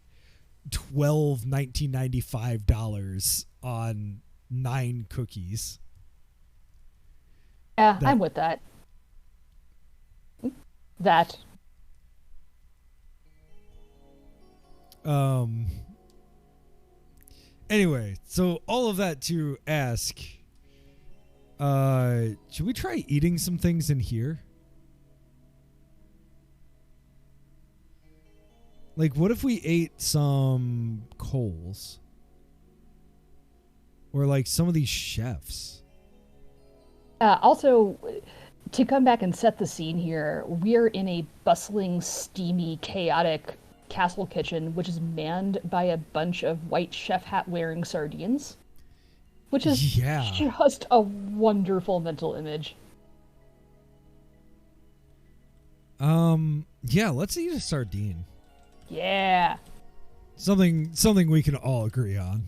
$19.95 on 9 cookies. Yeah, I'm with that. Anyway, so all of that to ask, should we try eating some things in here? Like, what if we ate some coals? Or, like, some of these chefs? Also, to come back and set the scene here, we're in a bustling, steamy, chaotic castle kitchen, which is manned by a bunch of white chef hat wearing sardines, which is just a wonderful mental image. Yeah, let's eat a sardine. Yeah. Something we can all agree on.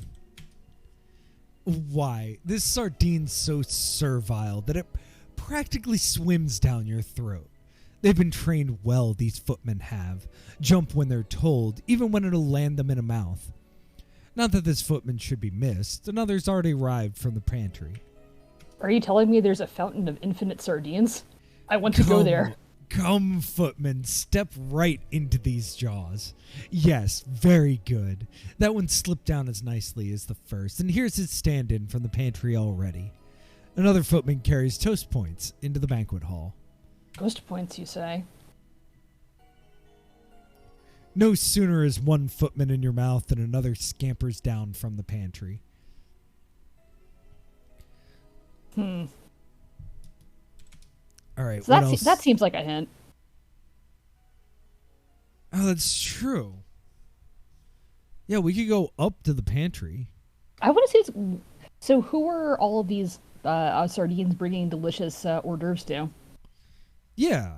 Why? This sardine's so servile that it practically swims down your throat. They've been trained well, these footmen have. Jump when they're told, even when it'll land them in a mouth. Not that this footman should be missed. Another's already arrived from the pantry. Are you telling me there's a fountain of infinite sardines? I want to go there. Come, footman, step right into these jaws. Yes, very good. That one slipped down as nicely as the first, and here's his stand-in from the pantry already. Another footman carries toast points into the banquet hall. Ghost points, you say? No sooner is one footman in your mouth than another scampers down from the pantry. All right, So what else? that seems like a hint. Oh, that's true. Yeah, we could go up to the pantry. I want to see. So, who are all of these sardines bringing delicious hors d'oeuvres to? Yeah.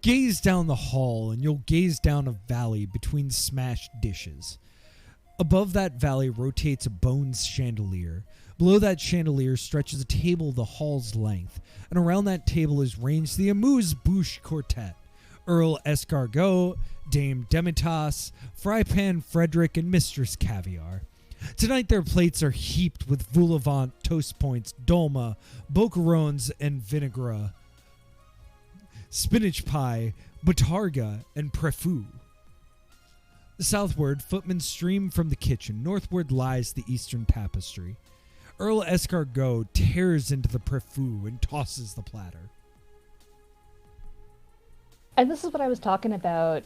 Gaze down the hall, and you'll gaze down a valley between smashed dishes. Above that valley rotates a bones chandelier. Below that chandelier stretches a table the hall's length, and around that table is ranged the Amuse-Bouche Quartet. Earl Escargot, Dame Demitas, Frypan Frederick, and Mistress Caviar. Tonight their plates are heaped with vol-au-vent, toast points, dolma, Pokerounce, and vinaigrette, spinach pie, botarga, and prefou. Southward, footmen stream from the kitchen. Northward lies the eastern tapestry. Earl Escargot tears into the prefou and tosses the platter. And this is what I was talking about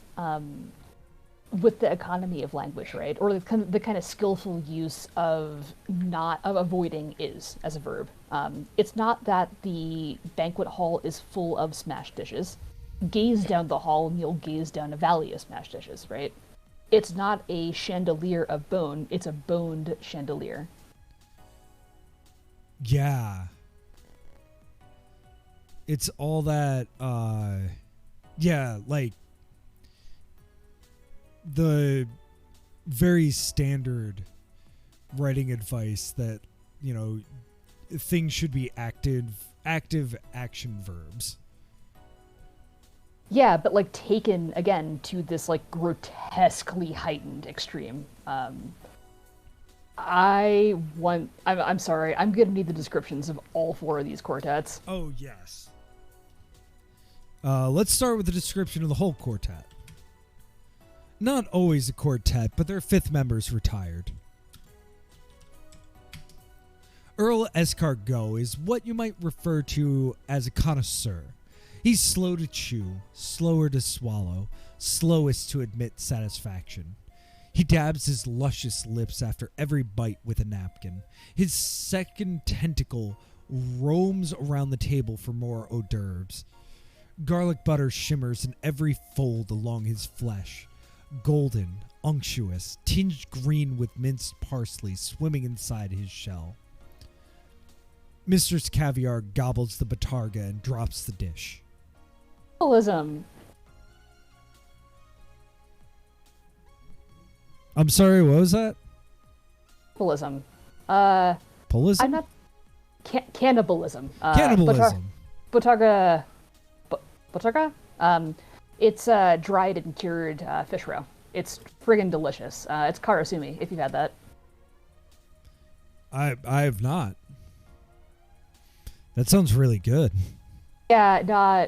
with the economy of language, right? Or the kind of skillful use of avoiding is as a verb. It's not that the banquet hall is full of smashed dishes. Gaze down the hall and you'll gaze down a valley of smashed dishes, right? It's not a chandelier of bone, it's a boned chandelier. Yeah. It's all that, yeah, like the very standard writing advice that, you know, things should be active action verbs. Yeah, but like taken again to this like grotesquely heightened extreme. I'm sorry, I'm gonna need the descriptions of all 4 of these quartets. Oh yes. Let's start with the description of the whole quartet. Not always a quartet, but their 5th members retired. Earl Escargot is what you might refer to as a connoisseur. He's slow to chew, slower to swallow, slowest to admit satisfaction. He dabs his luscious lips after every bite with a napkin. His second tentacle roams around the table for more hors d'oeuvres. Garlic butter shimmers in every fold along his flesh. Golden, unctuous, tinged green with minced parsley swimming inside his shell. Mistress Caviar gobbles the botarga and drops the dish. Symbolism. I'm sorry, what was that? Cannibalism. Polism? I'm not... cannibalism. Cannibalism. Botarga... Botarga? It's dried and cured fish roe. It's friggin' delicious. It's karasumi, if you've had that. I have not. That sounds really good. Yeah,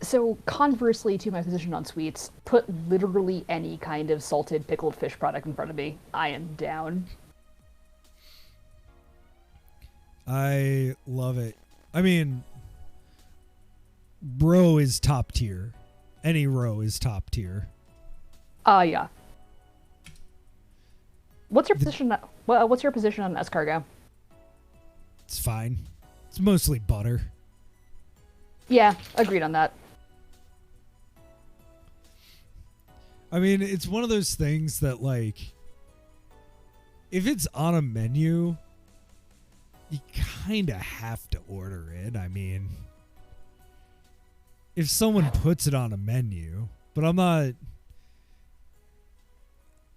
so conversely to my position on sweets, put literally any kind of salted pickled fish product in front of me. I am down. I love it. I mean, roe is top tier. Any roe is top tier. Yeah. What's your position? What's your position on escargot? It's fine. It's mostly butter. Yeah, agreed on that. I mean, it's one of those things that, like, if it's on a menu, you kind of have to order it. I mean, if someone puts it on a menu, but I'm not...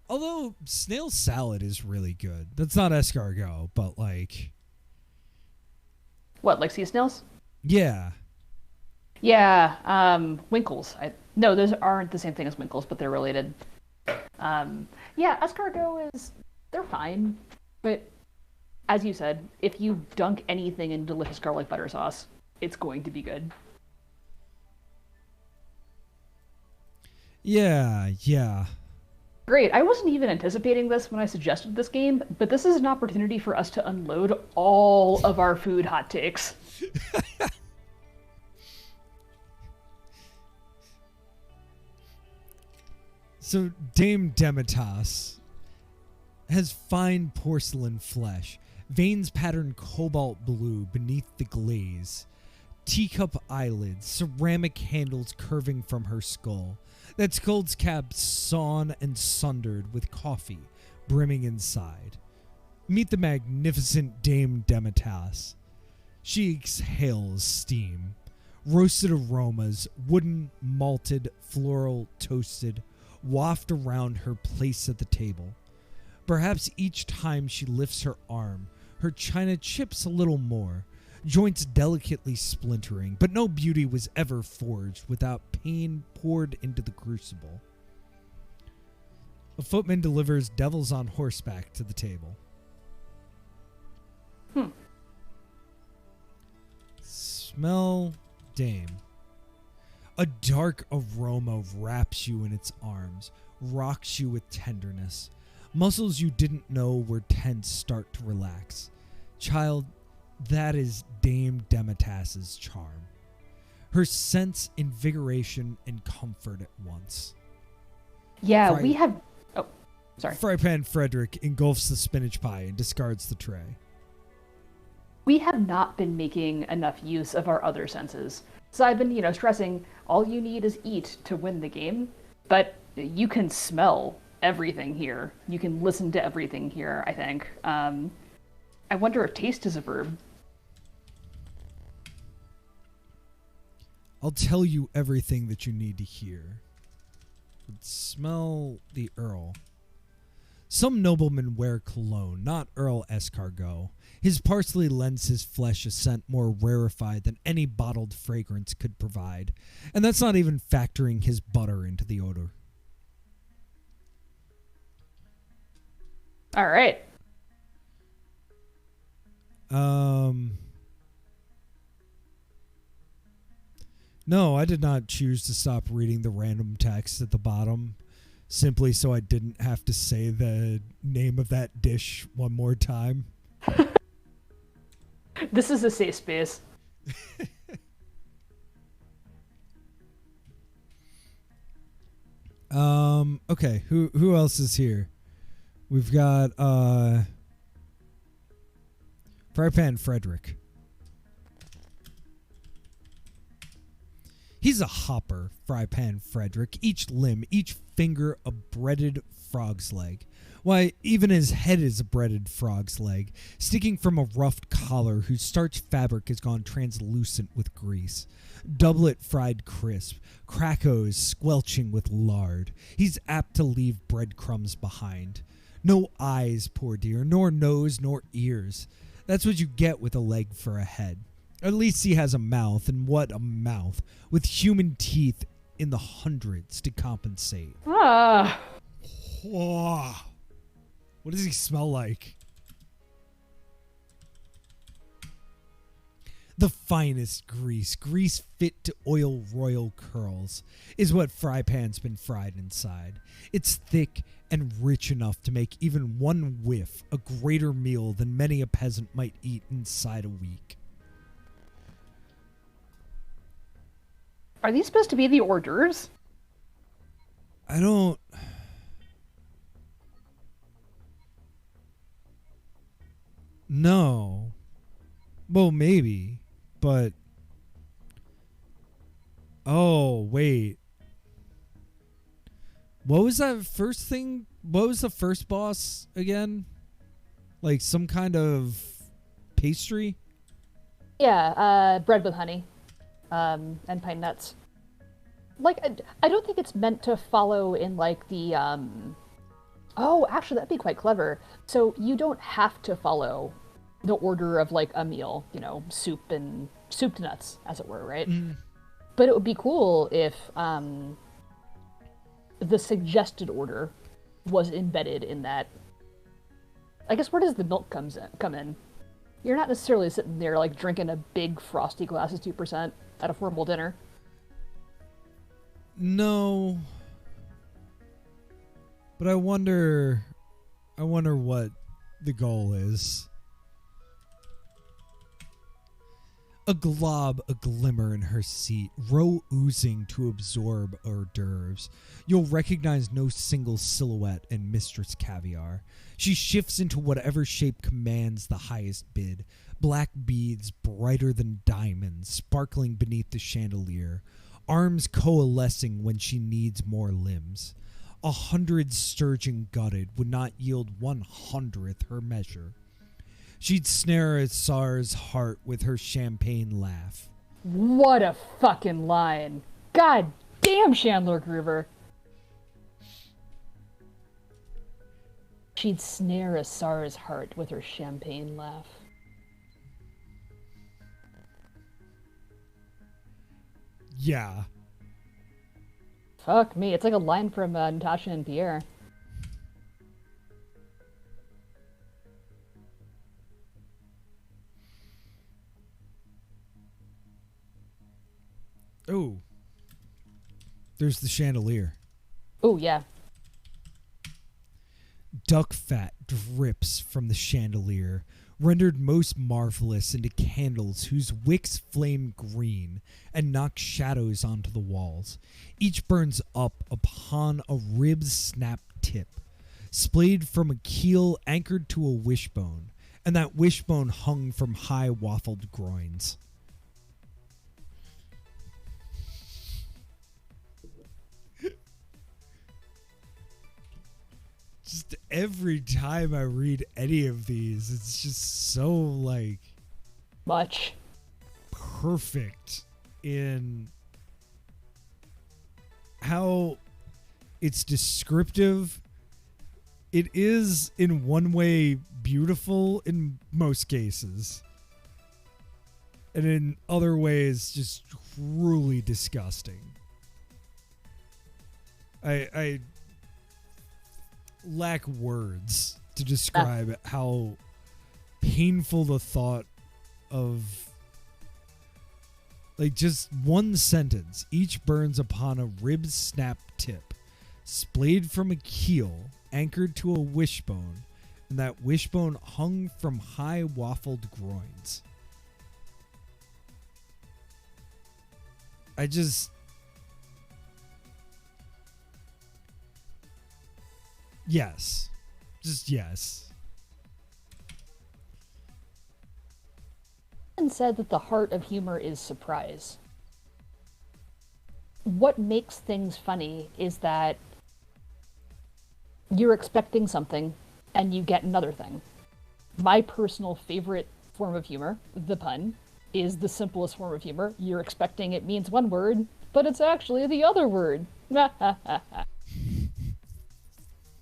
Although, snail salad is really good. That's not escargot, but, like... What, like sea snails? Yeah. Yeah, winkles. No, those aren't the same thing as winkles, but they're related. Yeah, escargot they're fine. But, as you said, if you dunk anything in delicious garlic butter sauce, it's going to be good. Yeah. Great. I wasn't even anticipating this when I suggested this game, but this is an opportunity for us to unload all of our food hot takes. So Dame Demitasse has fine porcelain flesh, veins patterned cobalt blue beneath the glaze, teacup eyelids, ceramic handles curving from her skull, that skull's cap sawn and sundered with coffee brimming inside. Meet the magnificent Dame Demitasse. She exhales steam, roasted aromas, wooden, malted, floral, toasted, waft around her place at the table. Perhaps each time she lifts her arm, her china chips a little more, joints delicately splintering, but no beauty was ever forged without pain poured into the crucible. A footman delivers devils on horseback to the table. Smell dame. A dark aroma wraps you in its arms, rocks you with tenderness. Muscles you didn't know were tense start to relax. Child, that is Dame Demitas's charm. Her sense, invigoration, and comfort at once. Yeah, we have... Oh, sorry. Frypan Frederick engulfs the spinach pie and discards the tray. We have not been making enough use of our other senses. So I've been, stressing all you need is eat to win the game, but you can smell everything here. You can listen to everything here, I think. I wonder if taste is a verb. I'll tell you everything that you need to hear. Smell the Earl. Some noblemen wear cologne, not Earl Escargot. His parsley lends his flesh a scent more rarefied than any bottled fragrance could provide, and that's not even factoring his butter into the odor. All right. No, I did not choose to stop reading the random text at the bottom simply so I didn't have to say the name of that dish one more time. This is a safe space. Okay, who else is here? We've got Frypan Frederick. He's a hopper, Frypan Frederick. Each limb, each finger a breaded frog's leg. Why, even his head is a breaded frog's leg, sticking from a roughed collar whose starched fabric has gone translucent with grease. Doublet fried crisp, crackos squelching with lard. He's apt to leave breadcrumbs behind. No eyes, poor dear, nor nose, nor ears. That's what you get with a leg for a head. At least he has a mouth, and what a mouth, with human teeth in the hundreds to compensate. Ah. Whoa. What does he smell like? The finest grease fit to oil royal curls, is what Frypan's been fried inside. It's thick and rich enough to make even one whiff a greater meal than many a peasant might eat inside a week. Are these supposed to be the hors d'oeuvres? I don't... No. Well, maybe, but... Oh, wait. What was that first thing? What was the first boss again? Like some kind of pastry? Yeah, bread with honey. And pine nuts. Like, I don't think it's meant to follow in, like, the, Oh, actually, that'd be quite clever. So you don't have to follow the order of, like, a meal, soup to nuts, as it were, right? Mm. But it would be cool if, the suggested order was embedded in that. I guess, where does the milk come in? You're not necessarily sitting there, like, drinking a big frosty glass of 2% at a formal dinner. No. But I wonder what the goal is. A glob, a glimmer in her seat, row oozing to absorb hors d'oeuvres. You'll recognize no single silhouette in Mistress Caviar. She shifts into whatever shape commands the highest bid. Black beads, brighter than diamonds, sparkling beneath the chandelier. Arms coalescing when she needs more limbs. 100 sturgeon gutted would not yield 1/100th her measure. She'd snare a Tsar's heart with her champagne laugh. What a fucking line. God damn, Chandler Groover. She'd snare a Tsar's heart with her champagne laugh. Yeah. Fuck me, it's like a line from Natasha and Pierre. Oh, there's the chandelier. Oh, yeah. Duck fat drips from the chandelier, rendered most marvelous into candles whose wicks flame green and knock shadows onto the walls. Each burns up upon a rib's snap tip, splayed from a keel anchored to a wishbone, and that wishbone hung from high waffled groins. Just every time I read any of these, it's just so, like, Much. perfect in how it's descriptive. It is, in one way, beautiful in most cases. And in other ways, just truly disgusting. I lack words to describe how painful the thought of, like, just one sentence. Each burns upon a rib snap tip, splayed from a keel, anchored to a wishbone, and that wishbone hung from high waffled groins. Yes. Just yes. And said that the heart of humor is surprise. What makes things funny is that you're expecting something and you get another thing. My personal favorite form of humor, the pun, is the simplest form of humor. You're expecting it means one word, but it's actually the other word.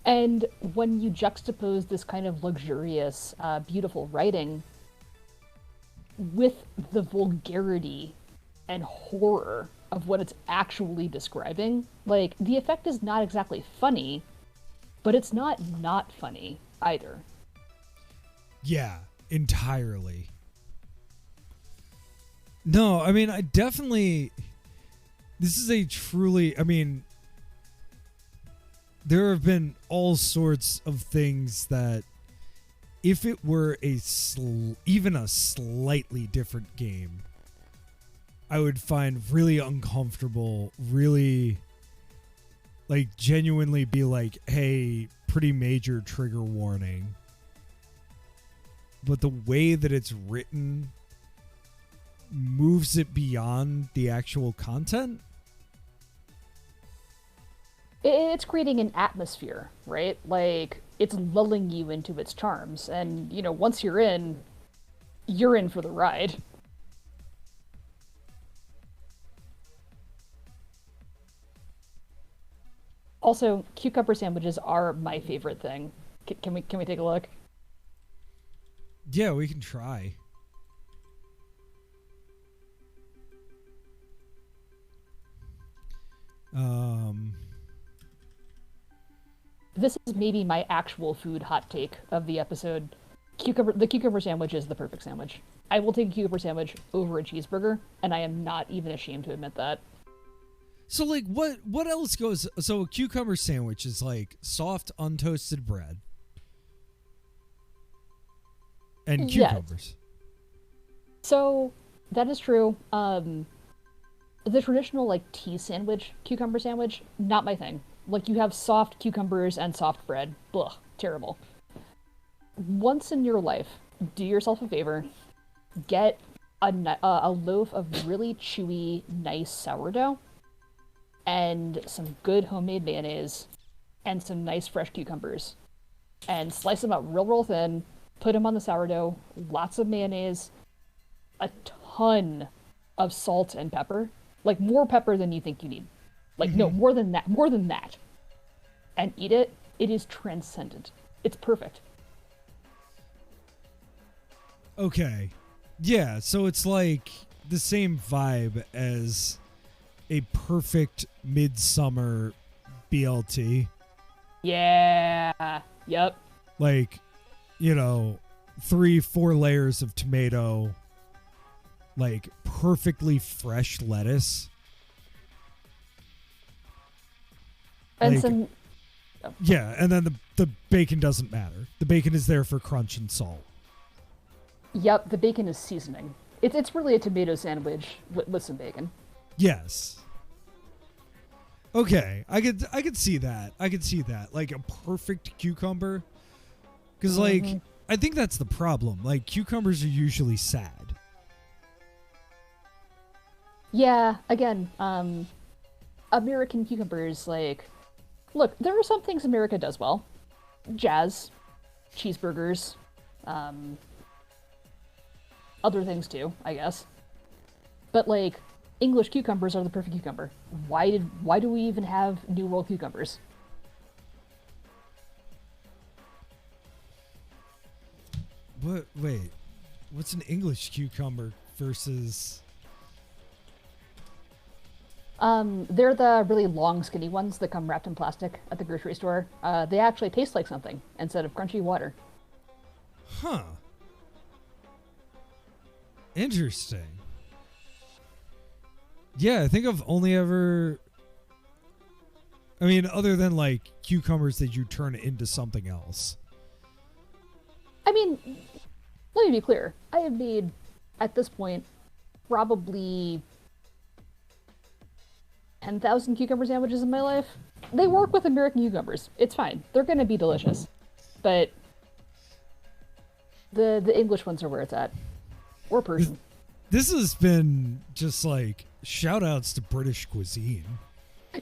And when you juxtapose this kind of luxurious, beautiful writing with the vulgarity and horror of what it's actually describing, like, the effect is not exactly funny, but it's not funny either. Yeah, entirely. No, I mean, I definitely... This is a truly... I mean... There have been all sorts of things that, if it were even a slightly different game, I would find really uncomfortable, really, like, genuinely be like, hey, pretty major trigger warning. But the way that it's written moves it beyond the actual content. It's creating an atmosphere, right? Like, it's lulling you into its charms. And, you know, once you're in for the ride. Also, cucumber sandwiches are my favorite thing. Can we take a look? Yeah, we can try. This is maybe my actual food hot take of the episode. The cucumber sandwich is the perfect sandwich. I will take a cucumber sandwich over a cheeseburger, and I am not even ashamed to admit that. So, like, what else goes... So, a cucumber sandwich is, like, soft, untoasted bread. And cucumbers. Yes. So, that is true. The traditional, like, tea sandwich, cucumber sandwich, not my thing. Like, you have soft cucumbers and soft bread. Blah, terrible. Once in your life, do yourself a favor, get a loaf of really chewy, nice sourdough, and some good homemade mayonnaise, and some nice fresh cucumbers, and slice them up real thin, put them on the sourdough, lots of mayonnaise, a ton of salt and pepper, like more pepper than you think you need. Like, no, more than that. And eat it. It is transcendent. It's perfect. Okay. Yeah, so it's like the same vibe as a perfect midsummer BLT. Yeah. Yep. Like, you know, 3-4 layers of tomato, like perfectly fresh lettuce, And Like, some. yeah, and then the bacon doesn't matter. The bacon is there for crunch and salt. Yep, the bacon is seasoning. It's really a tomato sandwich with some bacon. Yes. Okay, I could see that. I could see that. Like a perfect cucumber. Because, like, I think that's the problem. Like, cucumbers are usually sad. Yeah, again, American cucumbers, like, look, there are some things America does well. Jazz, cheeseburgers, other things too, I guess. But, like, English cucumbers are the perfect cucumber. Why do we even have New World cucumbers? What? Wait. What's an English cucumber versus... They're the really long, skinny ones that come wrapped in plastic at the grocery store. They actually taste like something instead of crunchy water. Huh. Interesting. Yeah, I think I've only ever... I mean, other than, like, cucumbers that you turn into something else. I mean, let me be clear. I have made, at this point, probably 10,000 cucumber sandwiches in my life. They work with American cucumbers. It's fine. They're going to be delicious. But the English ones are where it's at. Or Persian. This has been just, like, shout-outs to British cuisine.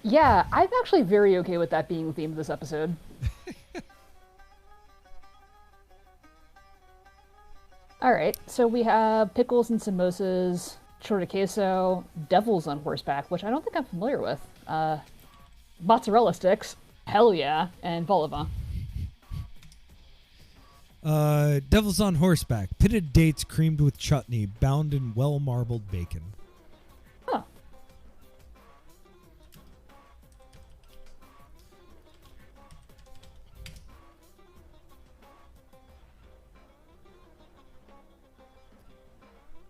Yeah, I'm actually very okay with that being the theme of this episode. Alright, so we have pickles and samosas, chorizo queso, devils on horseback, which I don't think I'm familiar with. Mozzarella sticks, hell yeah, and vol au vent. Devils on horseback, pitted dates creamed with chutney, bound in well-marbled bacon. Huh.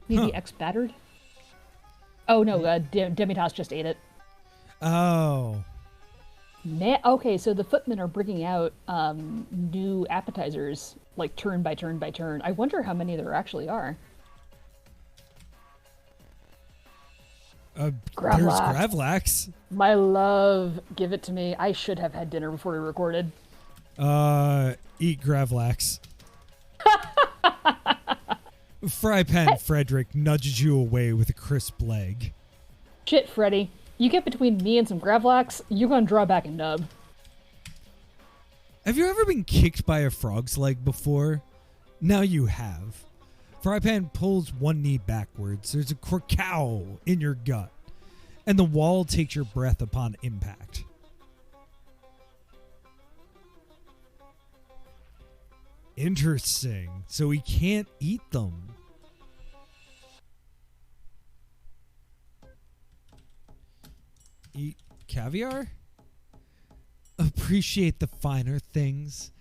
Maybe ex-battered? Oh no, Demitas just ate it. Oh. Okay, so the footmen are bringing out new appetizers, like turn by turn by turn. I wonder how many there actually are. There's Gravlax. Gravlax. My love, give it to me. I should have had dinner before we recorded. Eat Gravlax. Fry Pan Frederick nudges you away with a crisp leg. Shit, Freddy. You get between me and some Gravlax, you're gonna draw back a nub. Have you ever been kicked by a frog's leg before? Now you have. Fry Pan pulls one knee backwards. There's a crocow in your gut, and the wall takes your breath upon impact. Interesting. So we can't eat them. Eat caviar? Appreciate the finer things,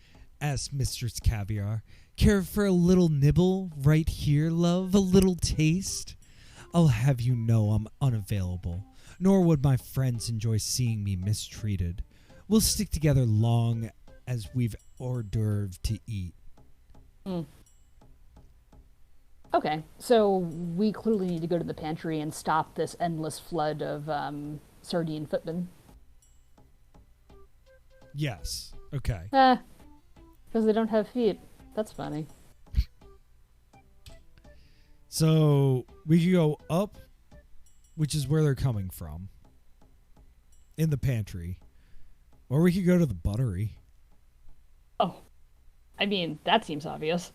asked Mistress Caviar. Care for a little nibble right here, love? A little taste? I'll have you know I'm unavailable, nor would my friends enjoy seeing me mistreated. We'll stick together long as we've hors d'oeuvre to eat. Okay, so we clearly need to go to the pantry and stop this endless flood of sardine footmen. Yes. Okay. Because they don't have feet. That's funny. So we could go up, which is where they're coming from, in the pantry. Or we could go to the buttery. Oh. I mean, that seems obvious.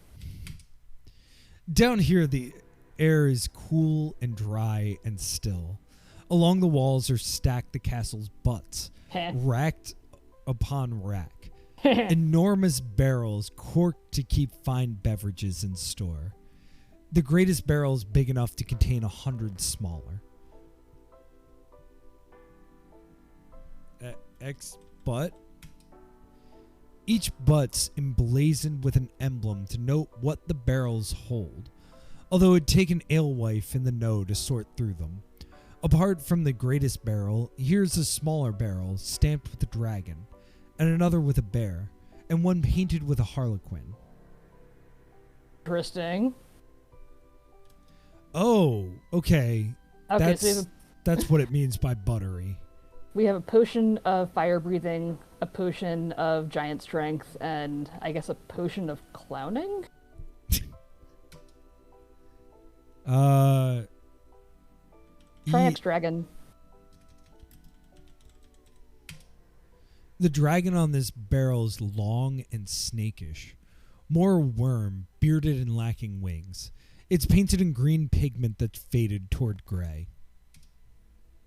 Down here, the air is cool and dry and still. Along the walls are stacked the castle's butts, racked upon rack. Enormous barrels corked to keep fine beverages in store. The greatest barrel is big enough to contain 100 smaller. Butt? Each butt's emblazoned with an emblem to note what the barrels hold, although it'd take an alewife in the know to sort through them. Apart from the greatest barrel, here's a smaller barrel stamped with a dragon, and another with a bear, and one painted with a harlequin. Interesting. Oh, okay. Okay, so That's what it means by buttery. we have a potion of fire breathing, a potion of giant strength, and I guess a potion of clowning? Try X-Dragon. The dragon on this barrel is long and snakish. More worm, bearded and lacking wings. It's painted in green pigment that's faded toward gray.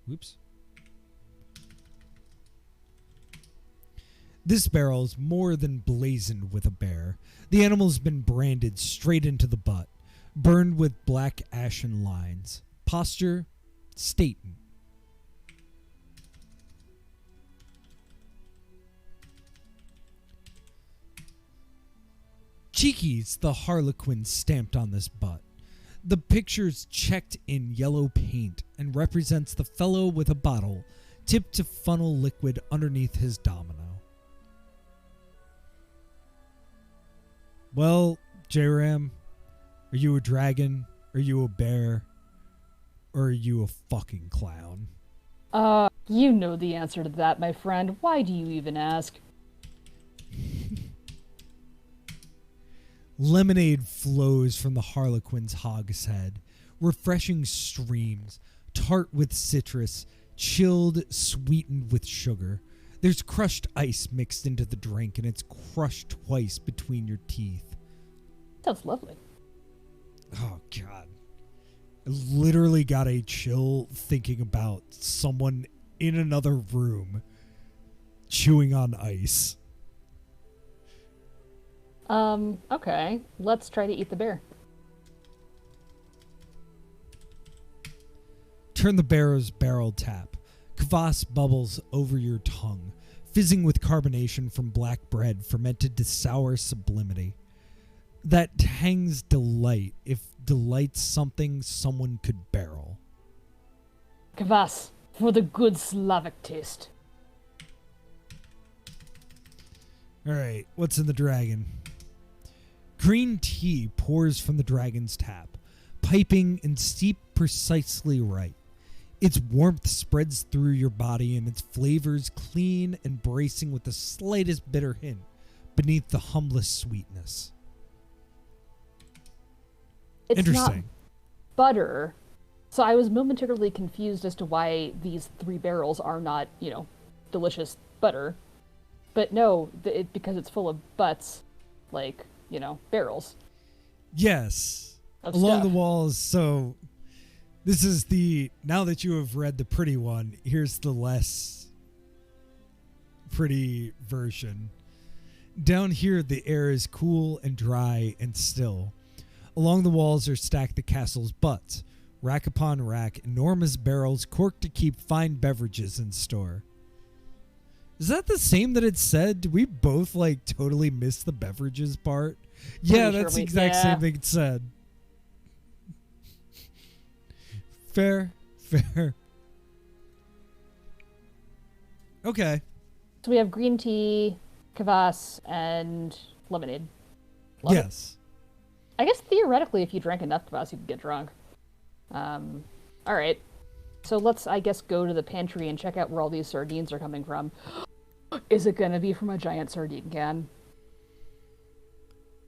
Whoops. This barrel is more than blazoned with a bear. The animal's been branded straight into the butt, burned with black ashen lines. Posture, Staten. Cheeky's the harlequin stamped on this butt. The picture's checked in yellow paint and represents the fellow with a bottle tipped to funnel liquid underneath his domino. Well, J-Ram, are you a dragon? Are you a bear? Or are you a fucking clown? You know the answer to that, my friend. Why do you even ask? Lemonade flows from the harlequin's hogshead, refreshing streams, tart with citrus, chilled, sweetened with sugar. There's crushed ice mixed into the drink, and it's crushed twice between your teeth. Sounds lovely. Oh, God. I literally got a chill thinking about someone in another room chewing on ice. Okay. Let's try to eat the bear. Turn the barrel's barrel tap. Kvass bubbles over your tongue, fizzing with carbonation from black bread fermented to sour sublimity. That tangs delight, if delight's something someone could barrel. Kvass, for the good Slavic taste. Alright, what's in the dragon? Green tea pours from the dragon's tap, piping and steeped precisely right. Its warmth spreads through your body and its flavors clean and bracing with the slightest bitter hint beneath the humblest sweetness. It's Interesting. not butter, so I was momentarily confused as to why these three barrels are not, delicious butter. But no, because it's full of butts, barrels. Yes. Of Along stuff. the walls, so this is now that you have read the pretty one, here's the less pretty version. Down here, the air is cool and dry and still. Along the walls are stacked the castle's butts, rack upon rack, enormous barrels corked to keep fine beverages in store. Is that the same that it said? Did we both totally miss the beverages part? Yeah, that's the exact same thing it said. Fair. Okay. So we have green tea, kvass, and lemonade. Love Yes. it. I guess theoretically, if you drank enough kvass, you could get drunk. All right. So let's, I guess, go to the pantry and check out where all these sardines are coming from. Is it gonna be from a giant sardine can?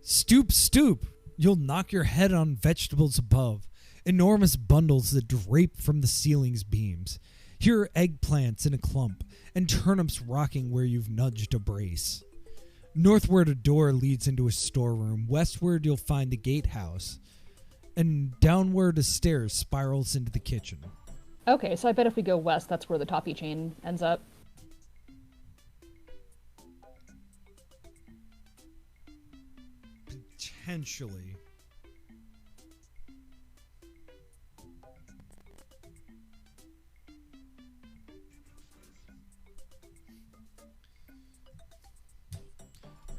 Stoop. You'll knock your head on vegetables above. Enormous bundles that drape from the ceiling's beams. Here are eggplants in a clump, and turnips rocking where you've nudged a brace. Northward, a door leads into a storeroom. Westward, you'll find the gatehouse. And downward, a stair spirals into the kitchen. Okay, so I bet if we go west, that's where the toffee chain ends up. Potentially.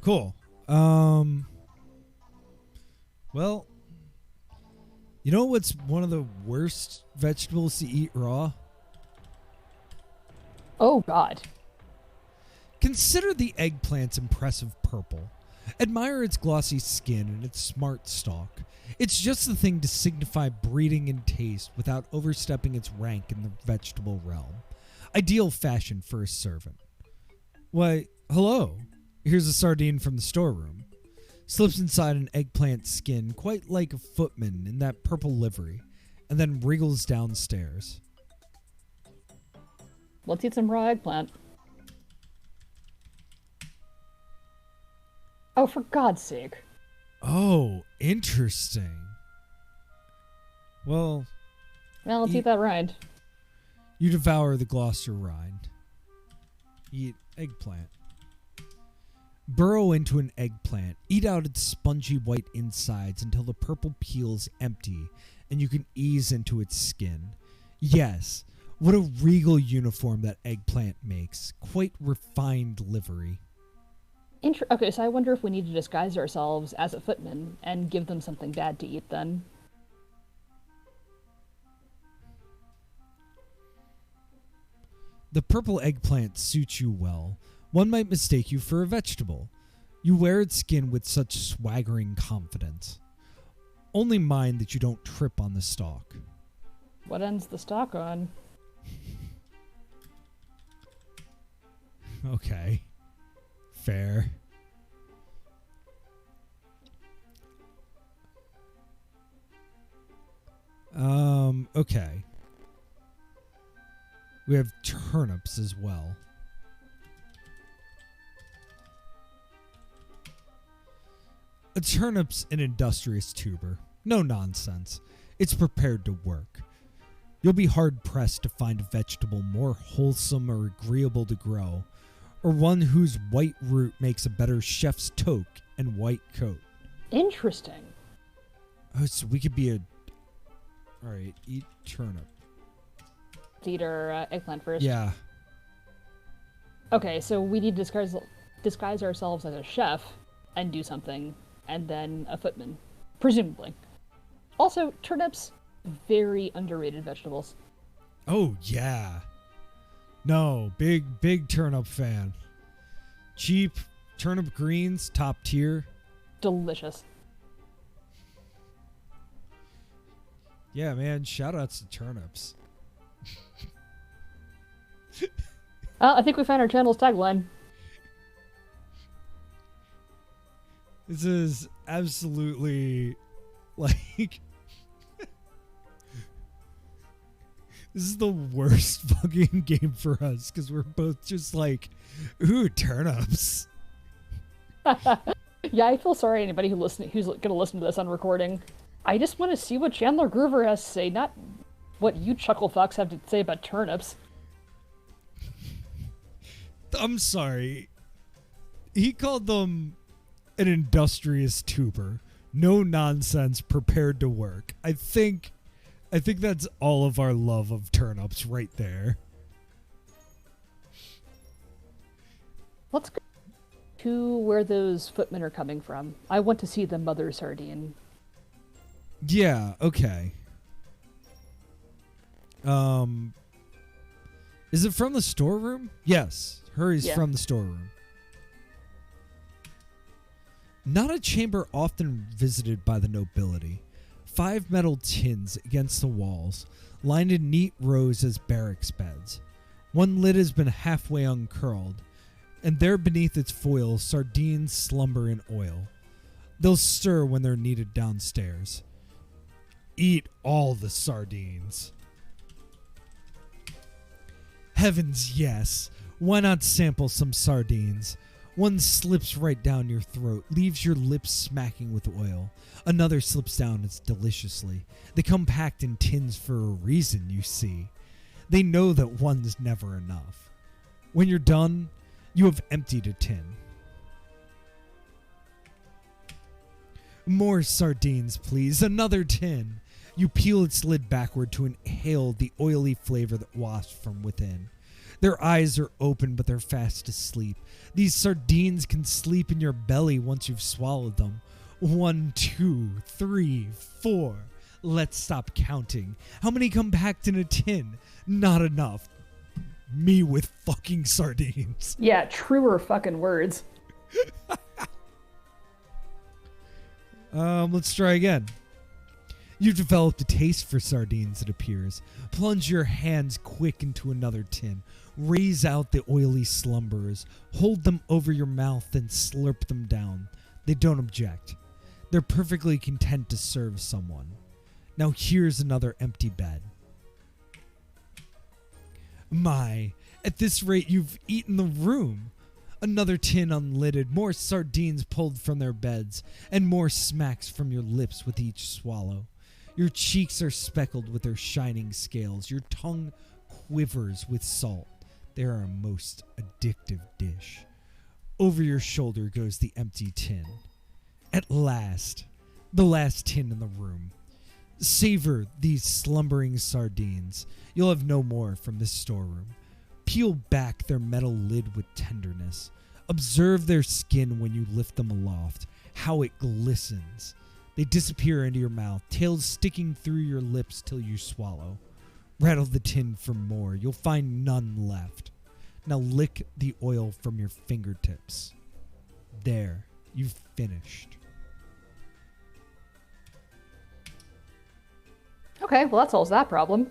Cool. Well, you know what's one of the worst vegetables to eat raw? Oh, God. Consider the eggplant's impressive purple. Admire its glossy skin and its smart stalk. It's just the thing to signify breeding and taste without overstepping its rank in the vegetable realm. Ideal fashion for a servant. Why, hello. Here's a sardine from the storeroom. Slips inside an eggplant skin quite like a footman in that purple livery, and then wriggles downstairs. Let's eat some raw eggplant. Oh, for God's sake. Oh, interesting. Well, Let's eat that rind. you devour the Gloucester rind. Eat eggplant. Burrow into an eggplant. Eat out its spongy white insides until the purple peel's empty and you can ease into its skin. Yes, what a regal uniform that eggplant makes. Quite refined livery. Okay, so I wonder if we need to disguise ourselves as a footman and give them something bad to eat then. The purple eggplant suits you well. One might mistake you for a vegetable. You wear its skin with such swaggering confidence. Only mind that you don't trip on the stalk. What ends the stalk on? Okay. Fair. Okay. We have turnips as well. A turnip's an industrious tuber. No nonsense. It's prepared to work. You'll be hard-pressed to find a vegetable more wholesome or agreeable to grow, or one whose white root makes a better chef's toque and white coat. Interesting. Oh, so we could be a... Alright, eat turnip. Let's eat our eggplant first. Yeah. Okay, so we need to disguise ourselves as a chef and do something, and then a footman, presumably. Also, turnips, very underrated vegetables. Oh, yeah. No, big turnip fan. Cheap turnip greens, top tier. Delicious. Yeah, man, shout outs to turnips. I think we found our channel's tagline. This is absolutely like this is the worst fucking game for us because we're both just like, ooh, turnips. Yeah, I feel sorry anybody who's gonna listen to this on recording. I just want to see what Chandler Groover has to say, not what you chuckle fucks have to say about turnips. I'm sorry. He called them an industrious tuber. No nonsense, prepared to work. I think that's all of our love of turnips right there. Let's go to where those footmen are coming from. I want to see the mother sardine. Yeah, okay. Is it from the storeroom? Yes, hurry's from the storeroom. Not a chamber often visited by the nobility. 5 metal tins against the walls, lined in neat rows as barracks beds. One lid has been halfway uncurled, and there beneath its foil sardines slumber in oil. They'll stir when they're needed downstairs. Eat all the sardines. Heavens, yes. Why not sample some sardines? One slips right down your throat, leaves your lips smacking with oil. Another slips down as deliciously. They come packed in tins for a reason, you see. They know that one's never enough. When you're done, you have emptied a tin. More sardines, please. Another tin. You peel its lid backward to inhale the oily flavor that wafts from within. Their eyes are open, but they're fast asleep. These sardines can sleep in your belly once you've swallowed them. 1, 2, 3, 4. Let's stop counting. How many come packed in a tin? Not enough. me with fucking sardines. Yeah, truer fucking words. Let's try again. You've developed a taste for sardines, it appears. Plunge your hands quick into another tin. Raise out the oily slumberers. Hold them over your mouth and slurp them down. They don't object. They're perfectly content to serve someone. Now here's another empty bed. My, at this rate you've eaten the room. Another tin unlidded, more sardines pulled from their beds, and more smacks from your lips with each swallow. Your cheeks are speckled with their shining scales. Your tongue quivers with salt. They are a most addictive dish. Over your shoulder goes the empty tin. At last, the last tin in the room. Savor these slumbering sardines. You'll have no more from this storeroom. Peel back their metal lid with tenderness. Observe their skin when you lift them aloft, how it glistens. They disappear into your mouth, tails sticking through your lips till you swallow. Rattle the tin for more. You'll find none left. Now lick the oil from your fingertips. There, you've finished. Okay, well that solves that problem.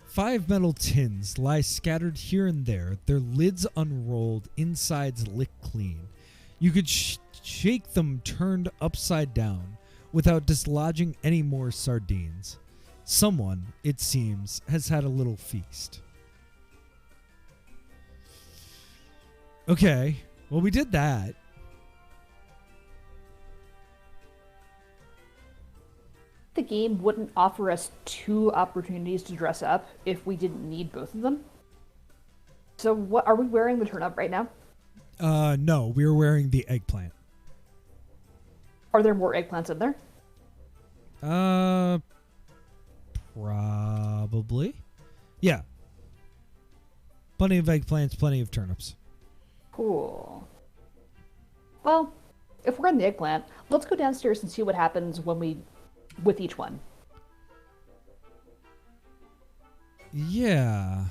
5 metal tins lie scattered here and there, their lids unrolled, insides licked clean. You could shake them turned upside down without dislodging any more sardines. Someone, it seems, has had a little feast. Okay, well we did that. The game wouldn't offer us 2 opportunities to dress up if we didn't need both of them. So what are we wearing the turnip right now? No, we were wearing the eggplant. Are there more eggplants in there? Probably. Yeah. Plenty of eggplants, plenty of turnips. Cool. Well, if we're in the eggplant, let's go downstairs and see what happens with each one. Yeah.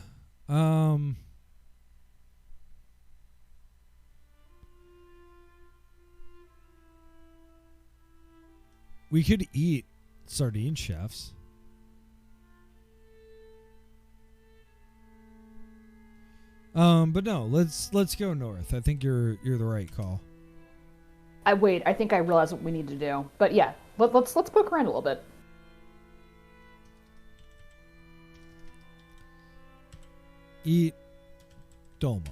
We could eat sardine chefs. But no, let's go north. I think you're the right call. I think I realize what we need to do. But yeah, let's poke around a little bit. Eat Dolma.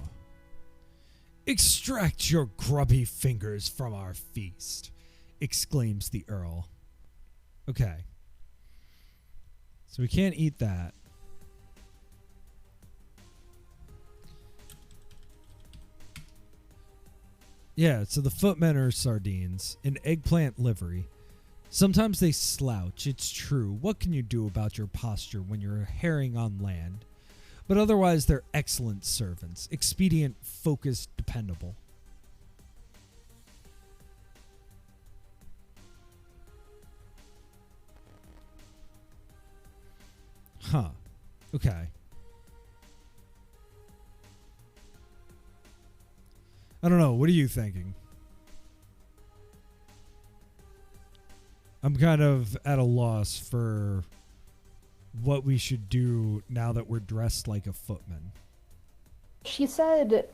Extract your grubby fingers from our feast, exclaims the Earl. Okay. So we can't eat that. Yeah, so the footmen are sardines, in eggplant livery. Sometimes they slouch, it's true. What can you do about your posture when you're a herring on land? But otherwise, they're excellent servants, expedient, focused, dependable. Huh. Okay. I don't know. What are you thinking? I'm kind of at a loss for what we should do now that we're dressed like a footman. She said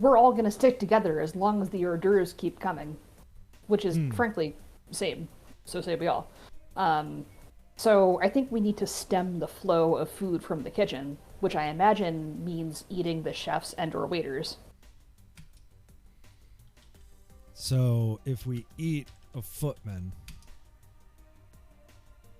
we're all going to stick together as long as the hors keep coming, which is frankly same. So say we all. So I think we need to stem the flow of food from the kitchen, which I imagine means eating the chefs and or waiters. So if we eat a footman,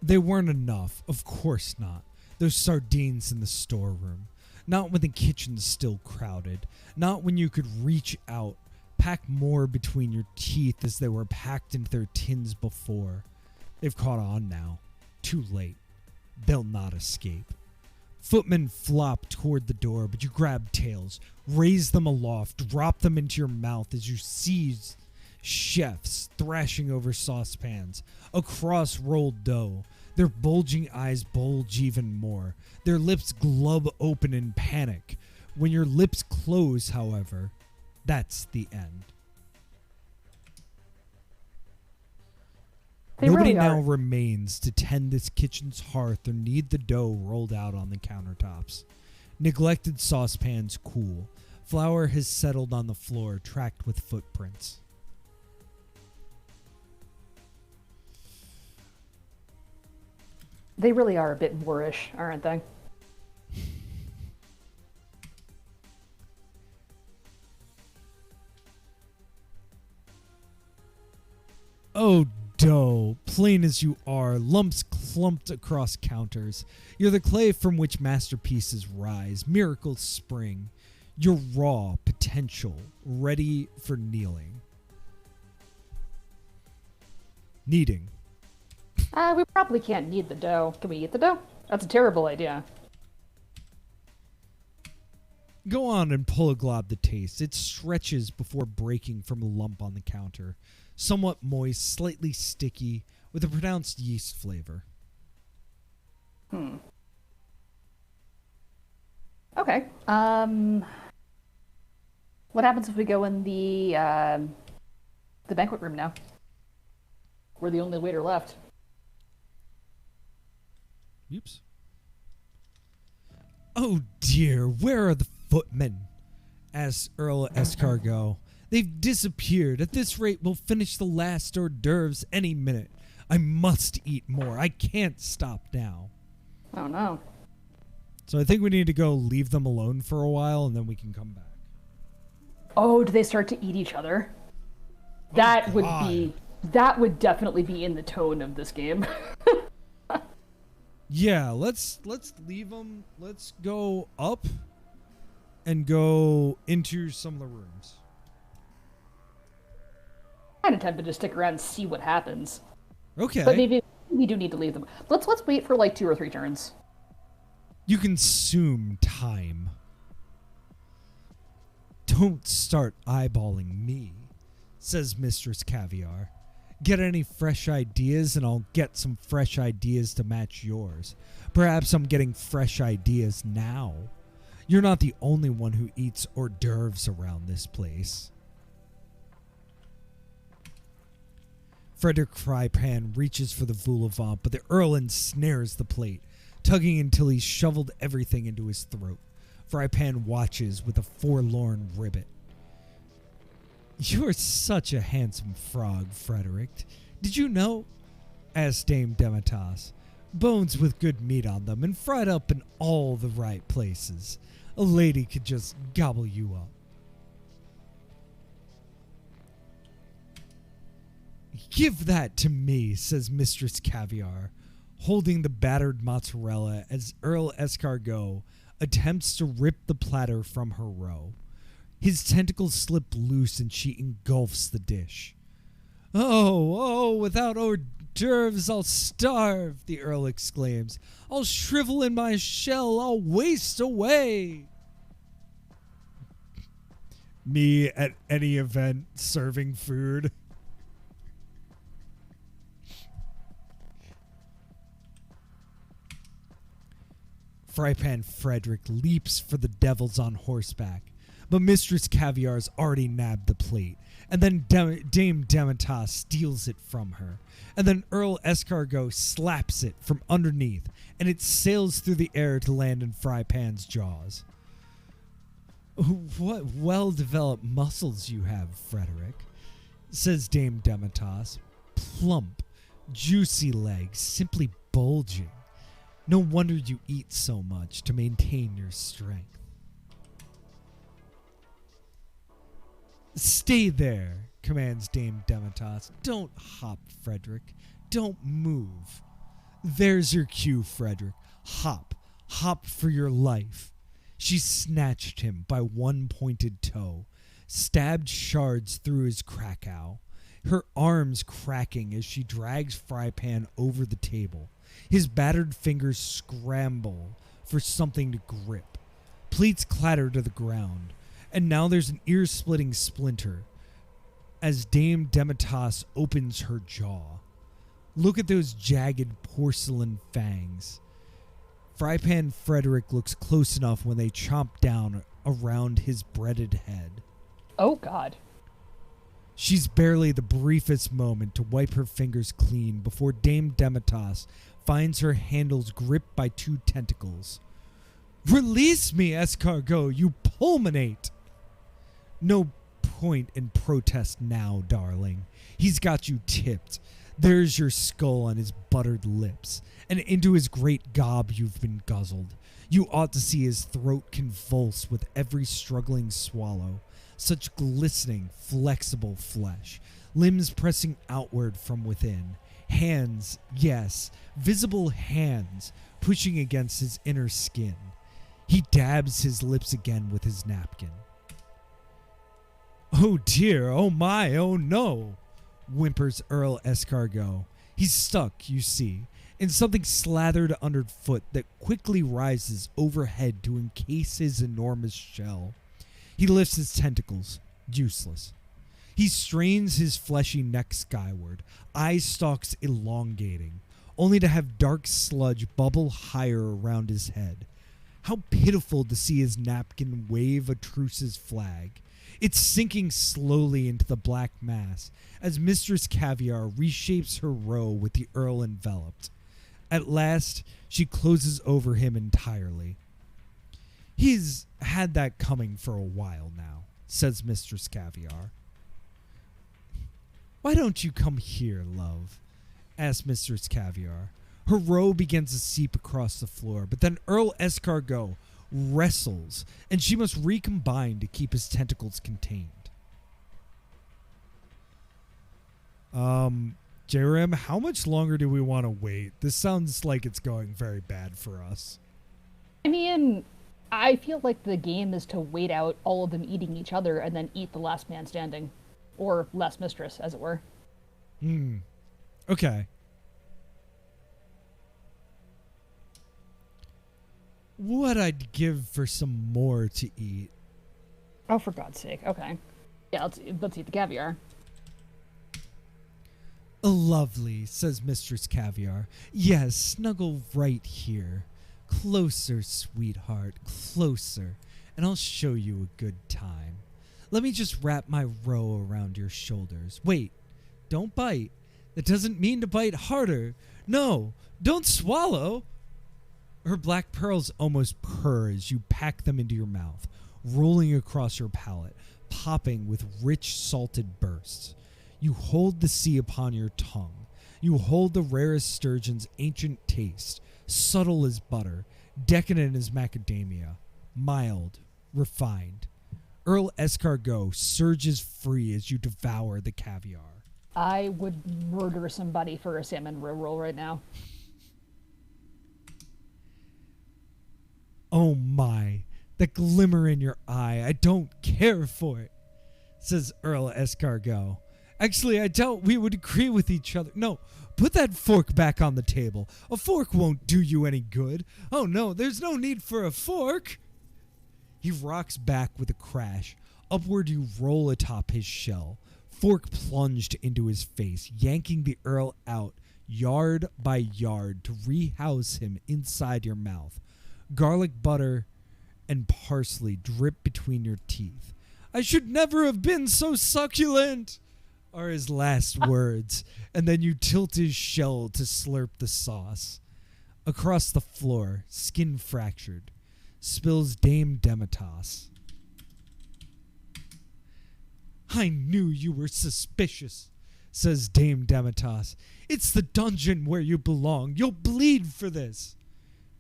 they weren't enough. Of course not. There's sardines in the storeroom. Not when the kitchen's still crowded. Not when you could reach out, pack more between your teeth as they were packed into their tins before. They've caught on now. Too late. They'll not escape. Footmen flop toward the door, but you grab tails, raise them aloft, drop them into your mouth as you seize chefs thrashing over saucepans, across rolled dough. Their bulging eyes bulge even more. Their lips glub open in panic. When your lips close, however, that's the end. Nobody now remains to tend this kitchen's hearth or knead the dough rolled out on the countertops. Neglected saucepans cool. Flour has settled on the floor, tracked with footprints. They really are a bit boorish, aren't they? Oh, dough, plain as you are, lumps clumped across counters. You're the clay from which masterpieces rise, miracles spring. You're raw, potential, ready for kneeling. Kneading. We probably can't knead the dough. Can we eat the dough? That's a terrible idea. Go on and pull a glob to taste. It stretches before breaking from a lump on the counter. Somewhat moist, slightly sticky, with a pronounced yeast flavor. Okay. What happens if we go in the banquet room now? We're the only waiter left. Oops. Oh dear, where are the footmen? Asked Earl Escargot. They've disappeared. At this rate, we'll finish the last hors d'oeuvres any minute. I must eat more. I can't stop now. Oh no. So I think we need to go leave them alone for a while, and then we can come back. Oh, do they start to eat each other? That would definitely be in the tone of this game. Yeah, let's leave them. Let's go up and go into some of the rooms. I'm kind of tempted to stick around and see what happens. Okay. But maybe we do need to leave them. Let's wait for like 2 or 3 turns. You consume time. Don't start eyeballing me, says Mistress Caviar. Get any fresh ideas and I'll get some fresh ideas to match yours. Perhaps I'm getting fresh ideas now. You're not the only one who eats hors d'oeuvres around this place. Frederick Frypan reaches for the vol au vent, but the Earl ensnares the plate, tugging until he's shoveled everything into his throat. Frypan watches with a forlorn ribbit. You're such a handsome frog, Frederick. Did you know? Asked Dame Dematas. Bones with good meat on them and fried up in all the right places. A lady could just gobble you up. Give that to me, says Mistress Caviar, holding the battered mozzarella as Earl Escargot attempts to rip the platter from her roe. His tentacles slip loose and she engulfs the dish. Oh, without hors d'oeuvres I'll starve, the Earl exclaims. I'll shrivel in my shell, I'll waste away. Me at any event serving food. Frypan Frederick leaps for the devils on horseback, but Mistress Caviar's already nabbed the plate, and then Dame Dematas steals it from her, and then Earl Escargot slaps it from underneath, and it sails through the air to land in Frypan's jaws. What well-developed muscles you have, Frederick, says Dame Dematas. Plump, juicy legs, simply bulging. No wonder you eat so much to maintain your strength. Stay there, commands Dame Dematas. Don't hop, Frederick. Don't move. There's your cue, Frederick. Hop. Hop for your life. She snatched him by one pointed toe, stabbed shards through his krakow, her arms cracking as she drags Frypan over the table. His battered fingers scramble for something to grip. Plates clatter to the ground, and now there's an ear-splitting splinter as Dame Dematas opens her jaw. Look at those jagged porcelain fangs. Frypan Frederick looks close enough when they chomp down around his breaded head. Oh, God. She's barely the briefest moment to wipe her fingers clean before Dame Demitas finds her handles gripped by two tentacles. Release me, escargot, you pulmonate! No point in protest now, darling. He's got you tipped. There's your skull on his buttered lips, and into his great gob you've been guzzled. You ought to see his throat convulse with every struggling swallow. Such glistening, flexible flesh, limbs pressing outward from within. Hands, yes, visible hands, pushing against his inner skin. He dabs his lips again with his napkin. Oh dear, oh my, oh no, whimpers Earl Escargot. He's stuck, you see, in something slathered underfoot that quickly rises overhead to encase his enormous shell. He lifts his tentacles, useless. He strains his fleshy neck skyward, eye stalks elongating, only to have dark sludge bubble higher around his head. How pitiful to see his napkin wave a truce's flag. It's sinking slowly into the black mass as Mistress Caviar reshapes her row with the Earl enveloped. At last, she closes over him entirely. He's had that coming for a while now, says Mistress Caviar. Why don't you come here, love? Asks Mistress Caviar. Her row begins to seep across the floor, but then Earl Escargot wrestles, and she must recombine to keep his tentacles contained. Jerem, how much longer do we want to wait? This sounds like it's going very bad for us. I mean, I feel like the game is to wait out all of them eating each other and then eat the last man standing. Or last mistress, as it were. Okay. What I'd give for some more to eat. Oh, for God's sake. Okay. Yeah, let's eat the caviar. Lovely, says Mistress Caviar. Yes, snuggle right here. Closer, sweetheart, closer, and I'll show you a good time. Let me just wrap my row around your shoulders. Wait, don't bite. That doesn't mean to bite harder. No, don't swallow. Her black pearls almost purr as you pack them into your mouth, rolling across your palate, popping with rich salted bursts. You hold the sea upon your tongue. You hold the rarest sturgeon's ancient taste, subtle as butter, decadent as macadamia, mild, refined. Earl Escargot surges free as you devour the caviar. I would murder somebody for a salmon roll right now. Oh my, the glimmer in your eye, I don't care for it, says Earl Escargot. Actually, I doubt we would agree with each other. No, put that fork back on the table. A fork won't do you any good. Oh no, there's no need for a fork. He rocks back with a crash. Upward you roll atop his shell. Fork plunged into his face, yanking the Earl out yard by yard to rehouse him inside your mouth. Garlic butter and parsley drip between your teeth. I should never have been so succulent, are his last words, and then you tilt his shell to slurp the sauce. Across the floor, skin fractured, spills Dame Demitas. I knew you were suspicious, says Dame Demitas. It's the dungeon where you belong. You'll bleed for this.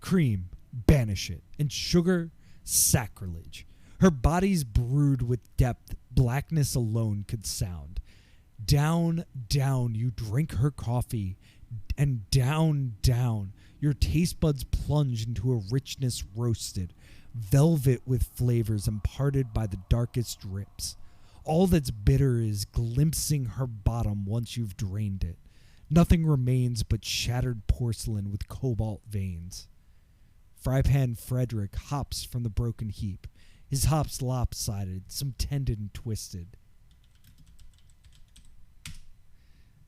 Cream, banish it, and sugar, sacrilege. Her body's brewed with depth blackness alone could sound. Down, down, you drink her coffee, and down, down, your taste buds plunge into a richness roasted, velvet with flavors imparted by the darkest drips. All that's bitter is glimpsing her bottom once you've drained it. Nothing remains but shattered porcelain with cobalt veins. Frypan Frederick hops from the broken heap, his hops lopsided, some tendon twisted.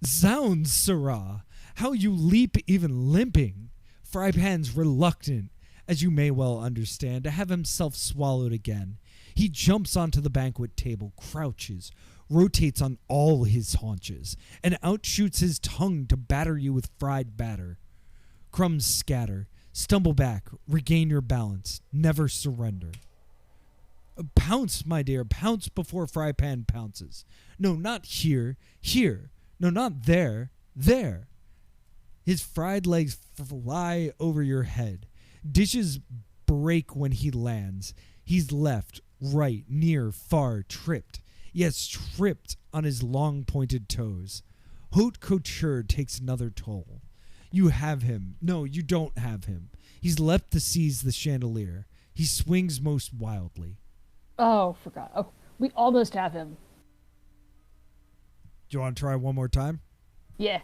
Zounds, sirrah! How you leap even limping. Frypan's reluctant, as you may well understand, to have himself swallowed again. He jumps onto the banquet table, crouches, rotates on all his haunches, and outshoots his tongue to batter you with fried batter. Crumbs scatter. Stumble back. Regain your balance. Never surrender. Pounce, my dear. Pounce before Frypan pounces. No, not here. Here. No, not there. There. His fried legs fly over your head. Dishes break when he lands. He's left, right, near, far, tripped. Yes, tripped on his long pointed toes. Haute couture takes another toll. You have him. No, you don't have him. He's leapt to seize the chandelier. He swings most wildly. Oh, forgot. Oh, we almost have him. Do you want to try one more time? Yeah.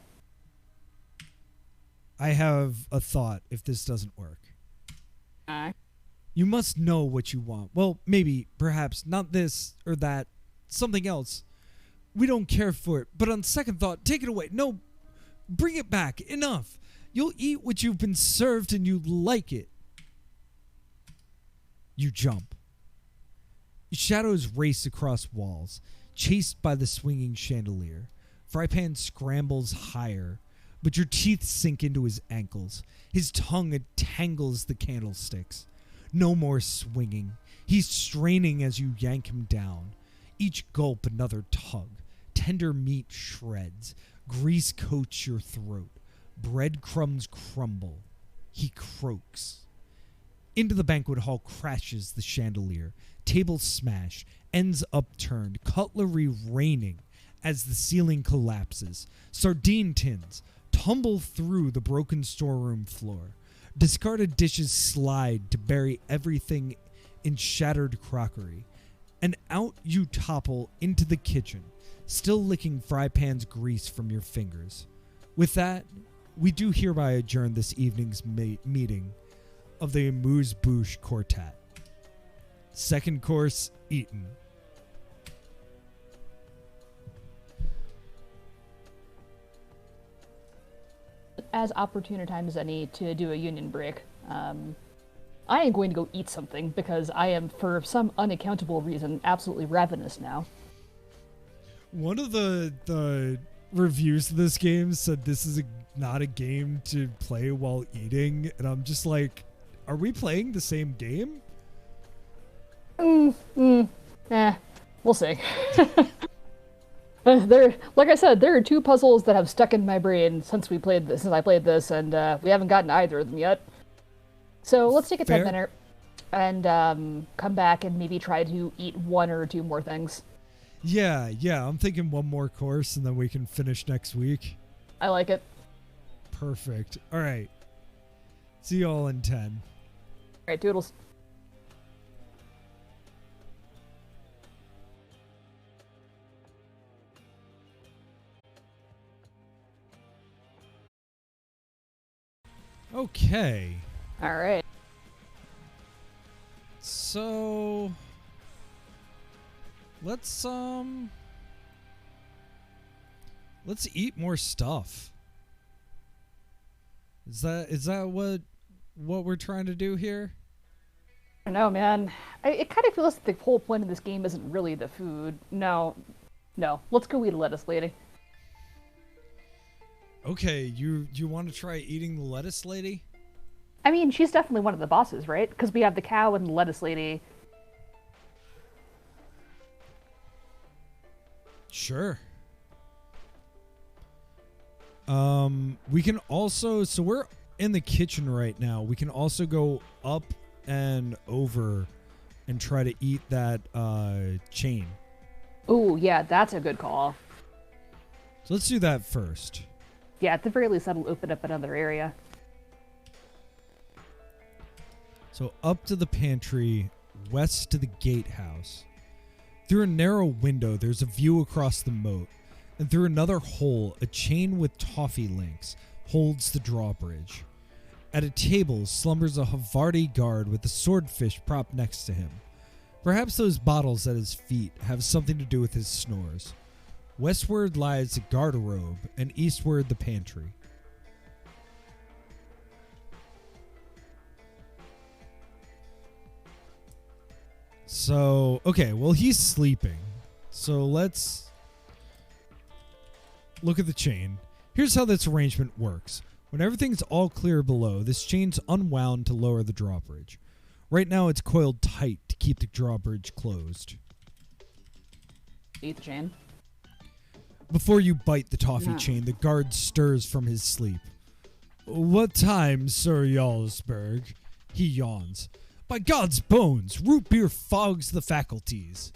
I have a thought if this doesn't work. Alright. You must know what you want. Well, maybe, perhaps, not this or that, something else. We don't care for it, but on second thought, take it away. No, bring it back. Enough. You'll eat what you've been served and you like it. You jump. Shadows race across walls, chased by the swinging chandelier. Frypan scrambles higher, but your teeth sink into his ankles. His tongue entangles the candlesticks. No more swinging. He's straining as you yank him down. Each gulp another tug. Tender meat shreds. Grease coats your throat. Breadcrumbs crumble. He croaks. Into the banquet hall crashes the chandelier. Tables smash. Ends upturned. Cutlery raining as the ceiling collapses. Sardine tins tumble through the broken storeroom floor. Discarded dishes slide to bury everything in shattered crockery. And out you topple into the kitchen, still licking Frypan's grease from your fingers. With that, we do hereby adjourn this evening's meeting of the Amuse-Bouche Quartet. Second course eaten. As opportune a time as any to do a union break. I am going to go eat something because I am, for some unaccountable reason, absolutely ravenous now. One of the reviews of this game said this is not a game to play while eating, and I'm just like, are we playing the same game? We'll see. Like I said, there are two puzzles that have stuck in my brain since I played this, and we haven't gotten either of them yet. So let's take a 10-minute and come back and maybe try to eat one or two more things. Yeah, I'm thinking one more course and then we can finish next week. I like it. Perfect. All right. See you all in 10. All right, toodles. Okay. All right. So let's eat more stuff. Is that what we're trying to do here? I don't know, man. It kind of feels like the whole point of this game isn't really the food. No. Let's go eat a lettuce lady. Okay, you want to try eating the lettuce lady? I mean, she's definitely one of the bosses, right? Because we have the cow and the lettuce lady. Sure. We can also, so we're in the kitchen right now. We can also go up and over and try to eat that chain. Ooh, yeah, that's a good call. So let's do that first. Yeah, at the very least, that'll open up another area. So up to the pantry, west to the gatehouse. Through a narrow window, there's a view across the moat, and through another hole, a chain with toffee links holds the drawbridge. At a table slumbers a Havarti guard with a swordfish propped next to him. Perhaps those bottles at his feet have something to do with his snores. Westward lies the garderobe, and eastward the pantry. So, okay, well, he's sleeping. So let's look at the chain. Here's how this arrangement works. When everything's all clear below, this chain's unwound to lower the drawbridge. Right now, it's coiled tight to keep the drawbridge closed. Eat the chain. Before you bite the toffee chain, the guard stirs from his sleep. What time, Sir Jarlsberg? He yawns. By God's bones, root beer fogs the faculties.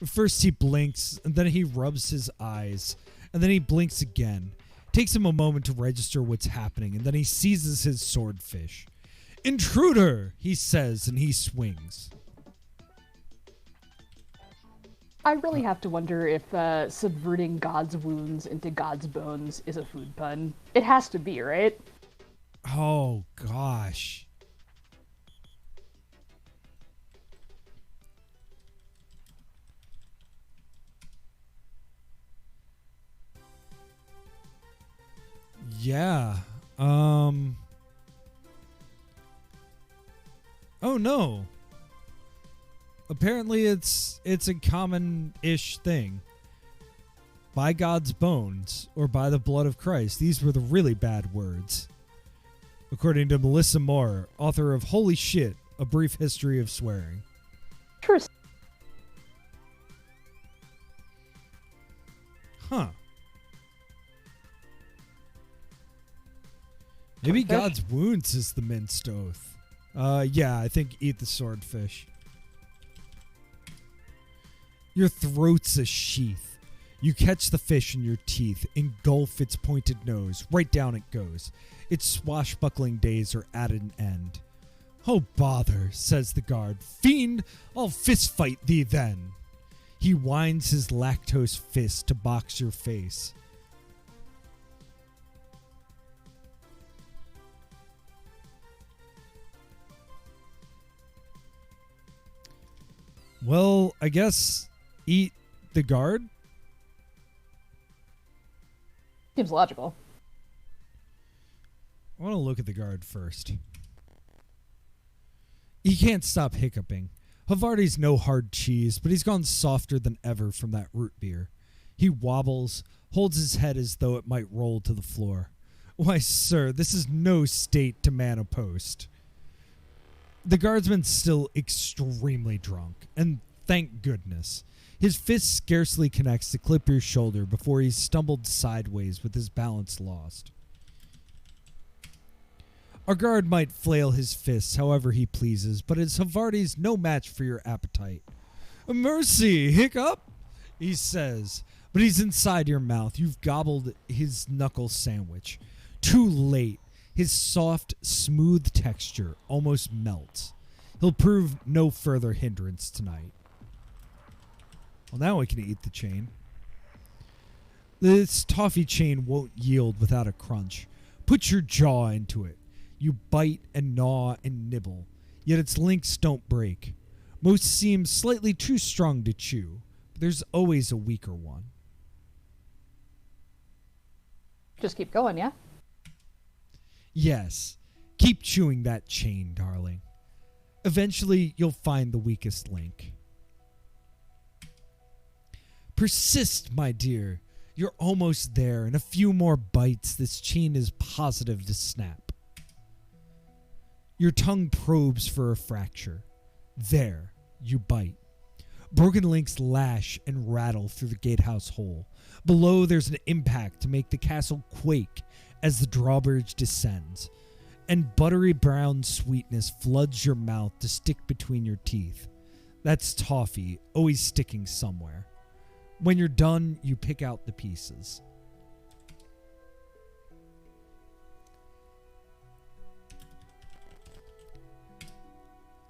First he blinks, and then he rubs his eyes, and then he blinks again. Takes him a moment to register what's happening, and then he seizes his swordfish. Intruder, he says, and he swings. I really have to wonder if subverting God's wounds into God's bones is a food pun. It has to be, right? Oh, gosh. Yeah. Oh, no. Apparently it's a common-ish thing. By God's bones, or by the blood of Christ. These were the really bad words. According to Melissa Moore, author of Holy Shit, A Brief History of Swearing. Interesting. Huh. Maybe Swordfish? God's wounds is the minced oath. Yeah, I think eat the swordfish. Your throat's a sheath. You catch the fish in your teeth, engulf its pointed nose. Right down it goes. Its swashbuckling days are at an end. Oh, bother, says the guard. Fiend, I'll fist fight thee then. He winds his lactose fist to box your face. Well, I guess eat the guard? Seems logical. I want to look at the guard first. He can't stop hiccuping. Havarti's no hard cheese, but he's gone softer than ever from that root beer. He wobbles, holds his head as though it might roll to the floor. Why, sir, this is no state to man a post. The guardsman's still extremely drunk, and thank goodness. His fist scarcely connects to clip your shoulder before he's stumbled sideways with his balance lost. Our guard might flail his fists however he pleases, but his Havarti's no match for your appetite. Mercy, hiccup, he says, but he's inside your mouth. You've gobbled his knuckle sandwich. Too late. His soft, smooth texture almost melts. He'll prove no further hindrance tonight. Well, now we can eat the chain. This toffee chain won't yield without a crunch. Put your jaw into it. You bite and gnaw and nibble, yet its links don't break. Most seem slightly too strong to chew, but there's always a weaker one. Just keep going, yeah? Yes, keep chewing that chain, darling. Eventually, you'll find the weakest link. Persist, my dear. You're almost there. In a few more bites, this chain is positive to snap. Your tongue probes for a fracture. There, you bite. Broken links lash and rattle through the gatehouse hole. Below, there's an impact to make the castle quake as the drawbridge descends, and buttery brown sweetness floods your mouth to stick between your teeth. That's toffee, always sticking somewhere. When you're done, you pick out the pieces.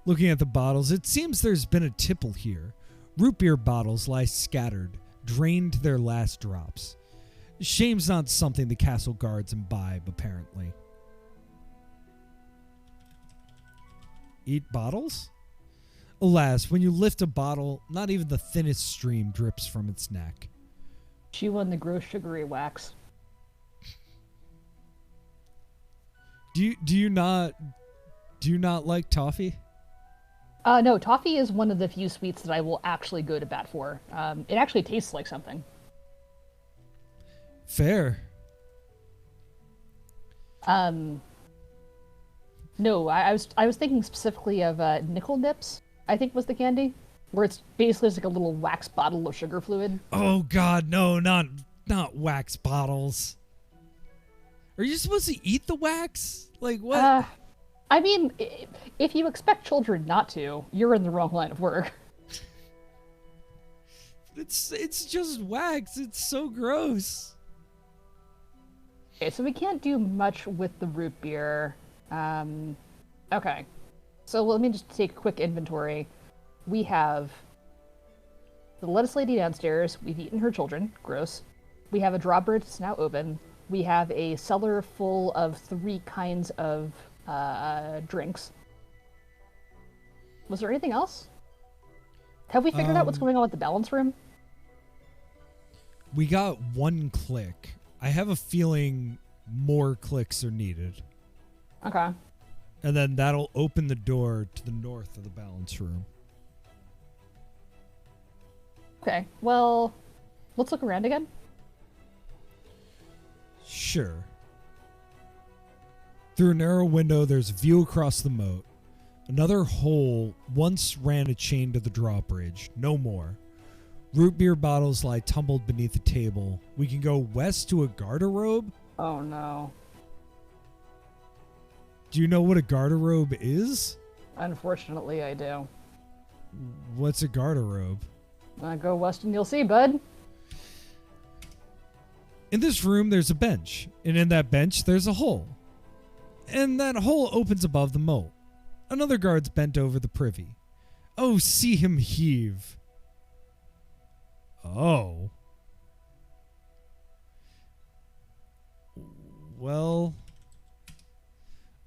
Looking at the bottles, it seems there's been a tipple here. Root beer bottles lie scattered, drained to their last drops. Shame's not something the castle guards imbibe, apparently. Eat bottles? Alas, when you lift a bottle, not even the thinnest stream drips from its neck. Chew on the gross sugary wax. Do you not like toffee? No, toffee is one of the few sweets that I will actually go to bat for. It actually tastes like something. Fair. No, I was thinking specifically of nickel nips. I think was the candy, where it's basically just like a little wax bottle of sugar fluid. Oh God, no, not wax bottles. Are you supposed to eat the wax? Like what? I mean, if you expect children not to, you're in the wrong line of work. It's just wax. It's so gross. Okay, so we can't do much with the root beer. Okay. So let me just take a quick inventory. We have the lettuce lady downstairs. We've eaten her children. Gross. We have a drawbridge that's now open. We have a cellar full of 3 kinds of drinks. Was there anything else? Have we figured out what's going on with the balance room? We got 1 click. I have a feeling more clicks are needed. Okay. And then that'll open the door to the north of the balance room. Okay, well, let's look around again. Sure. Through a narrow window, there's a view across the moat. Another hole once ran a chain to the drawbridge. No more. Root beer bottles lie tumbled beneath the table. We can go west to a garderobe. Oh no. Do you know what a garderobe is? Unfortunately, I do. What's a garderobe? Go west and you'll see, bud. In this room, there's a bench. And in that bench, there's a hole. And that hole opens above the moat. Another guard's bent over the privy. Oh, see him heave. Oh. Well,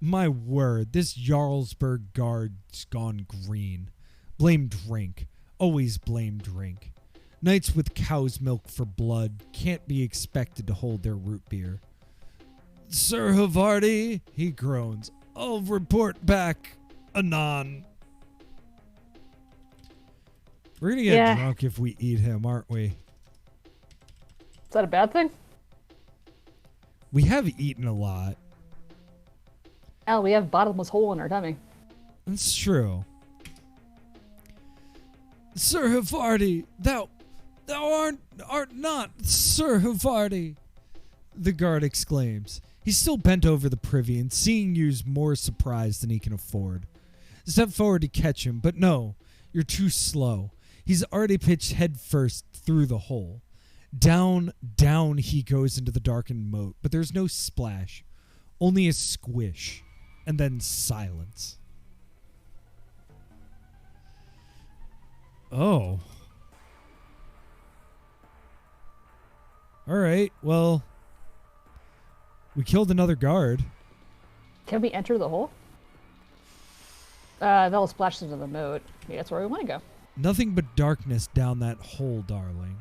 my word, this Jarlsberg guard's gone green. Blame drink. Always blame drink. Knights with cow's milk for blood can't be expected to hold their root beer. Sir Havarti, he groans. I'll report back anon. We're gonna get drunk if we eat him, aren't we? Is that a bad thing? We have eaten a lot. Al, we have a bottomless hole in our tummy. That's true. Sir Havarti, thou art not Sir Havarti, the guard exclaims. He's still bent over the privy and seeing you's more surprised than he can afford. Step forward to catch him, but no, you're too slow. He's already pitched head first through the hole. Down he goes into the darkened moat, but there's no splash, only a squish, and then silence. Oh. All right, well, we killed another guard. Can we enter the hole? That'll splash us into the moat. Yeah, that's where we want to go. Nothing but darkness down that hole, darling.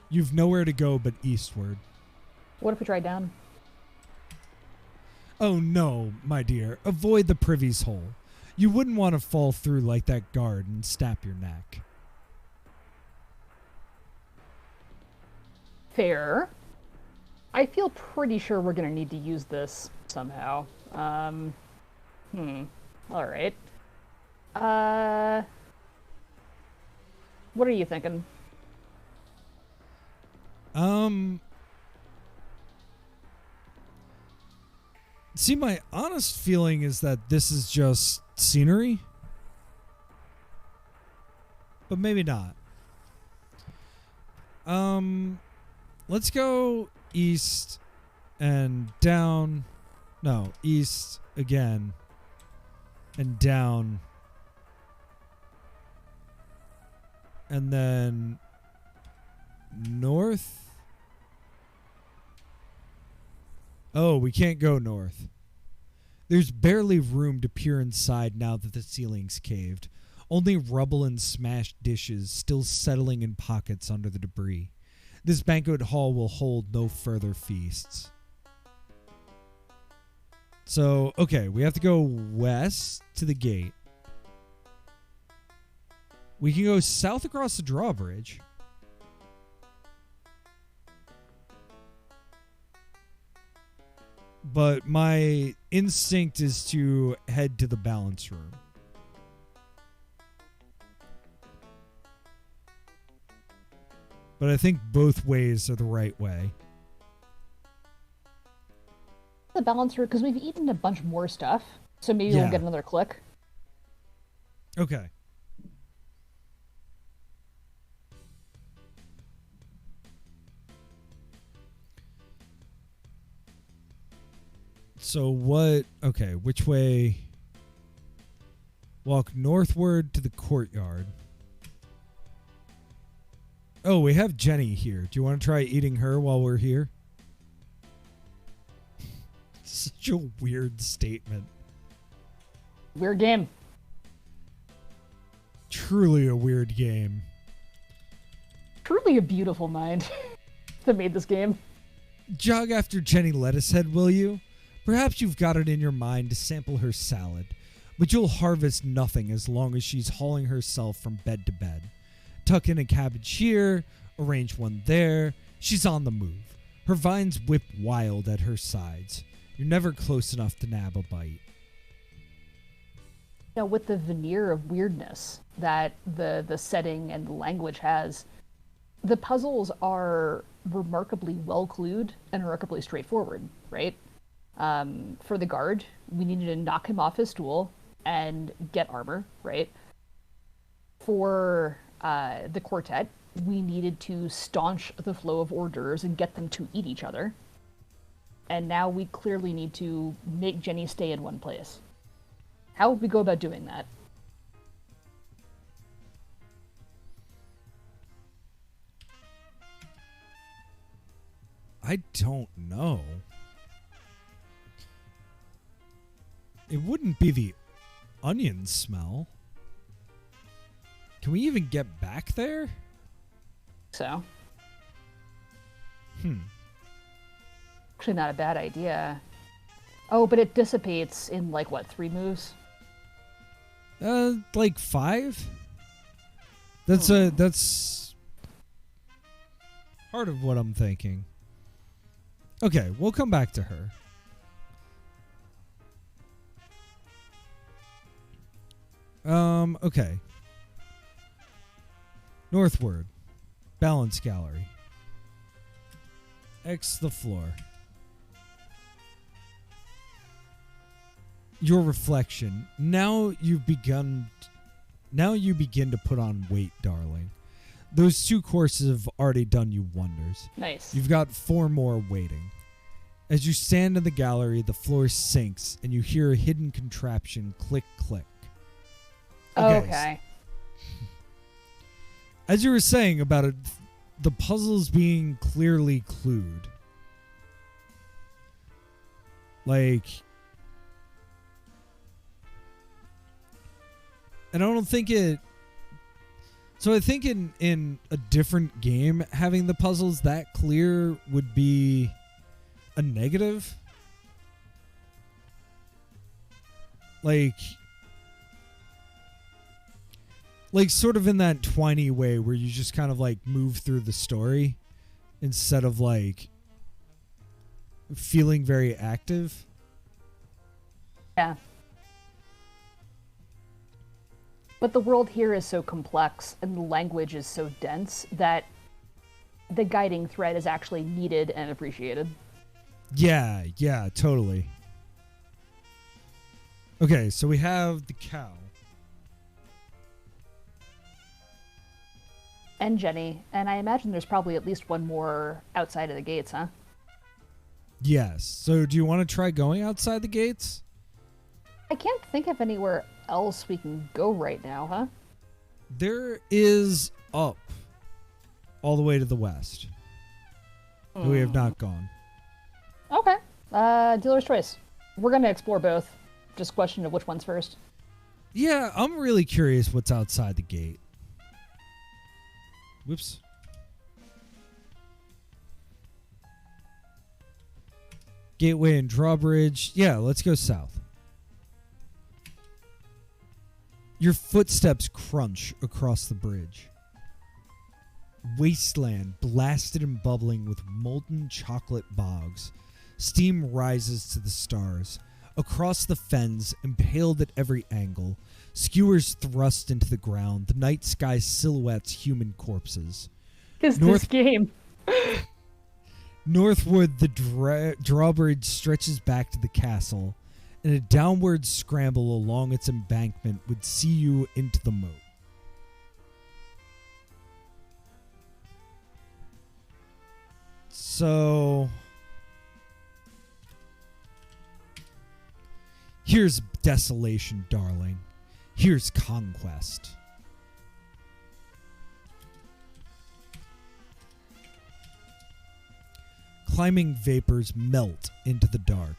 You've nowhere to go but eastward. What if we try down? Oh no, my dear. Avoid the privy's hole. You wouldn't want to fall through like that guard and snap your neck. Fair. I feel pretty sure we're going to need to use this somehow. Alright. What are you thinking? See, my honest feeling is that this is just scenery. But maybe not. Let's go east and down. No, east again and down. And then north. Oh, we can't go north. There's barely room to peer inside now that the ceiling's caved. Only rubble and smashed dishes still settling in pockets under the debris. This banquet hall will hold no further feasts. So, okay, we have to go west to the gate. We can go south across the drawbridge. But my instinct is to head to the balance room. But I think both ways are the right way. The balancer, because we've eaten a bunch more stuff, so maybe we'll get another click. Okay. So what? Okay, which way? Walk northward to the courtyard. Oh, we have Jenny here. Do you want to try eating her while we're here? Such a weird statement. Weird game. Truly a weird game. Truly a beautiful mind that made this game. Jog after Jenny Lettucehead, will you? Perhaps you've got it in your mind to sample her salad, but you'll harvest nothing as long as she's hauling herself from bed to bed. Tuck in a cabbage here, arrange one there. She's on the move. Her vines whip wild at her sides. You're never close enough to nab a bite. Now, with the veneer of weirdness that the setting and the language has, the puzzles are remarkably well clued and remarkably straightforward, right? For the guard, we needed to knock him off his stool and get armor, right? For the quartet, we needed to staunch the flow of hors d'oeuvres and get them to eat each other. And now we clearly need to make Jenny stay in one place. How would we go about doing that? I don't know. It wouldn't be the onion smell. Can we even get back there? So. Hmm. Actually not a bad idea. Oh, but it dissipates in, like, what, 3 moves? Like 5? That's part of what I'm thinking. Okay, we'll come back to her. Okay. Northward. Balance gallery. X the floor. Your reflection. Now you begin to put on weight, darling. Those 2 courses have already done you wonders. Nice. You've got 4 more waiting. As you stand in the gallery, the floor sinks and you hear a hidden contraption click, click. Okay. As you were saying about it, the puzzles being clearly clued. Like, and I don't think it. So I think in a different game, having the puzzles that clear would be a negative. Like sort of in that twiny way where you just kind of like move through the story instead of like feeling very active. Yeah. But the world here is so complex and the language is so dense that the guiding thread is actually needed and appreciated. Yeah, totally. Okay, so we have the cow. And Jenny, and I imagine there's probably at least one more outside of the gates, huh? Yes. So do you want to try going outside the gates? I can't think of anywhere else we can go right now, huh? There is up all the way to the west. We have not gone. Okay. Dealer's choice. We're going to explore both. Just question of which one's first. Yeah, I'm really curious what's outside the gate. Whoops. Gateway and drawbridge. Yeah, let's go south. Your footsteps crunch across the bridge. Wasteland blasted and bubbling with molten chocolate bogs. Steam rises to the stars. Across the fens, impaled at every angle, skewers thrust into the ground, the night sky silhouettes human corpses. This game? Northward, the drawbridge stretches back to the castle, and a downward scramble along its embankment would see you into the moat. So, here's desolation, darling. Here's conquest. Climbing vapors melt into the dark.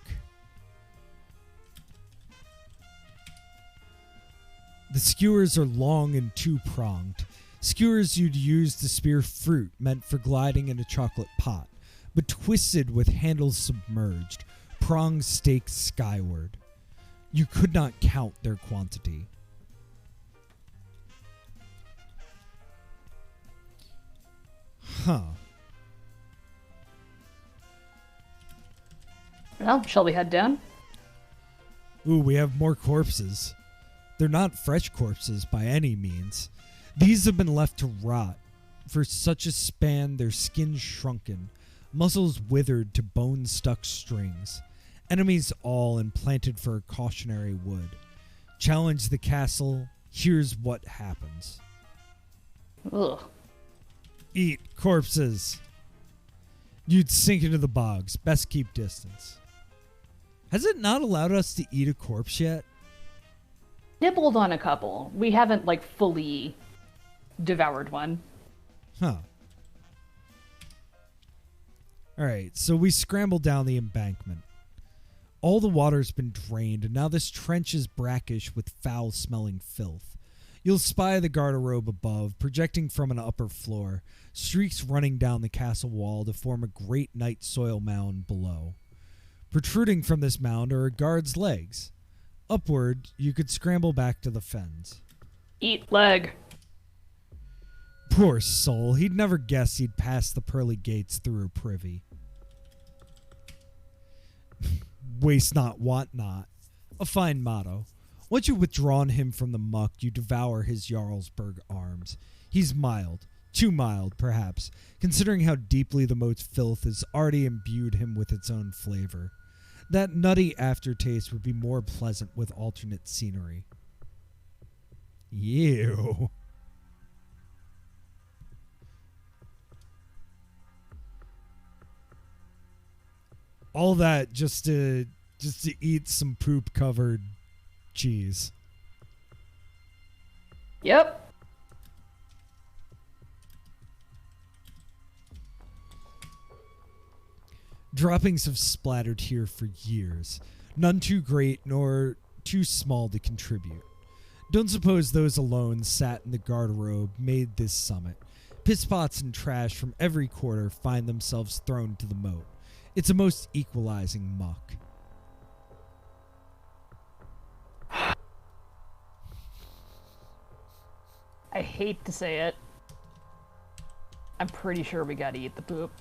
The skewers are long and two-pronged. Skewers you'd use to spear fruit meant for gliding in a chocolate pot, but twisted with handles submerged, prongs staked skyward. You could not count their quantity. Huh. Well, shall we head down? Ooh, we have more corpses. They're not fresh corpses by any means. These have been left to rot. For such a span, their skin shrunken, muscles withered to bone-stuck strings. Enemies all implanted for a cautionary wood. Challenge the castle, here's what happens. Ugh. Eat corpses. You'd sink into the bogs. Best keep distance. Has it not allowed us to eat a corpse yet? Nibbled on a couple. We haven't, fully devoured one. Huh. Alright, so we scramble down the embankment. All the water's been drained, and now this trench is brackish with foul-smelling filth. You'll spy the garderobe above, projecting from an upper floor, streaks running down the castle wall to form a great night soil mound below. Protruding from this mound are a guard's legs. Upward, you could scramble back to the fens. Eat leg. Poor soul, he'd never guess he'd pass the pearly gates through her privy. Waste not, want not. A fine motto. Once you've withdrawn him from the muck, you devour his Jarlsberg arms. He's mild. Too mild, perhaps, considering how deeply the moat's filth has already imbued him with its own flavor. That nutty aftertaste would be more pleasant with alternate scenery. Ew. All that just to eat some poop-covered cheese. Yep. Droppings have splattered here for years, none too great nor too small to contribute. Don't suppose those alone sat in the garderobe made this summit. Pisspots and trash from every quarter find themselves thrown to the moat. It's a most equalizing muck. I hate to say it. I'm pretty sure we gotta eat the poop.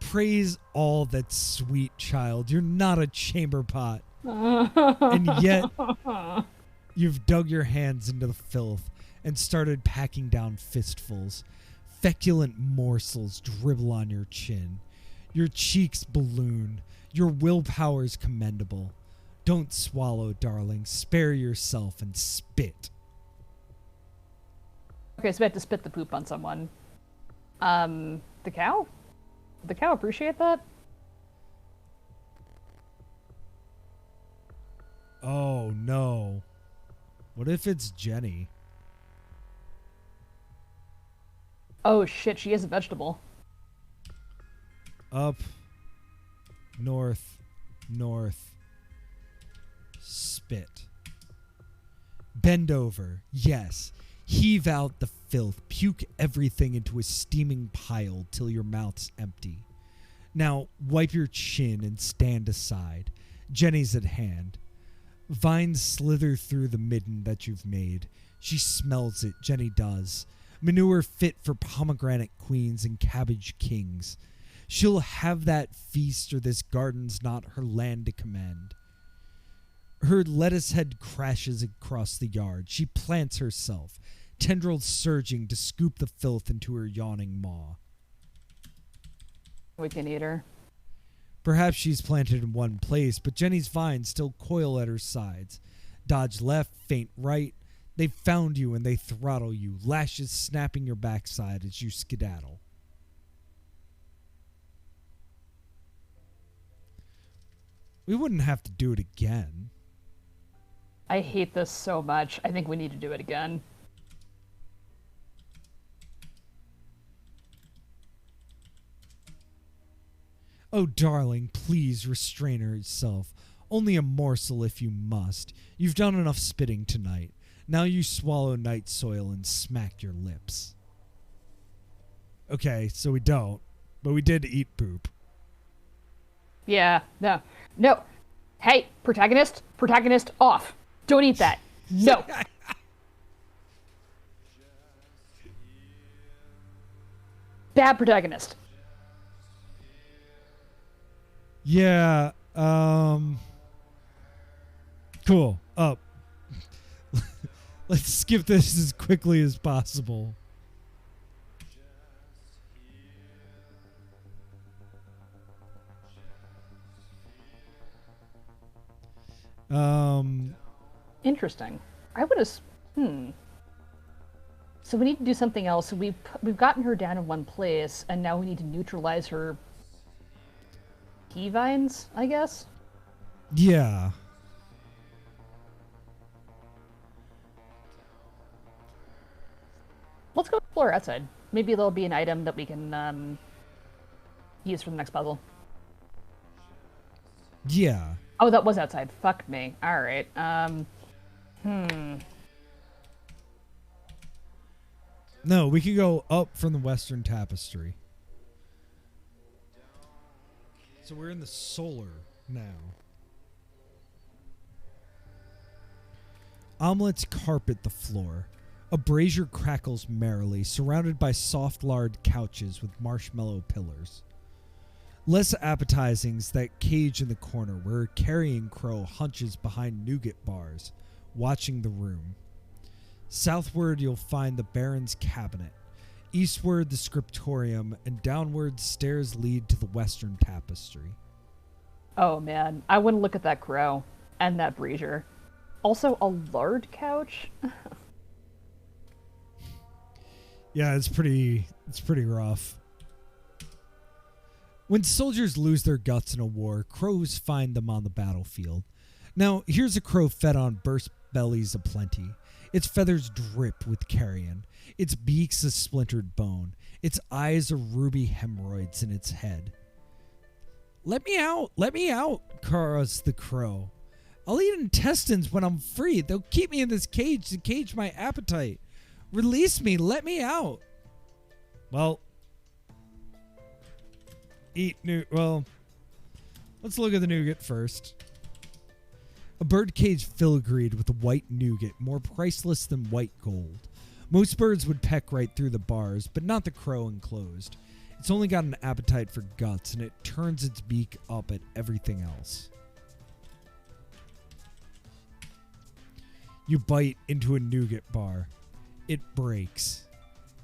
Praise all that's sweet, child. You're not a chamber pot. And yet, you've dug your hands into the filth and started packing down fistfuls. Feculent morsels dribble on your chin. Your cheeks balloon. Your willpower's commendable. Don't swallow, darling. Spare yourself and spit. Okay, so we have to spit the poop on someone. The cow? Would the cow appreciate that? Oh, no. What if it's Jenny? Oh shit, she is a vegetable. Up. North. North. Spit. Bend over. Yes. Heave out the filth. Puke everything into a steaming pile till your mouth's empty. Now wipe your chin and stand aside. Jenny's at hand. Vines slither through the midden that you've made. She smells it, Jenny does. Manure fit for pomegranate queens and cabbage kings. She'll have that feast, or this garden's not her land to commend. Her Lettucehead crashes across the yard. She plants herself, tendrils surging to scoop the filth into her yawning maw. We can eat her. Perhaps she's planted in one place, but Jenny's vines still coil at her sides. Dodge left, feint right. They've found you and they throttle you, lashes snapping your backside as you skedaddle. We wouldn't have to do it again. I hate this so much. I think we need to do it again. Oh, darling, please restrain herself. Only a morsel if you must. You've done enough spitting tonight. Now you swallow night soil and smack your lips. Okay, so we don't, but we did eat poop. Yeah, no. No. Hey, protagonist, off. Don't eat that. No. Bad protagonist. Yeah, cool. Up. Let's skip this as quickly as possible. Interesting. I would have. So we need to do something else. We've gotten her down in one place, and now we need to neutralize her key vines, I guess. Yeah. Let's go explore outside. Maybe there'll be an item that we can use for the next puzzle. Yeah. Oh, that was outside. Fuck me. All right. No, we can go up from the Western Tapestry. So we're in the solar now. Omelets carpet the floor. A brazier crackles merrily, surrounded by soft lard couches with marshmallow pillars. Less appetizing's that cage in the corner where a carrion crow hunches behind nougat bars, watching the room. Southward you'll find the Baron's cabinet. Eastward the scriptorium, and downward stairs lead to the Western Tapestry. Oh man, I want to look at that crow and that brazier. Also, a lard couch. Yeah, it's pretty rough. When soldiers lose their guts in a war, crows find them on the battlefield. Now, here's a crow fed on burst bellies aplenty. Its feathers drip with carrion. Its beak's a splintered bone. Its eyes are ruby hemorrhoids in its head. Let me out, caws the crow. I'll eat intestines when I'm free. They'll keep me in this cage to cage my appetite. Release me, let me out. Well, let's look at the nougat first. A birdcage filigreed with a white nougat, more priceless than white gold. Most birds would peck right through the bars, but not the crow enclosed. It's only got an appetite for guts, and it turns its beak up at everything else. You bite into a nougat bar. It breaks.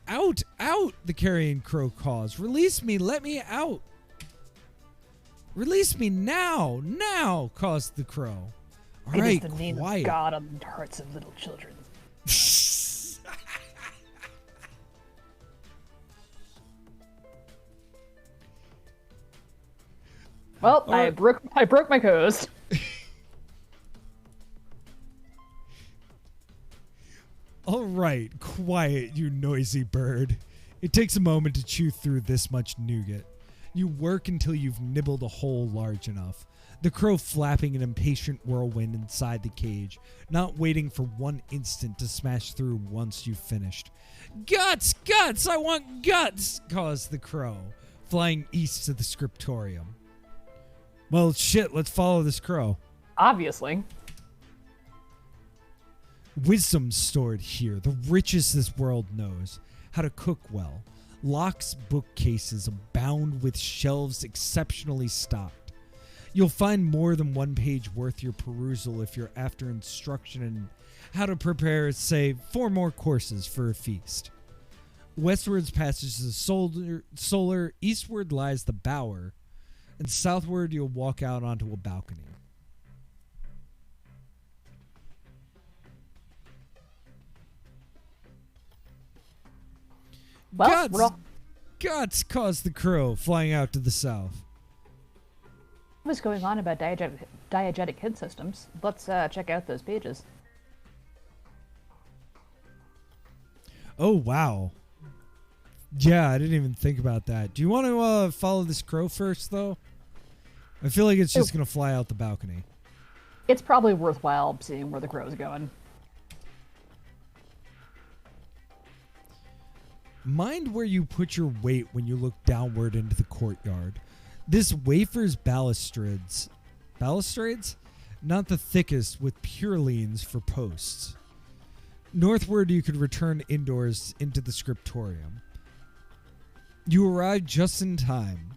Out! Out! The carrion crow caws. Release me! Let me out! Release me now! Now! Caws the crow. All right, it is the name quiet. of God on the hearts of little children. Well, I broke my coast. All right, quiet, you noisy bird. It takes a moment to chew through this much nougat. You work until you've nibbled a hole large enough. The crow flapping an impatient whirlwind inside the cage, not waiting for one instant to smash through once you've finished. Guts! Guts! I want guts! Caws the crow, flying east to the scriptorium. Well, shit, let's follow this crow. Obviously. Wisdom stored here, the richest this world knows. How to cook well. Locks, bookcases abound with shelves exceptionally stocked. You'll find more than one page worth your perusal if you're after instruction in how to prepare, say, 4 more courses for a feast. Westwards passes the solar, eastward lies the bower, and southward you'll walk out onto a balcony. Well, Gods caused the crow flying out to the south. what's going on about diegetic hid systems? Let's check out those pages. Oh, wow. Yeah, I didn't even think about that. Do you want to follow this crow first, though? I feel like it's just going to fly out the balcony. It's probably worthwhile seeing where the crow's going. Mind where you put your weight when you look downward into the courtyard. This wafer's balustrades, not the thickest, with purlines for posts. Northward you could return indoors into the scriptorium. You arrive just in time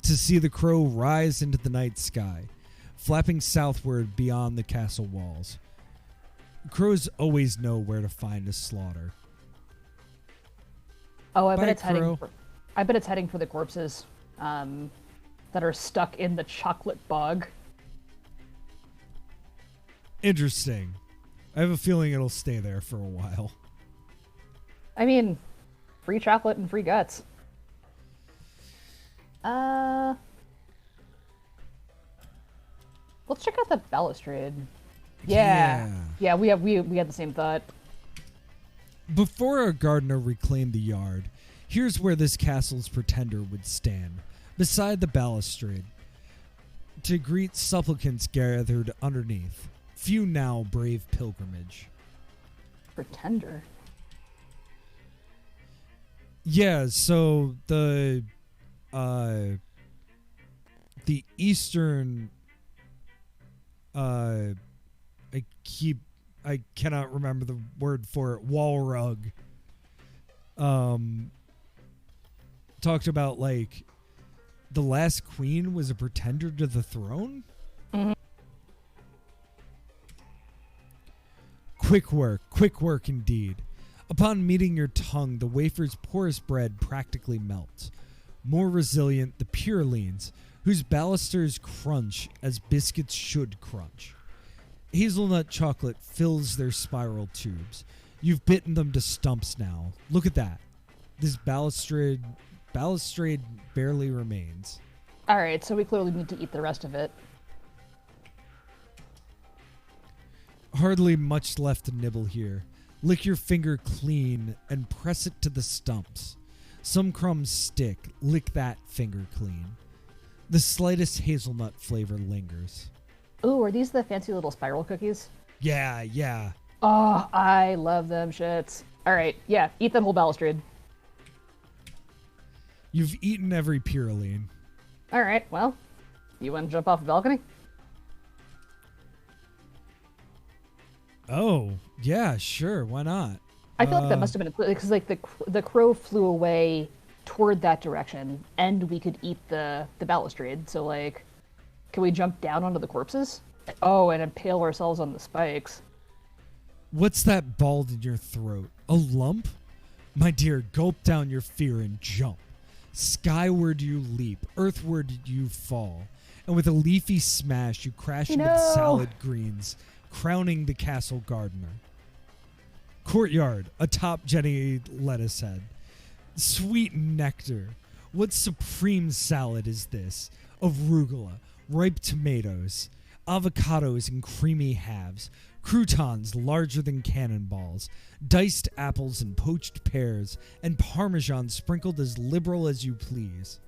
to see the crow rise into the night sky, flapping southward beyond the castle walls. Crows always know where to find a slaughter. Oh, I Bye, bet it's crow. heading for the corpses that are stuck in the chocolate bog. Interesting. I have a feeling it'll stay there for a while. I mean, free chocolate and free guts. Let's check out the balustrade. Yeah, we had the same thought. Before our gardener reclaimed the yard, here's where this castle's pretender would stand, beside the balustrade, to greet supplicants gathered underneath. Few now brave pilgrimage. Pretender. Yeah, so the eastern I cannot remember the word for it, wall rug talked about like the last queen was a pretender to the throne. Mm-hmm. Quick work indeed. Upon meeting your tongue, the wafer's porous bread practically melts. More resilient, the purlines, whose balusters crunch as biscuits should crunch. Hazelnut chocolate fills their spiral tubes. You've bitten them to stumps now. Look at that. This balustrade barely remains. All right, so we clearly need to eat the rest of it. Hardly much left to nibble here. Lick your finger clean and press it to the stumps. Some crumbs stick. Lick that finger clean. The slightest hazelnut flavor lingers. Ooh, are these the fancy little spiral cookies? Yeah. Oh, I love them shits. All right, yeah, eat that whole balustrade. You've eaten every purline. All right, well, you want to jump off the balcony? Oh, yeah, sure. Why not? I feel like that must have been because like the crow flew away toward that direction, and we could eat the balustrade. So like, can we jump down onto the corpses? Oh, and impale ourselves on the spikes. What's that bald in your throat? A lump? My dear, gulp down your fear and jump. Skyward you leap, earthward you fall, and with a leafy smash you crash into the salad greens, crowning the castle gardener. Courtyard, atop Jenny Lettucehead. Sweet nectar. What supreme salad is this? Arugula, ripe tomatoes, avocados in creamy halves, croutons larger than cannonballs, diced apples and poached pears, and parmesan sprinkled as liberal as you please.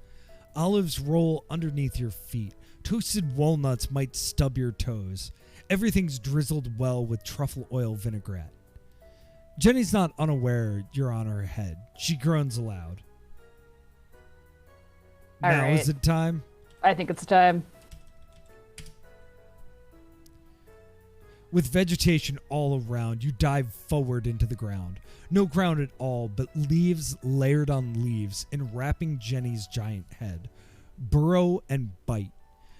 Olives roll underneath your feet. Toasted walnuts might stub your toes. Everything's drizzled well with truffle oil vinaigrette. Jenny's not unaware you're on her head. She groans aloud. All now right. is it time? I think it's time. With vegetation all around, you dive forward into the ground. No ground at all, but leaves layered on leaves enwrapping Jenny's giant head. Burrow and bite.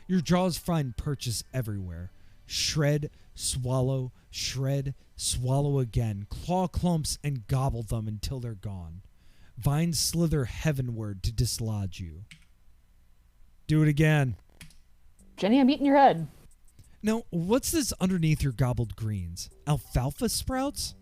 Your jaws find purchase everywhere. Shred, swallow again. Claw clumps and gobble them until they're gone. Vines slither heavenward to dislodge you. Do it again. Jenny, I'm eating your head. Now, what's this underneath your gobbled greens? Alfalfa sprouts?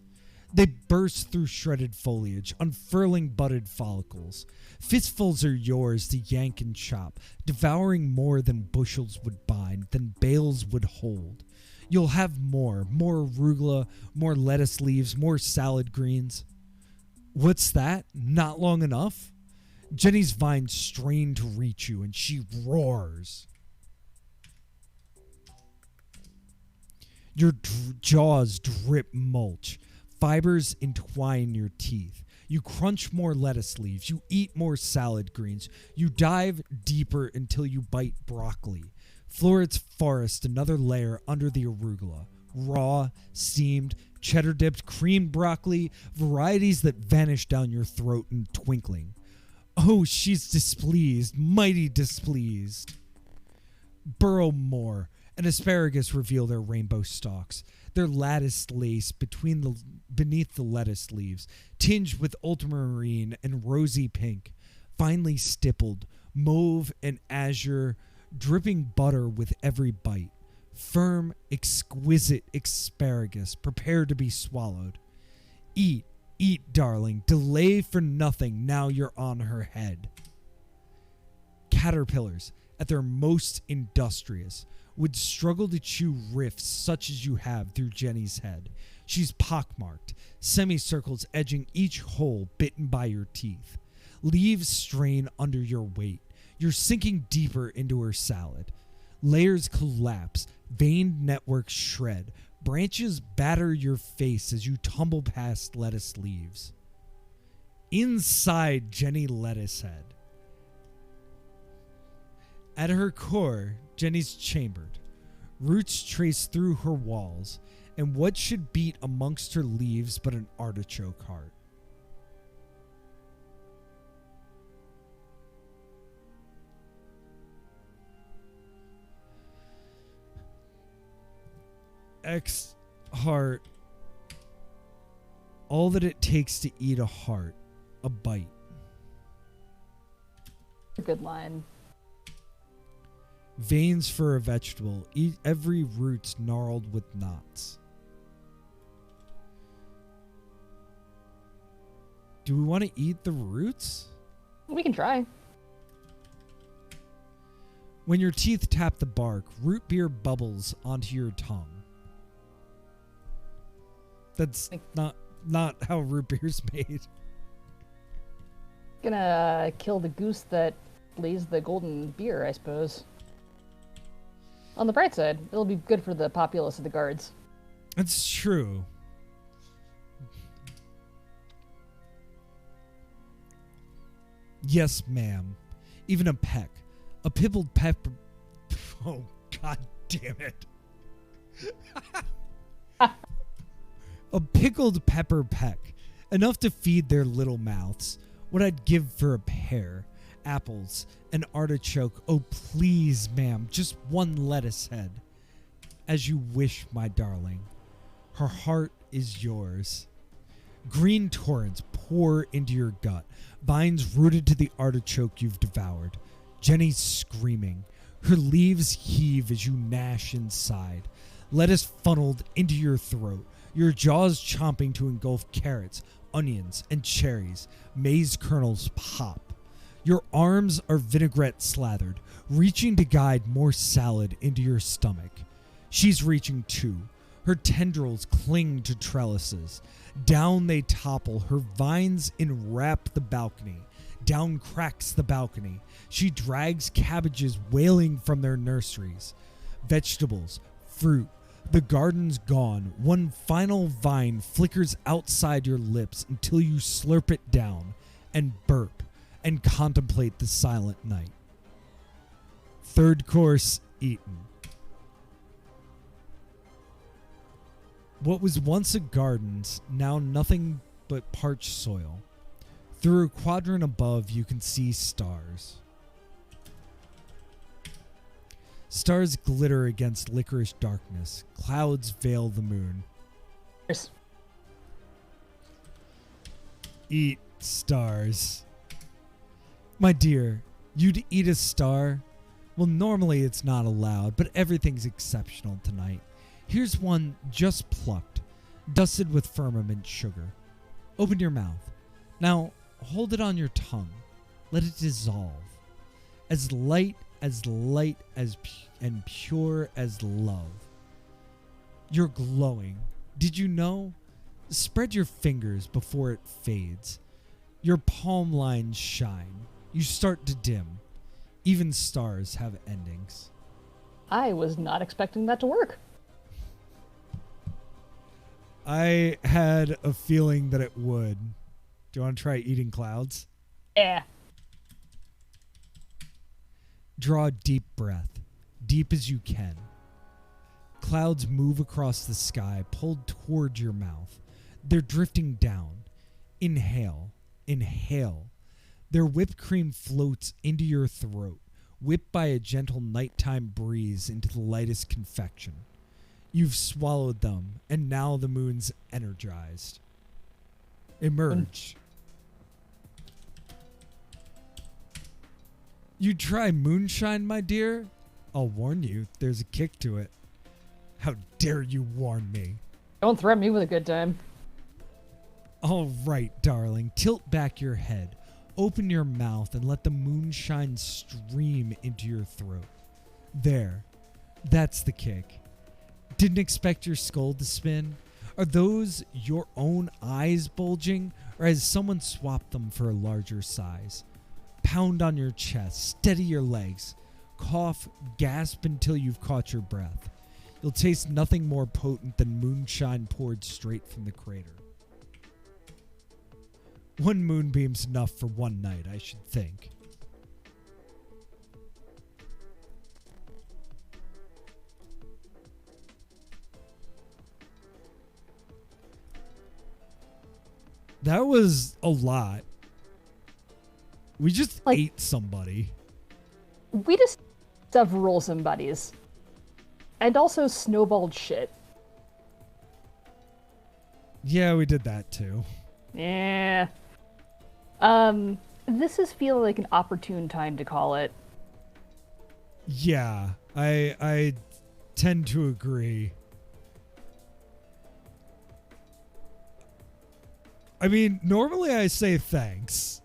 They burst through shredded foliage, unfurling budded follicles. Fistfuls are yours to yank and chop, devouring more than bushels would bind, than bales would hold. You'll have more arugula, more lettuce leaves, more salad greens. What's that? Not long enough? Jenny's vines strain to reach you, and she roars. Your jaws drip mulch. Fibers entwine your teeth. You crunch more lettuce leaves. You eat more salad greens. You dive deeper until you bite broccoli. Floret's forest another layer under the arugula. Raw, steamed, cheddar-dipped, creamed broccoli, varieties that vanish down your throat in twinkling. Oh, she's displeased, mighty displeased. Burrow more, and asparagus reveal their rainbow stalks, their latticed lace beneath the lettuce leaves, tinged with ultramarine and rosy pink, finely stippled, mauve and azure, dripping butter with every bite. Firm, exquisite asparagus, prepared to be swallowed. Eat, darling, delay for nothing now you're on her head. Caterpillars, at their most industrious, would struggle to chew rifts such as you have through Jenny's head. She's pockmarked, semicircles edging each hole bitten by your teeth. Leaves strain under your weight. You're sinking deeper into her salad. Layers collapse, veined networks shred. Branches batter your face as you tumble past lettuce leaves. Inside Jenny Lettucehead. At her core, Jenny's chambered. Roots trace through her walls, and what should beat amongst her leaves but an artichoke heart? X heart. All that it takes to eat a heart. A bite. Good line. Veins for a vegetable. Eat every root's gnarled with knots. Do we want to eat the roots? We can try. When your teeth tap the bark, root beer bubbles onto your tongue. That's not how root beer's made. Gonna kill the goose that lays the golden beer, I suppose. On the bright side, it'll be good for the populace of the guards. That's true. Yes, ma'am. Even a peck. A pickled pepper. Oh, god damn it. A pickled pepper peck. Enough to feed their little mouths. What I'd give for a pear. Apples. An artichoke. Oh, please, ma'am. Just one lettuce head. As you wish, my darling. Her heart is yours. Green torrents pour into your gut. Vines rooted to the artichoke you've devoured. Jenny's screaming. Her leaves heave as you gnash inside. Lettuce funneled into your throat. Your jaws chomping to engulf carrots, onions, and cherries. Maize kernels pop. Your arms are vinaigrette slathered, reaching to guide more salad into your stomach. She's reaching too. Her tendrils cling to trellises. Down they topple. Her vines enwrap the balcony. Down cracks the balcony. She drags cabbages wailing from their nurseries. Vegetables, fruit, The garden's gone. One final vine flickers outside your lips until you slurp it down and burp and contemplate the silent night. Third course eaten. What was once a garden's now nothing but parched soil. Through a quadrant above, you can see stars. Stars glitter against licorice darkness. Clouds veil the moon. Yes. Eat stars. My dear, you'd eat a star? Well, normally it's not allowed, but everything's exceptional tonight. Here's one just plucked, dusted with firmament sugar. Open your mouth. Now, hold it on your tongue. Let it dissolve. As light and pure as love. You're glowing. Did you know? Spread your fingers before it fades. Your palm lines shine. You start to dim. Even stars have endings. I was not expecting that to work. I had a feeling that it would. Do you want to try eating clouds? Yeah. Draw a deep breath, deep as you can. Clouds move across the sky, pulled toward your mouth. They're drifting down. Inhale, inhale. Their whipped cream floats into your throat, whipped by a gentle nighttime breeze into the lightest confection. You've swallowed them, and now the moon's energized. Emerge. You try moonshine, my dear? I'll warn you, there's a kick to it. How dare you warn me? Don't threaten me with a good time. All right, darling, tilt back your head. Open your mouth and let the moonshine stream into your throat. There. That's the kick. Didn't expect your skull to spin? Are those your own eyes bulging, or has someone swapped them for a larger size? Pound on your chest, steady your legs. Cough, gasp until you've caught your breath. You'll taste nothing more potent than moonshine poured straight from the crater. One moonbeam's enough for one night, I should think. That was a lot. We just ate somebody. We just several somebodies. And also snowballed shit. Yeah, we did that too. Yeah. This is feeling like an opportune time to call it. Yeah, I tend to agree. I mean, normally I say thanks.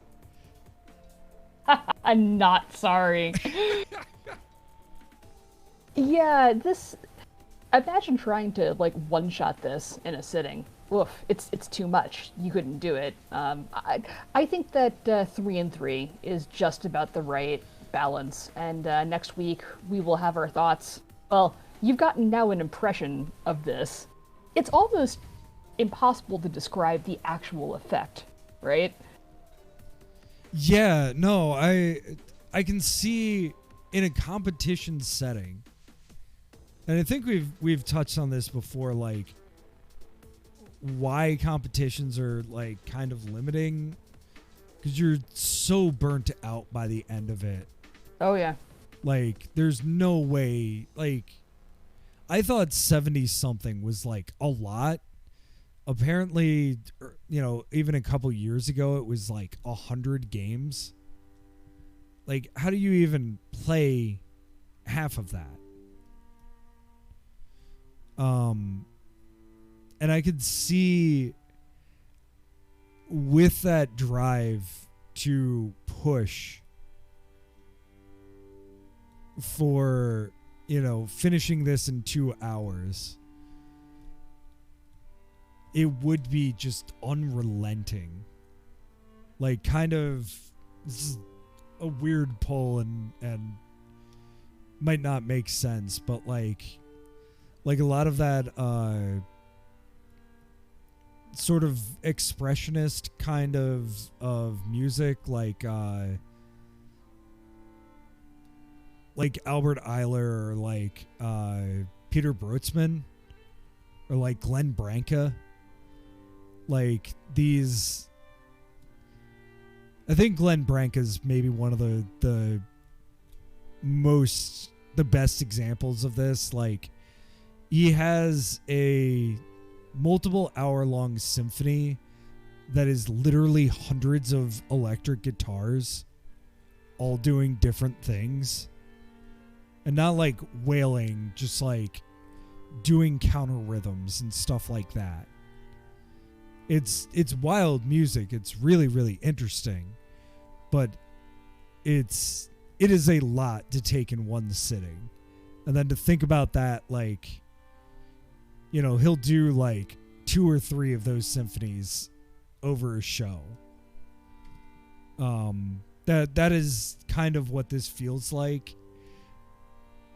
I'm not sorry. Yeah, this... Imagine trying to, like, one-shot this in a sitting. Oof, it's too much. You couldn't do it. I think that 3 and 3 is just about the right balance. And next week, we will have our thoughts. Well, you've gotten now an impression of this. It's almost impossible to describe the actual effect, right? Yeah, no, I can see in a competition setting, and I think we've touched on this before, like why competitions are like kind of limiting, because you're so burnt out by the end of it. Oh yeah. Like there's no way. Like I thought 70 something was like a lot. Apparently, you know, even a couple years ago, it was like 100 games. Like, how do you even play half of that? And I could see with that drive to push for, you know, finishing this in 2 hours, it would be just unrelenting. Like, kind of, this is a weird pull and might not make sense, but like Like a lot of that sort of expressionist kind of music, like Albert Eiler, or like Peter Brotzmann, or like Glenn Branca. Like these, I think Glenn Branca is maybe one of the best examples of this. Like, he has a multiple hour long symphony that is literally hundreds of electric guitars all doing different things, and not like wailing, just like doing counter rhythms and stuff like that. It's wild music. It's really, really interesting, but it is a lot to take in one sitting. And then to think about that, like, you know, he'll do like 2 or 3 of those symphonies over a show. That is kind of what this feels like.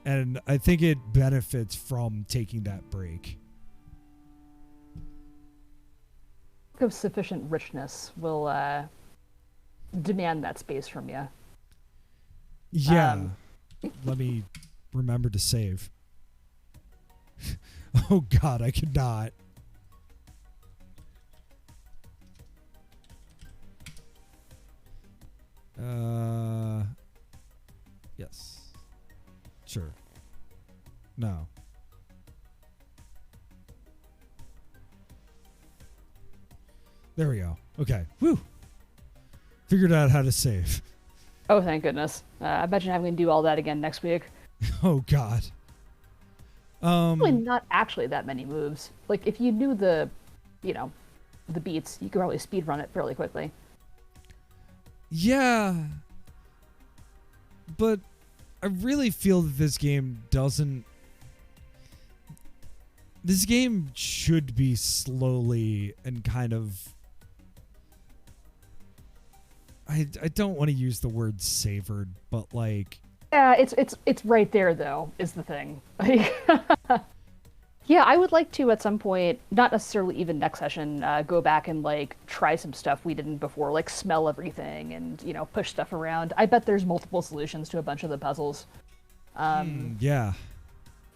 And I think it benefits from taking that break. Of sufficient richness will demand that space from you. Yeah. Let me remember to save. Oh God, I could not. Yes. Sure. No. There we go. Okay. Woo. Figured out how to save. Oh, thank goodness. I imagine having to do all that again next week. Oh God. Probably not actually that many moves. Like, if you knew the beats, you could probably speed run it fairly quickly. Yeah. But I really feel that this game doesn't. This game should be slowly and kind of. I don't want to use the word savored, but like. Yeah, it's right there though, is the thing. Yeah, I would like to at some point, not necessarily even next session, go back and like try some stuff we didn't before, like smell everything and, you know, push stuff around. I bet there's multiple solutions to a bunch of the puzzles. Yeah.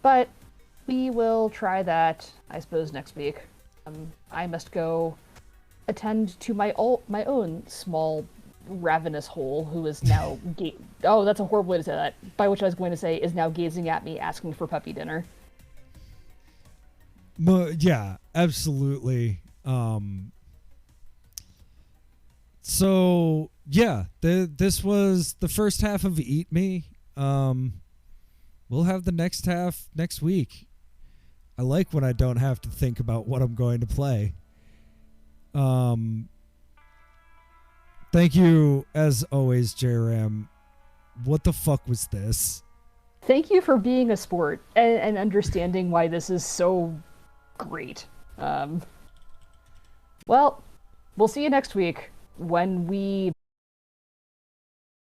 But we will try that, I suppose, next week. I must go attend to my own small ravenous hole who is now oh, that's a horrible way to say that, by which I was going to say is now gazing at me asking for puppy dinner. Yeah, absolutely. So yeah, this was the first half of Eat Me. We'll have the next half next week. I like when I don't have to think about what I'm going to play. Thank you, as always, JRAM. What the fuck was this? Thank you for being a sport and understanding why this is so great. Well, we'll see you next week when we